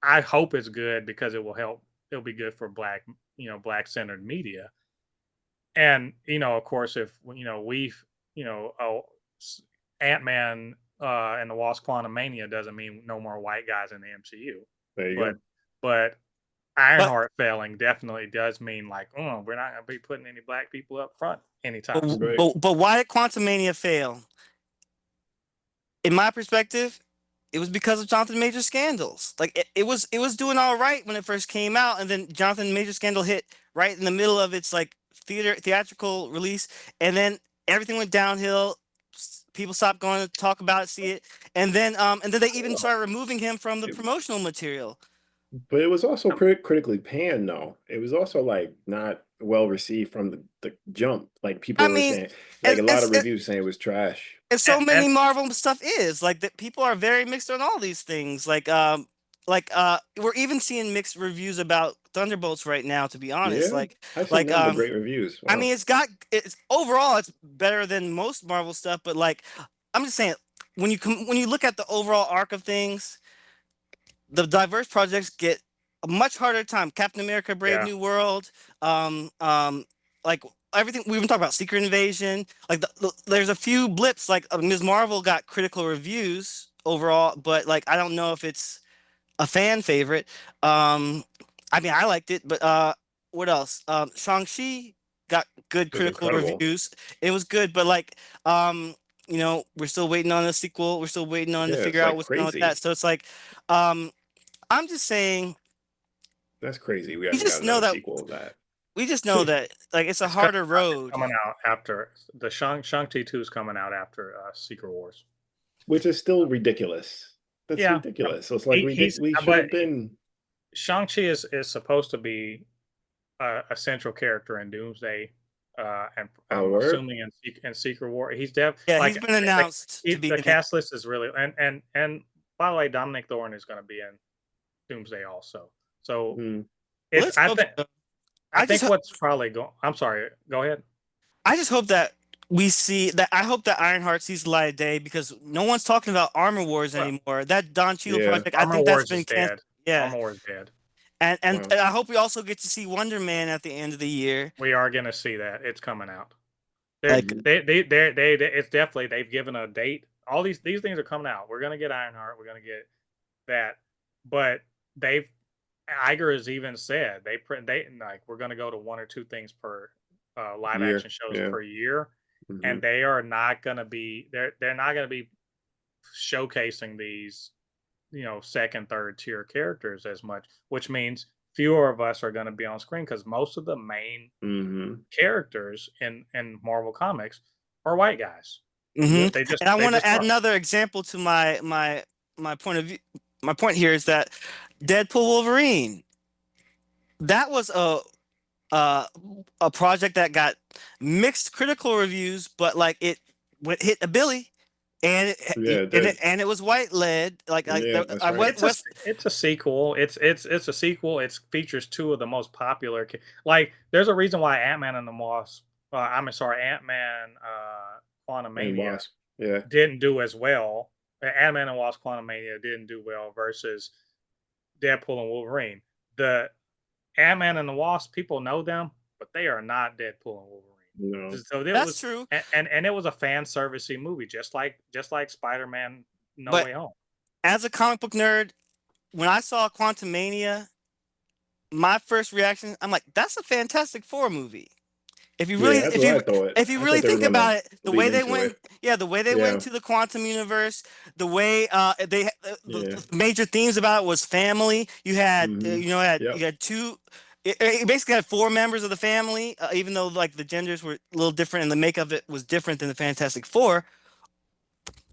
I hope it's good because it will help. It'll be good for black centered media. And of course, if Ant-Man and the Wasp: Quantumania doesn't mean no more white guys in the MCU. There you go. But Ironheart failing definitely does mean like, we're not going to be putting any black people up front anytime soon. But why did Quantumania fail? In my perspective, it was because of Jonathan Major's scandals. Like it was doing all right when it first came out, and then Jonathan Major's scandal hit right in the middle of its like theatrical release, and then everything went downhill. People stopped going to talk about it, see it, and then they even started removing him from the promotional material. But it was also critically panned, though. It was also like not well received from the jump. Like people were saying, like a lot of reviews saying it was trash. And so many Marvel stuff is like that. People are very mixed on all these things. Like we're even seeing mixed reviews about Thunderbolts right now. To be honest, I've seen nothing but great reviews. Wow. I mean, it's overall it's better than most Marvel stuff. But like, I'm just saying, when you look at the overall arc of things, the diverse projects get a much harder time. Captain America: Brave New World, like everything we've been talking about, Secret Invasion. Like there's a few blips. Like Ms. Marvel got critical reviews overall, but like I don't know if it's a fan favorite. I mean, I liked it, but what else? Shang-Chi got good critical reviews. It was good, but like we're still waiting on a sequel. We're still waiting on to figure out what's going on with that. So it's like I'm just saying. That's crazy. We haven't got another sequel of that. We just know that like it's a harder road. Coming out after the Shang-Chi 2 is coming out after Secret Wars, which is still ridiculous. That's ridiculous. So it's like we should have been. Shang-Chi is supposed to be a central character in Doomsday, and I'm assuming in Secret War. He's he's been announced. The cast list is really and by the way, Dominic Thorne is going to be in Doomsday also. So I think what's probably going. I'm sorry. Go ahead. I just hope that we see that. I hope that Ironheart sees the light of day because no one's talking about Armor Wars anymore. That Don Cheadle project, I think that's been dead. Yeah, Armor Wars dead. And I hope we also get to see Wonder Man at the end of the year. We are going to see that. It's coming out. It's definitely they've given a date. All these things are coming out. We're going to get Ironheart. We're going to get that, but Iger has even said they like we're going to go to 1 or 2 things per live action shows per year, and they are not going to be they're not going to be showcasing these second, third tier characters as much, which means fewer of us are going to be on screen because most of the main characters in Marvel Comics are white guys. And I want to add another example to my point of view. my point here is that Deadpool Wolverine, that was uh, a project that got mixed critical reviews, but like it hit a Billy, and Yeah, it did. and it was white led. Like Yeah, that's I right. went west. It's a sequel. It's a sequel. It features two of the most popular. Like, there's a reason why Ant-Man and the Wasp. I'm sorry, Ant-Man, And Quantumania Wasp. Yeah. didn't do as well. Ant-Man and Wasp: Quantumania didn't do well versus Deadpool and Wolverine. The Ant-Man and the Wasp, people know them, but they are not Deadpool and Wolverine. No. So it That's was, true, and it was a fan servicey movie, just like Spider-Man No but Way Home. as a comic book nerd, when I saw Quantumania, my first reaction, I'm like, that's a Fantastic Four movie. If you really, Yeah, that's what I thought. if you I really thought they were think gonna about it, the lead way they into went, it. yeah, the way they Yeah. went to the quantum universe, the way Yeah. the major themes about it was family. You had, Mhm. you Yep. had two. It basically had four members of the family, even though like the genders were a little different and the makeup of it was different than the Fantastic Four.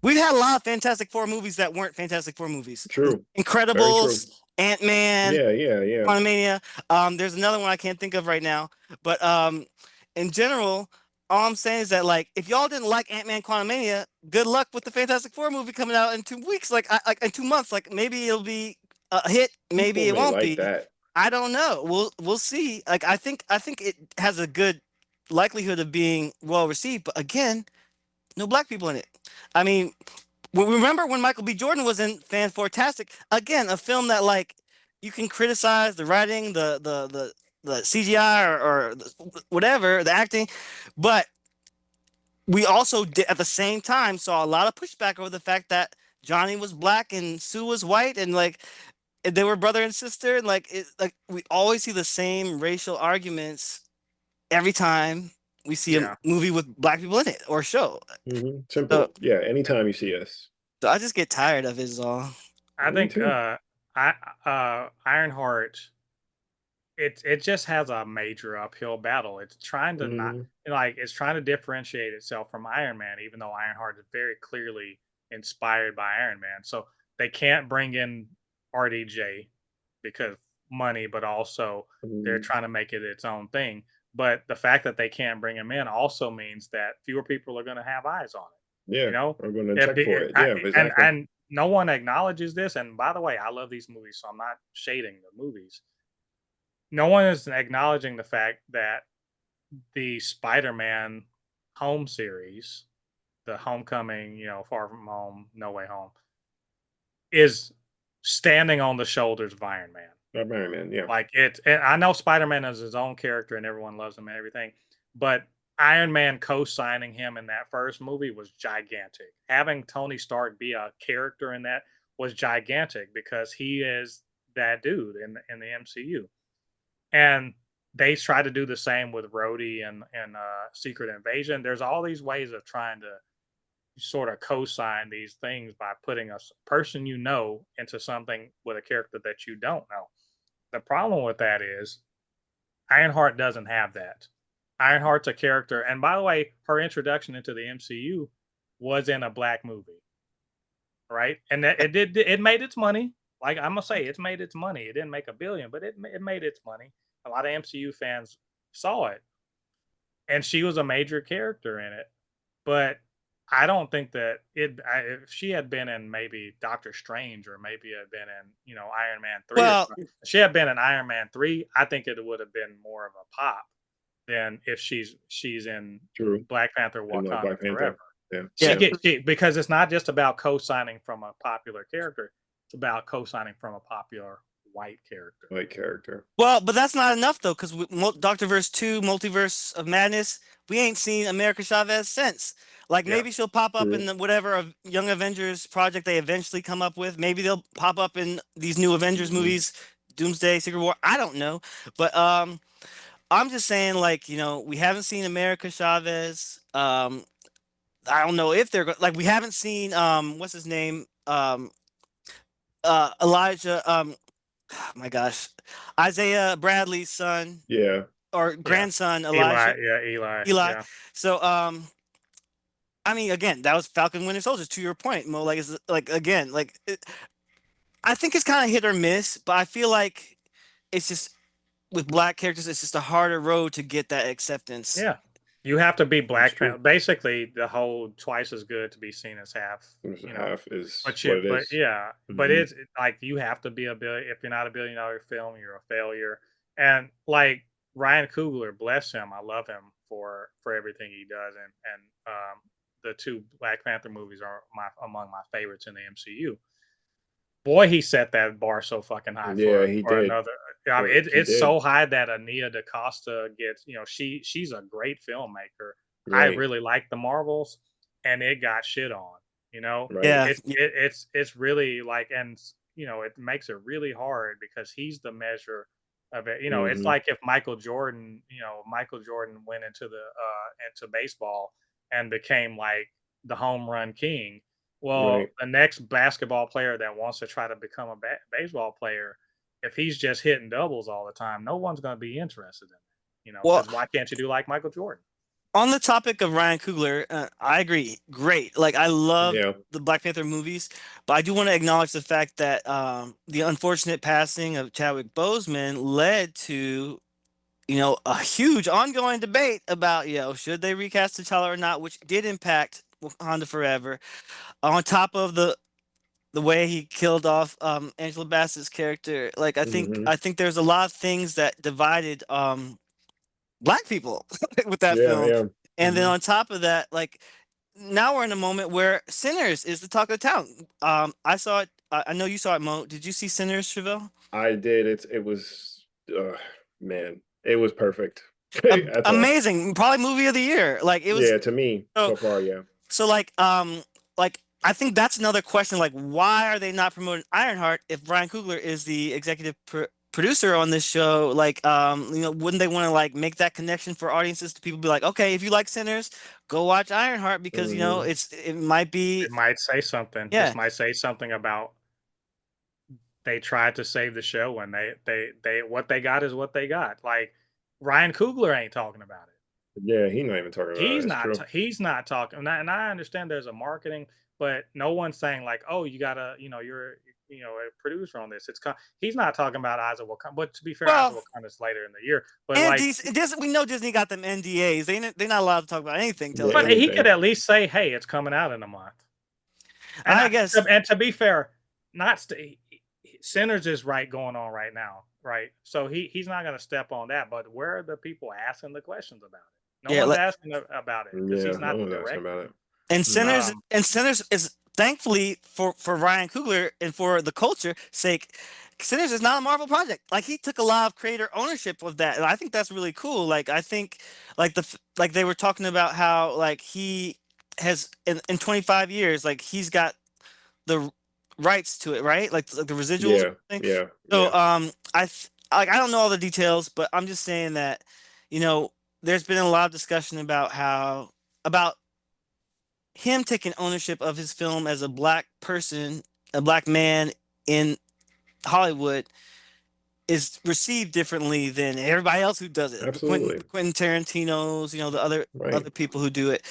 We've had a lot of Fantastic Four movies that weren't Fantastic Four movies. True. Very true. Incredibles, Ant-Man, Yeah. Quantumania. There's another one I can't think of right now, but in general, all I'm saying is that like if y'all didn't like Ant-Man Quantumania, good luck with the Fantastic Four movie coming out in 2 weeks, like in 2 months. Like maybe it'll be a hit, People maybe it may won't like be. that. I don't know. We'll see. Like I think it has a good likelihood of being well received, but again, no black people in it. I mean, remember when Michael B. Jordan was in Fantastic? Again, a film that like you can criticize the writing, the CGI or whatever, the acting, but we also did, at the same time saw a lot of pushback over the fact that Johnny was black and Sue was white, and like they were brother and sister, and like we always see the same racial arguments every time we see a Yeah. movie with black people in it or show. Simple. So, Yeah. Anytime you see us. so I just get tired of it is all. I Me think too. Ironheart, it just has a major uphill battle. It's trying to not Mhm. like it's trying to differentiate itself from Iron Man, even though Ironheart is very clearly inspired by Iron Man. So they can't bring in RDJ because money, but also they're Mhm. trying to make it its own thing. But the fact that they can't bring him in also means that fewer people are going to have eyes on it. Yeah. You know, I'm gonna check for it. I, Yeah. Exactly. and no one acknowledges this. And by the way, I love these movies, so I'm not shading the movies. No one is acknowledging the fact that the Spider-Man home series, the Homecoming, Far From Home, No Way Home, is standing on the shoulders of Iron Man. Iron Man. Yeah. Like and I know Spider-Man is his own character and everyone loves him and everything, but Iron Man co-signing him in that first movie was gigantic. Having Tony Stark be a character in that was gigantic because he is that dude in the MCU. And they try to do the same with Rhodey and Secret Invasion. There's all these ways of trying to sort of co-sign these things by putting a person into something with a character that you don't know. The problem with that is Ironheart doesn't have that. Ironheart's a character, and by the way, her introduction into the MCU was in a black movie, right? And that it made its money. Like I'm gonna say, it's made its money. It didn't make a billion, but it made its money. A lot of MCU fans saw it, and she was a major character in it. But I don't think that if she had been in maybe Doctor Strange or maybe had been in Iron Man 3 or Well, something, if she had been in Iron Man 3, I think it would have been more of a pop than if she's in True. Black Panther And like Wakanda Black Panther. Forever. Yeah. Because it's not just about co-signing from a popular character; it's about co-signing from a popular white character. White character. well, but that's not enough though, because Doctor Verse 2, Multiverse of Madness, we ain't seen America Chavez since. Like Yeah. maybe she'll pop up True. in the whatever of Young Avengers project they eventually come up with. Maybe they'll pop up in these new Avengers movies, Doomsday, Secret War. I don't know, but I'm just saying like we haven't seen America Chavez. I don't know if they're like we haven't seen what's his name Elijah my gosh, Isaiah Bradley's son Yeah. or Yeah. grandson, Elijah. Eli. Eli. Yeah. So, I mean, again, that was Falcon Winter Soldier. To your point, Mo, like, it's like again, like I think it's kind of hit or miss, but I feel like it's just with black characters, it's just a harder road to get that acceptance. Yeah. You have to be That's true. basically the whole twice as good to be seen as half, you know. Half is But what it but is. yeah, but Mhm. it's like you have to be a billion. If you're not a $1 billion film, you're a failure. And like Ryan Coogler, bless him, I love him for everything he does. And the two Black Panther movies are among my favorites in the MCU. Boy, he set that bar so fucking high Yeah, he for did. another. I mean, He it's did. so high that Ania DaCosta gets. She's a great filmmaker. I Right. really like the Marvels, and it got shit on. You know, Right. Yeah, it's really like, and it makes it really hard because he's the measure of it. It's Mhm. like if Michael Jordan went into baseball and became like the home run king. Well, Right. the next basketball player that wants to try to become a baseball player, if he's just hitting doubles all the time, no one's going to be interested in it. well, Because why can't you do like Michael Jordan? on the topic of Ryan Coogler, I agree. Great. Like I loved Yeah. the Black Panther movies, but I do want to acknowledge the fact that the unfortunate passing of Chadwick Boseman led to, a huge ongoing debate about, should they recast T'Challa or not, which did impact Wakanda Forever. On top of the way he killed off Angela Bassett's character, like I think Mhm. I think there's a lot of things that divided black people with that Yeah, film. yeah. And then Mhm. on top of that, like now we're in a moment where Sinners is the talk of the town. I saw it. I know you saw it, Mo. Did you see Sinners, Travelle? I did. It was man, it was perfect. That's all. Amazing, probably movie of the year. Like it was Yeah, to me, so so far, yeah. so like I think that's another question. Like, why are they not promoting Ironheart if Brian Coogler is the executive producer on this show? Like, wouldn't they want to like make that connection for audiences to people be like, okay, if you like Sinners, go watch Ironheart because Mhm. it might be It might say something. This yeah. might say something about they tried to save the show and they what they got is what they got. Like Ryan Coogler ain't talking about it. Yeah, he's not even talking about it. It's true. He's not talking. And I understand there's a marketing, but no one's saying like, oh, you gotta, you're a producer on this. He's not talking about Eyes of Wakanda. But to be fair, Eyes of Well, Wakanda is later in the year. But and like, Disney, we know Disney got them NDAs. They're not allowed to talk about anything Yeah, but television. he could anything. at least say, hey, it's coming out in a month. I guess. And to be fair, not Sinners is going on right now, right? So he's not going to step on that. But where are the people asking the questions about it? No Yeah, one's like asking about it because Yeah, he's no not the one's asking director. about it. and Mhm. Sinners is thankfully for Ryan Coogler and for the culture sake, Sinners is not a Marvel project. Like he took a lot of creator ownership of that, and I think that's really cool. Like I think like they were talking about how like he has in 25 years like he's got the rights to it, right? Like the residuals or Yeah, something. yeah, So yeah. I don't know all the details, but I'm just saying that you know there's been a lot of discussion about about him taking ownership of his film as a black person, a black man in Hollywood is received differently than everybody else who does it. Absolutely. Quentin Tarantino's, the Right. other people who do it.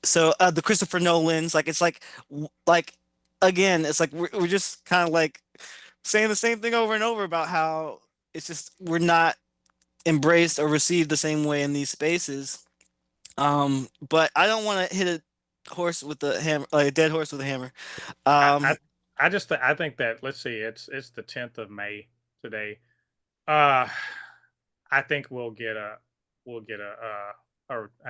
So the Christopher Nolan's, like it's like again, it's like we're just kind of like saying the same thing over and over about how it's just we're not embraced or received the same way in these spaces. But I don't want to hit a horse with a hammer, like a dead horse with a hammer. I Um, I think that, let's see, it's the 10th of May today. Uh, I think we'll get an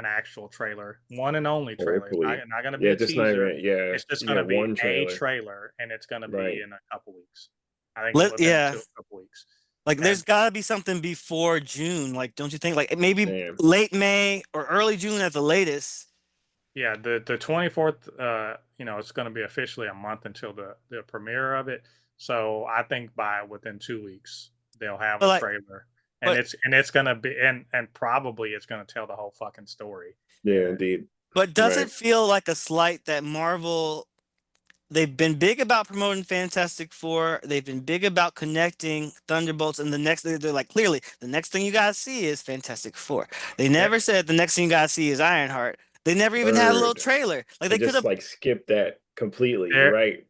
actual trailer, one and only trailer. It's Hopefully. not going to be Yeah, a just not teaser. even, yeah, It's just you going to get be one a trailer. trailer, and it's going to be Right. in a couple weeks. I think within yeah, a couple weeks. like And there's got to be something before June, like don't you think? Like maybe Man. late May or early June at the latest. yeah, the 24th, it's going to be officially a month until the premiere of it. So I think by within 2 weeks they'll have But a like, trailer, and but it's going to be, and probably it's going to tell the whole fucking story in Yeah, it. indeed. does Right. it feel like a slight that Marvel they've been big about promoting Fantastic Four. They've been big about connecting Thunderbolts, and the next they're like clearly the next thing you guys see is Fantastic Four. They Yep. never said the next thing you guys see is Ironheart. They never even had a little Word. trailer. Like They they could just have. like skipped that completely. You're There right.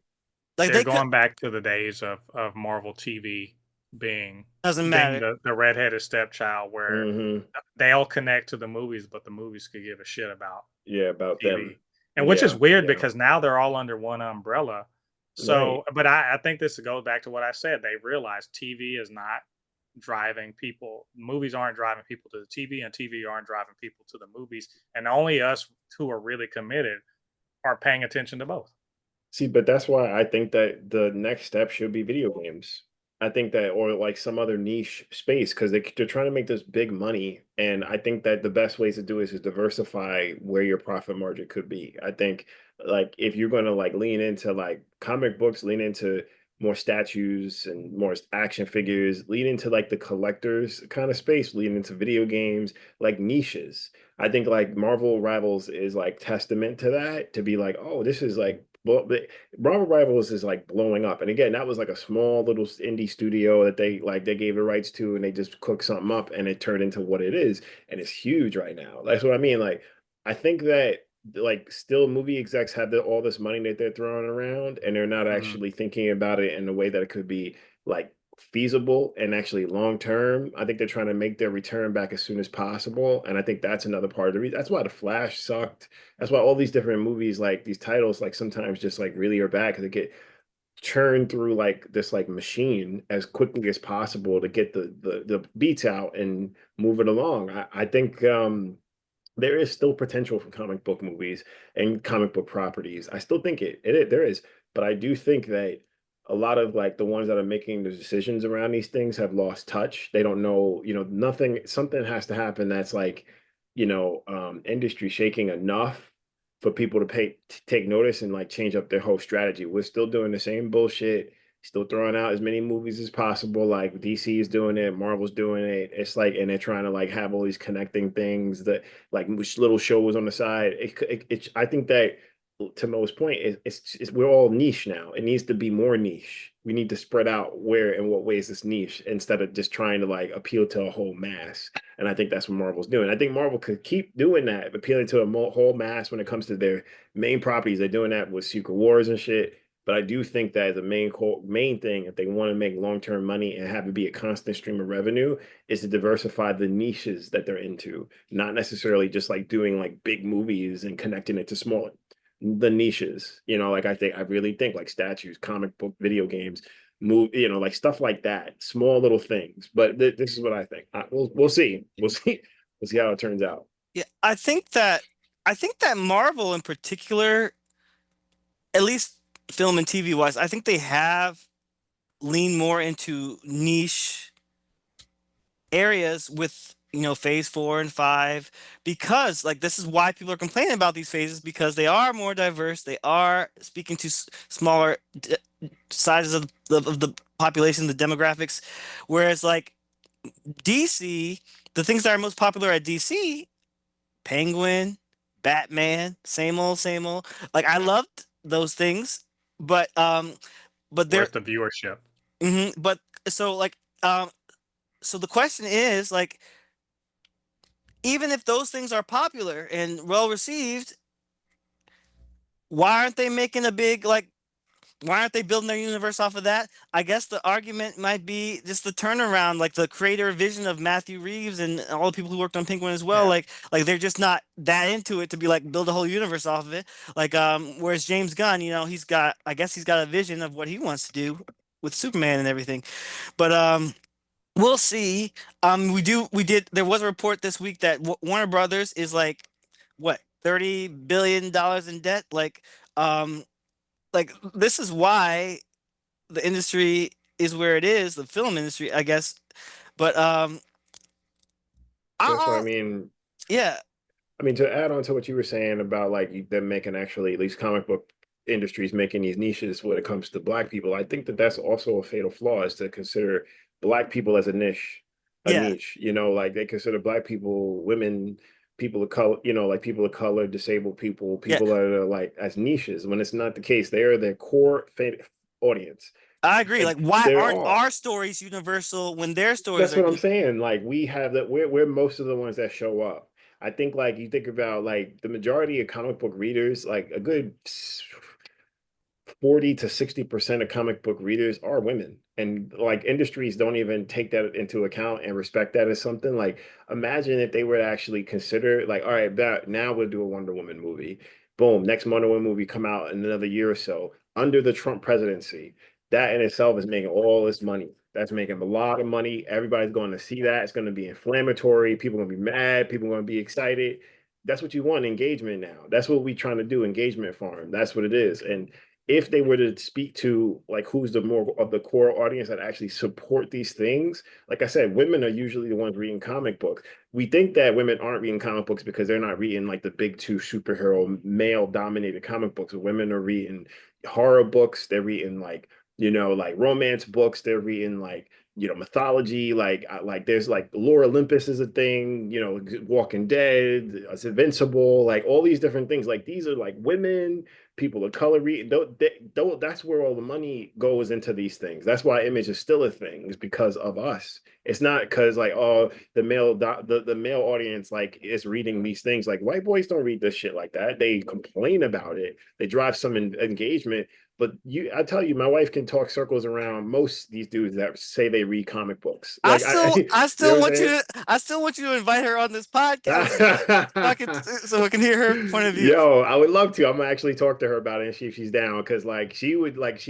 Like They're they could going back to the days of Marvel TV being doesn't being matter. the redheaded stepchild, where they all connect to the movies, but the movies could give a shit about Yeah, about them. TV. And which is Yeah, weird yeah. because now they're all under one umbrella. So, Right. but I think this goes back to what I said. They realize TV is not driving people. Movies aren't driving people to the TV, and TV aren't driving people to the movies. And only us who are really committed are paying attention to both. See, but that's why I think that the next step should be video games. I think that, or like some other niche space, because they're trying to make this big money, and I think that the best ways to do it is diversify where your profit margin could be. I think like if you're going to like lean into like comic books, lean into more statues and more action figures, lean into like the collectors kind of space, lean into video games, like niches. I think like Marvel Rivals is like testament to that, to be like, oh, this is like, well, Marvel Rivals is like blowing up. And again, that was like a small little indie studio that they gave the rights to, and they just cooked something up and it turned into what it is. And it's huge right now. That's what I mean. Like, I think that like still movie execs have all this money that they're throwing around, and they're not Mhm. actually thinking about it in a way that it could be like feasible and actually long term. I think they're trying to make their return back as soon as possible. And I think that's another part of the reason. That's why The Flash sucked. That's why all these different movies, like these titles, like sometimes just like really are bad because they get churned through like this like machine as quickly as possible to get the beats out and move it along. I think there is still potential for comic book movies and comic book properties. I still think there is, but I do think that a lot of like the ones that are making the decisions around these things have lost touch. They don't know, nothing, something has to happen that's like, industry shaking enough for people to take notice and like change up their whole strategy. We're still doing the same bullshit, still throwing out as many movies as possible. Like DC is doing it, Marvel's doing it. It's like, and they're trying to like have all these connecting things that like little shows on the side. I think that to Mo's point, we're all niche now. It needs to be more niche. We need to spread out where and what ways it's niche instead of just trying to like appeal to a whole mass. And I think that's what Marvel's doing. I think Marvel could keep doing that, appealing to a whole mass when it comes to their main properties. They're doing that with Secret Wars and shit. But I do think that the main thing, if they want to make long-term money and have it be a constant stream of revenue, is to diversify the niches that they're into, not necessarily just like doing like big movies and connecting it to small the niches. Like I really think like statues, comic book, video games, like stuff like that, small little things. But this is what I think. We'll see. We'll see how it turns out. Yeah, I think that Marvel in particular, at least film and TV wise, I think they have leaned more into niche areas with phase 4 and 5, because like this is why people are complaining about these phases, because they are more diverse, they are speaking to smaller sizes of the population, the demographics, whereas like DC, the things that are most popular at DC, Penguin, Batman, same old. Like I loved those things, but they're Where's the viewership? but so like so the question is like, even if those things are popular and well received, why aren't they making a big like, why aren't they building their universe off of that? I guess the argument might be just the turnaround, like the creator vision of Matthew Reeves and all the people who worked on Penguin as well. Yeah. Like they're just not that into it to be like build a whole universe off of it. Like whereas James Gunn, I guess he's got a vision of what he wants to do with Superman and everything. But we'll see. There was a report this week that Warner Brothers is like what, $30 billion in debt. Like this is why the industry is where it is, the film industry, I guess. But That's what I I mean. yeah, I mean, to add on to what you were saying about like them making actually, at least comic book industries making these niches when it comes to Black people, I think that that's also a fatal flaw, is to consider Black people as a yeah, niche. Like they consider Black people, women, people of color, like people of color, disabled people, yeah. people that are like as niches, when it's not the case. They are their core audience. I agree. Like, Like why they're aren't all. our stories universal when their stories That's are? what I'm saying. Like we have that. We're most of the ones that show up. I think like you think about like the majority of comic book readers, like a good 40 to 60% of comic book readers are women. And like industries don't even take that into account and respect that as something. Like imagine if they were to actually consider like, all right, now we'll do a Wonder Woman movie. Boom, next Wonder Woman movie come out in another year or so under the Trump presidency. That in itself is making all this money. That's making a lot of money. Everybody's going to see that. It's going to be inflammatory. People are going to be mad. People are going to be excited. That's what you want, engagement now. That's what we're trying to do, engagement farm. That's what it is. And if they were to speak to like who's the more of the core audience that actually support these things, like I said, women are usually the ones reading comic books. We think that women aren't reading comic books because they're not reading like the big two superhero male dominated comic books. Women are reading horror books. They're reading like, like romance books. They're reading like, mythology, like there's like Lore Olympus is a thing, Walking Dead, it's Invincible, like all these different things. Like these are like women, people of color read. That's where all the money goes into these things. That's why Image is still a thing, is because of us. It's not because like, oh, the male audience like is reading these things. Like white boys don't read this shit like that. They complain about it. They drive some engagement. But I tell you, my wife can talk circles around most these dudes that say they read comic books. I Like still, I you know still what I'm want you saying? to, I still want you to invite her on this podcast so I can hear her point of view. Yo, I would love to. I'm gonna actually talk to her about it and see if she's down. Cause like like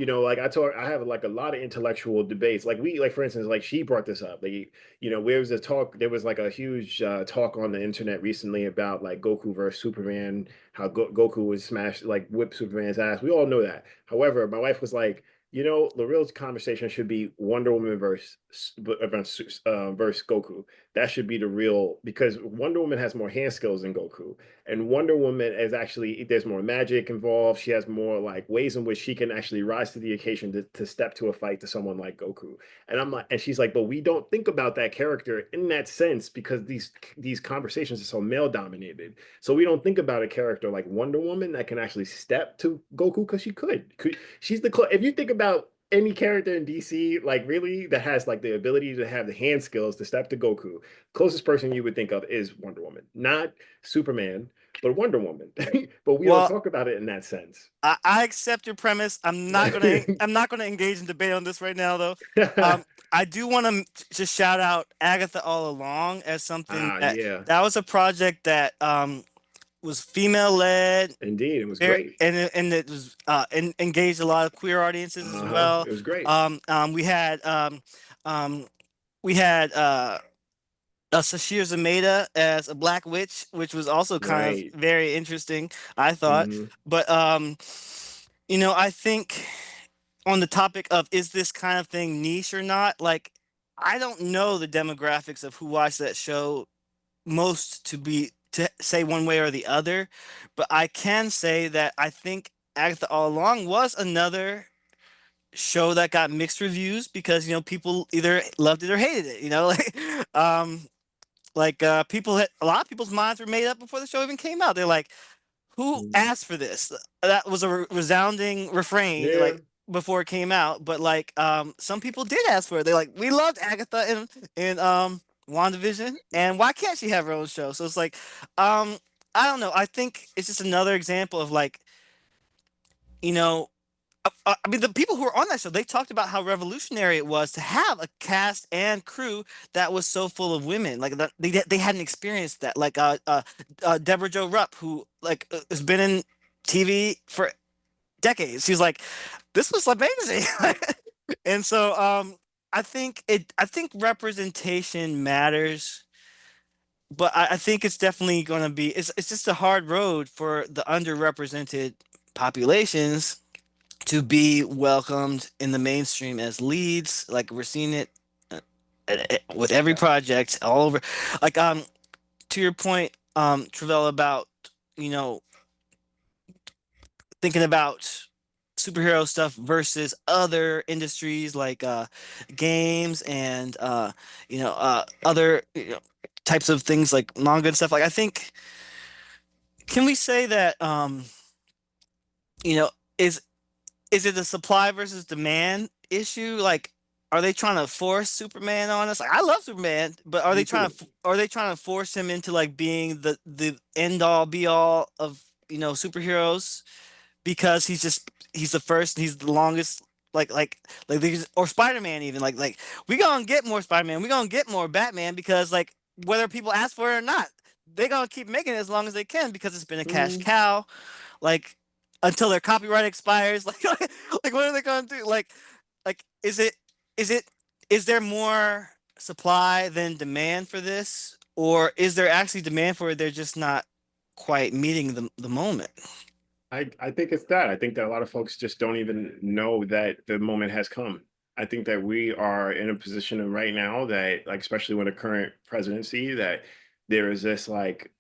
I have like a lot of intellectual debates. Like for instance, like she brought this up. There was like a huge talk on the internet recently about like Goku versus Superman, how Goku would smash, like whip Superman's ass. We all know that. However, my wife was like, the real conversation should be Wonder Woman versus Goku. That should be the real, because Wonder Woman has more hand skills than Goku, and Wonder Woman is actually, there's more magic involved. She has more like ways in which she can actually rise to the occasion to step to a fight to someone like Goku. And I'm like, and she's like, but we don't think about that character in that sense because these conversations are so male dominated. So we don't think about a character like Wonder Woman that can actually step to Goku because she could. She's if you think about any character in DC, like really, that has like the ability to have the hand skills to step to Goku, closest person you would think of is Wonder Woman, not Superman, but Wonder Woman. But we don't Well, talk about it in that sense. I accept your premise. I'm not gonna engage in debate on this right now, though. I do want to just shout out Agatha All Along as something Yeah, that was a project that was female led. indeed, it was great. And it was engaged a lot of queer audiences as well. It was great. We had we had Sashir Zameda as a black witch, which was also kind Right. of very interesting, I thought. But I think on the topic of is this kind of thing niche or not, like I don't know the demographics of who watched that show most to say one way or the other, but I can say that I think Agatha All Along was another show that got mixed reviews because people either loved it or hated it. A lot of people's minds were made up before the show even came out. They're like, who asked for this? That was a resounding refrain, Yeah. like before it came out. But like, some people did ask for it. They're like, we loved Agatha in WandaVision, and why can't she have her own show? So it's like, I don't know. I think it's just another example of like, you know, I mean, the people who were on that show, they talked about how revolutionary it was to have a cast and crew that was so full of women. Like they hadn't experienced that. Like Deborah Jo Rupp, who like has been in TV for decades. She's like, this was amazing. And so I think representation matters, but I think it's definitely going to be it's just a hard road for the underrepresented populations to be welcomed in the mainstream as leads. Like we're seeing it with every project all over. Like to your point, Travelle, about you know thinking about superhero stuff versus other industries like games and other types of things like manga and stuff. Like I think, can we say that you know is is it a supply versus demand issue? Like, are they trying to force Superman on us? Like, I love Superman, but Me too. are they trying to force him into like being the end all be all of superheroes? because he's the first, he's the longest, or Spider-Man even we gonna get more Spider-Man, we gonna get more Batman because like whether people ask for it or not, they gonna keep making it as long as they can because it's been a cash cow, like until their copyright expires. Like what are they gonna do? Like is there more supply than demand for this, or is there actually demand for it? They're just not quite meeting the moment. I think it's that. I think that a lot of folks just don't even know that the moment has come. I think that we are in a position right now that, like, especially with the current presidency, that there is this like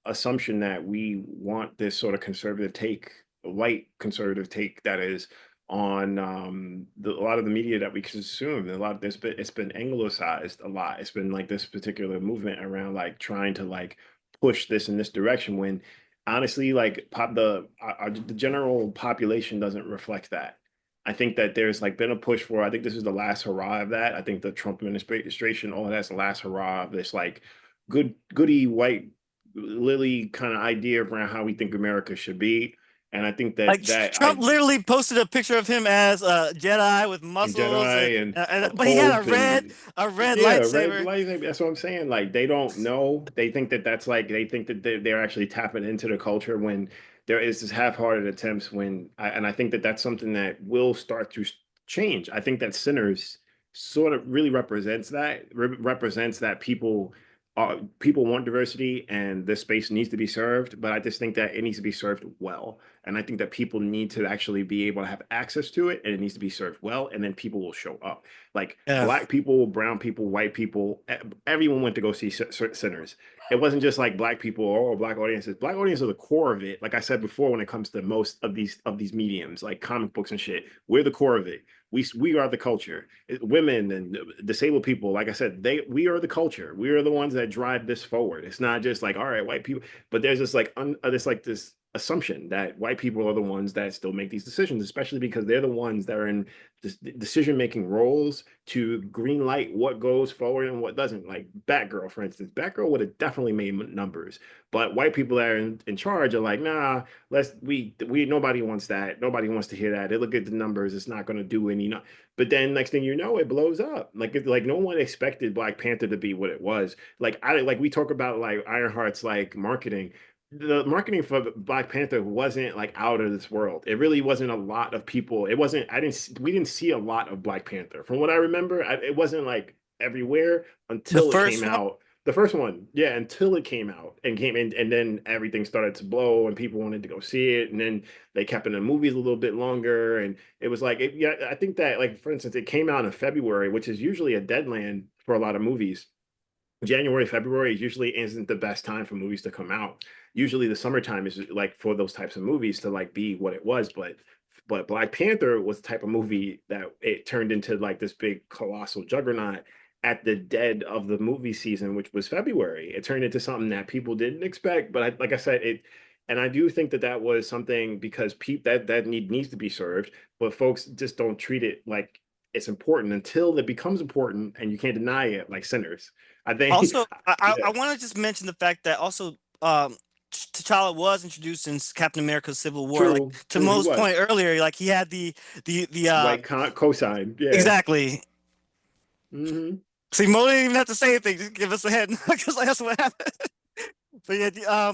assumption that we want this sort of conservative take, white conservative take that is on a lot of the media that we consume. And a lot of this, but it's been anglicized a lot. It's been like this particular movement around like trying to like push this in this direction when honestly, like the general population doesn't reflect that. I think that there's like been a push for. I think this is the last hurrah of that. I think the Trump administration, all of that's the last hurrah of this like goody white lily kind of idea around how we think America should be. And I think Like that Trump literally posted a picture of him as a Jedi with muscles, Jedi and a but he had Pope and a red yeah, red lightsaber. lightsaber. That's what I'm saying. Like they don't know. They think that that's like they think that they're actually tapping into the culture when there is this half-hearted attempts and I think that that's something that will start to change. I think that Sinners sort of really represents that people want diversity and this space needs to be served, but I just think that it needs to be served well. And I think that people need to actually be able to have access to it and it needs to be served well, and then people will show up. Like Yeah. black people, brown people, white people, everyone went to go see Sinners. It wasn't just like black people or black audiences. Black audiences are the core of it. Like I said before, when it comes to most of these mediums, like comic books and shit, we're the core of it. We are the culture. Women and disabled people, like I said, we are the culture. We are the ones that drive this forward. It's not just like all right, white people, but there's this assumption that white people are the ones that still make these decisions, especially because they're the ones that are in decision making roles to green light what goes forward and what doesn't. Like Batgirl, for instance, Batgirl would have definitely made numbers, but white people that are in charge are like, nah, we nobody wants that. Nobody wants to hear that. They look at the numbers. It's not going to do any. But then next thing you know, it blows up. Like no one expected Black Panther to be what it was. We talk about like Ironheart's like marketing. The marketing for Black Panther wasn't like out of this world. It really wasn't a lot of people. It wasn't. We didn't see a lot of Black Panther from what I remember. It wasn't like everywhere The until it came first one, out. The first one, yeah, until it came out and came in, and then everything started to blow, and people wanted to go see it, and then they kept in the movies a little bit longer, and it was like, yeah, I think that, like, for instance, it came out in February, which is usually a deadline for a lot of movies. January, February usually isn't the best time for movies to come out. Usually the summertime is like for those types of movies to like be what it was, but Black Panther was the type of movie that it turned into like this big colossal juggernaut at the dead of the movie season, which was February. It turned into something that people didn't expect, but like I said, and I do think that that was something because that needs to be served, but folks just don't treat it like it's important until it becomes important and you can't deny it, like Sinners. I think, also, I yeah, want to just mention the fact that also T'Challa was introduced in Captain America's Civil War. Like to true, he Mo's point was earlier, like he had the white cosign, yeah. exactly. Hmm. See, Mo didn't even have to say anything; just give us a head because that's what happened. But yeah,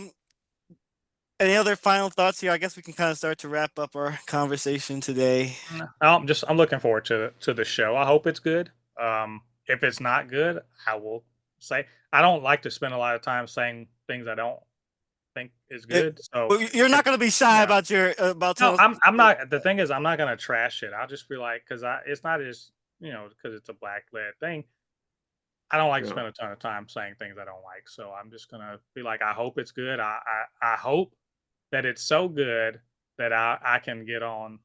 any other final thoughts here? I guess we can kind of start to wrap up our conversation today. I'm looking forward to the show. I hope it's good. If it's not good, I will say I don't like to spend a lot of time saying things I don't think is good. So Well, you're not if going to be shy yeah, about your about no, telling. I'm not. The thing is, I'm not gonna trash it. I'll just be like, because it's not as because it's a black led thing. I don't like to No. spend a ton of time saying things I don't like. So I'm just gonna be like, I hope it's good. I hope that it's so good that I can get on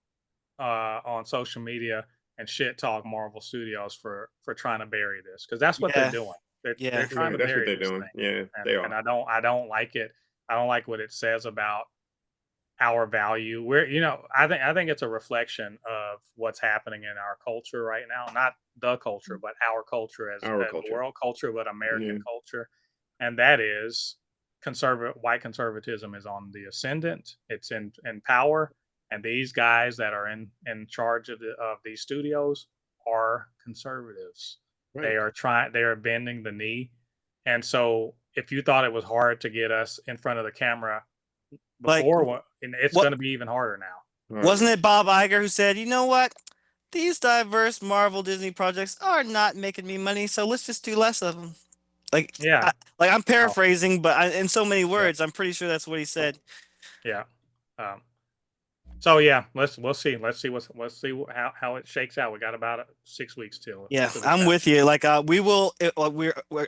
social media and shit talk Marvel Studios for trying to bury this because that's what they're Yeah, doing. They're yeah. trying Right, to that's what bury they're this doing. thing, Yeah, they and are. I don't like it. I don't like what it says about our value. I think it's a reflection of what's happening in our culture right now. Not the culture, but our culture Our as culture. world culture, but Yeah. American culture, and that is white conservatism is on the ascendant. It's in power, And these guys that are in charge of these studios are conservatives. Right. They are bending the knee. And so if you thought it was hard to get us in front of the camera Like, before, and it's what going to be even harder now. wasn't it Bob Iger who said, you know what? These diverse Marvel Disney projects are not making me money, so let's just do less of them. Like, Yeah. I'm paraphrasing, but in so many Yeah. words, I'm pretty sure that's what he said. Yeah. So yeah, we'll see. Let's see how it shakes out. We got about 6 weeks till. Yeah, to the I'm chapter. with you. Like, we will.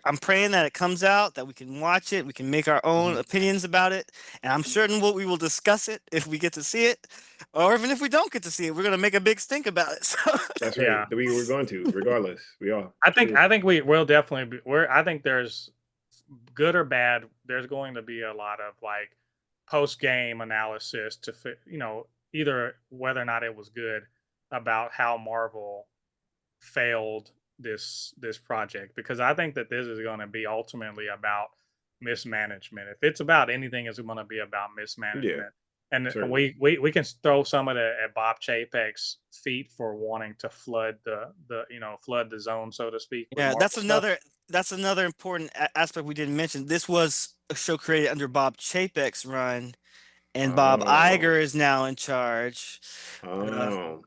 I'm praying that it comes out, that we can watch it, we can make our own opinions about it, and I'm certain we will discuss it if we get to see it, or even if we don't get to see it, we're gonna make a big stink about it. So That's right. Yeah. We're going to, regardless. We are. I think we will definitely be. I think there's good or bad. There's going to be a lot of like post game analysis to either whether or not it was good about how Marvel failed this project, because I think that this is going to be ultimately about mismanagement. If it's about anything, it's going to be about mismanagement. Yeah, and certainly. we can throw some of it at Bob Chapek's feet for wanting to flood the zone, so to speak. with yeah, Marvel that's stuff. another important aspect we didn't mention. This was a show created under Bob Chapek's run, and Bob Oh. Iger is now in charge. Oh.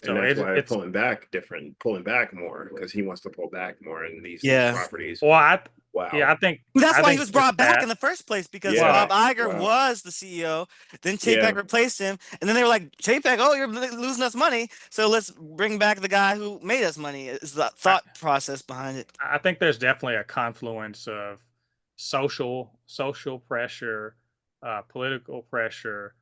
So And that's why they're it's pulling back more, because he wants to pull back more in these Yeah. properties. well, Wow. yeah, I think That's I why he think was brought it's back that. in the first place, because Yeah. Bob Iger Wow. was the CEO. Then Chapek Yeah. replaced him, and then they were like, "Chapek, oh, you're losing us money, so let's bring back the guy who made us money." Is the thought process behind it? I think there's definitely a confluence of social pressure, political pressure,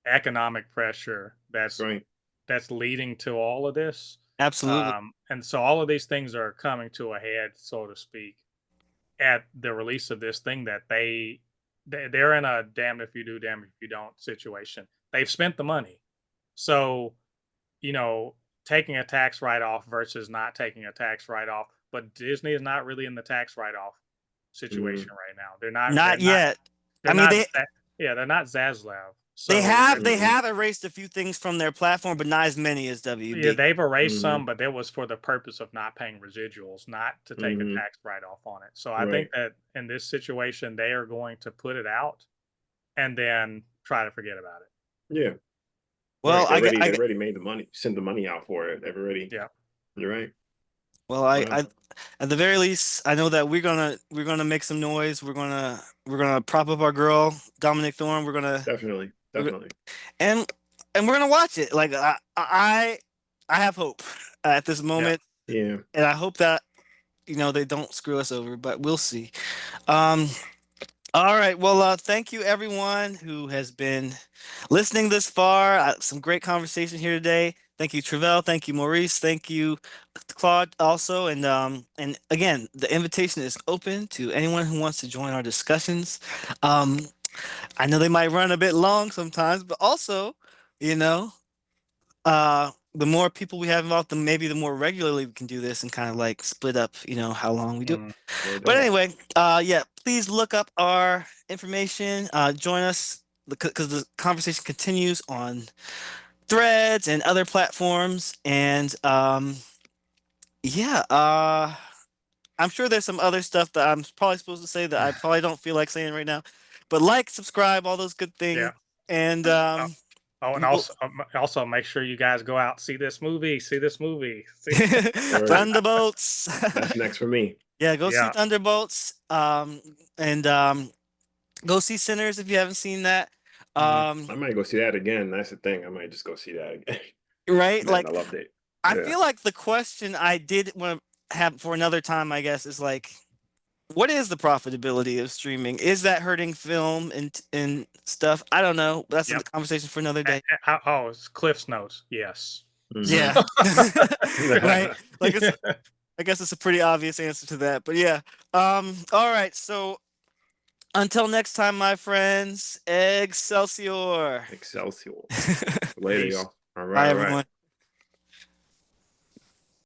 economic pressure Right. that's leading to all of this. Absolutely. And so all of these things are coming to a head, so to speak, at the release of this thing that they're in a damned if you do, damned if you don't situation. They've spent the money. So, taking a tax write-off versus not taking a tax write-off, but Disney is not really in the tax write-off situation right now. They're Not yet. They're I mean, not. They're not Zaslav. So they have erased a few things from their platform, but not as many as WB. yeah, they've erased some, but that was for the purpose of not paying residuals, not to take a tax write-off on it. So I think that in this situation, they are going to put it out and then try to forget about it. Yeah. Well, right. They already made the money, sent the money out for it. They've already. Yeah. You're right. Well, I at the very least, I know that we're gonna make some noise. We're gonna prop up our girl Dominic Thorne. We're gonna Definitely. and we're gonna watch it. Like I have hope at this moment, Yeah. and I hope that they don't screw us over, but we'll see. All right. Well, thank you everyone who has been listening this far. Some great conversation here today. Thank you, Travelle. Thank you, Maurice. Thank you, Claude, also. And again, the invitation is open to anyone who wants to join our discussions. I know they might run a bit long sometimes, but also, the more people we have involved, maybe the more regularly we can do this and kind of like split up, how long we do. But anyway, yeah, please look up our information. Join us because the conversation continues on Threads and other platforms. And yeah, I'm sure there's some other stuff that I'm probably supposed to say that I probably don't feel like saying right now. But subscribe, all those good things. Yeah. And and also make sure you guys go out, see this movie. Thunderbolts. That's next for me. Yeah, go see Thunderbolts. And go see Sinners if you haven't seen that. I might go see that again. That's the thing. I might just go see that again. Right? Man, I loved it. I feel like the question I did want to have for another time, I guess, is like, what is the profitability of streaming? Is that hurting film and stuff? I don't know. That's a conversation for another day. It's Cliff's Notes. Yes. Yeah. Right. Like I guess it's a pretty obvious answer to that. But yeah. All right. So until next time, my friends, Excelsior. Excelsior. Later, y'all. All right. Bye, all right. everyone.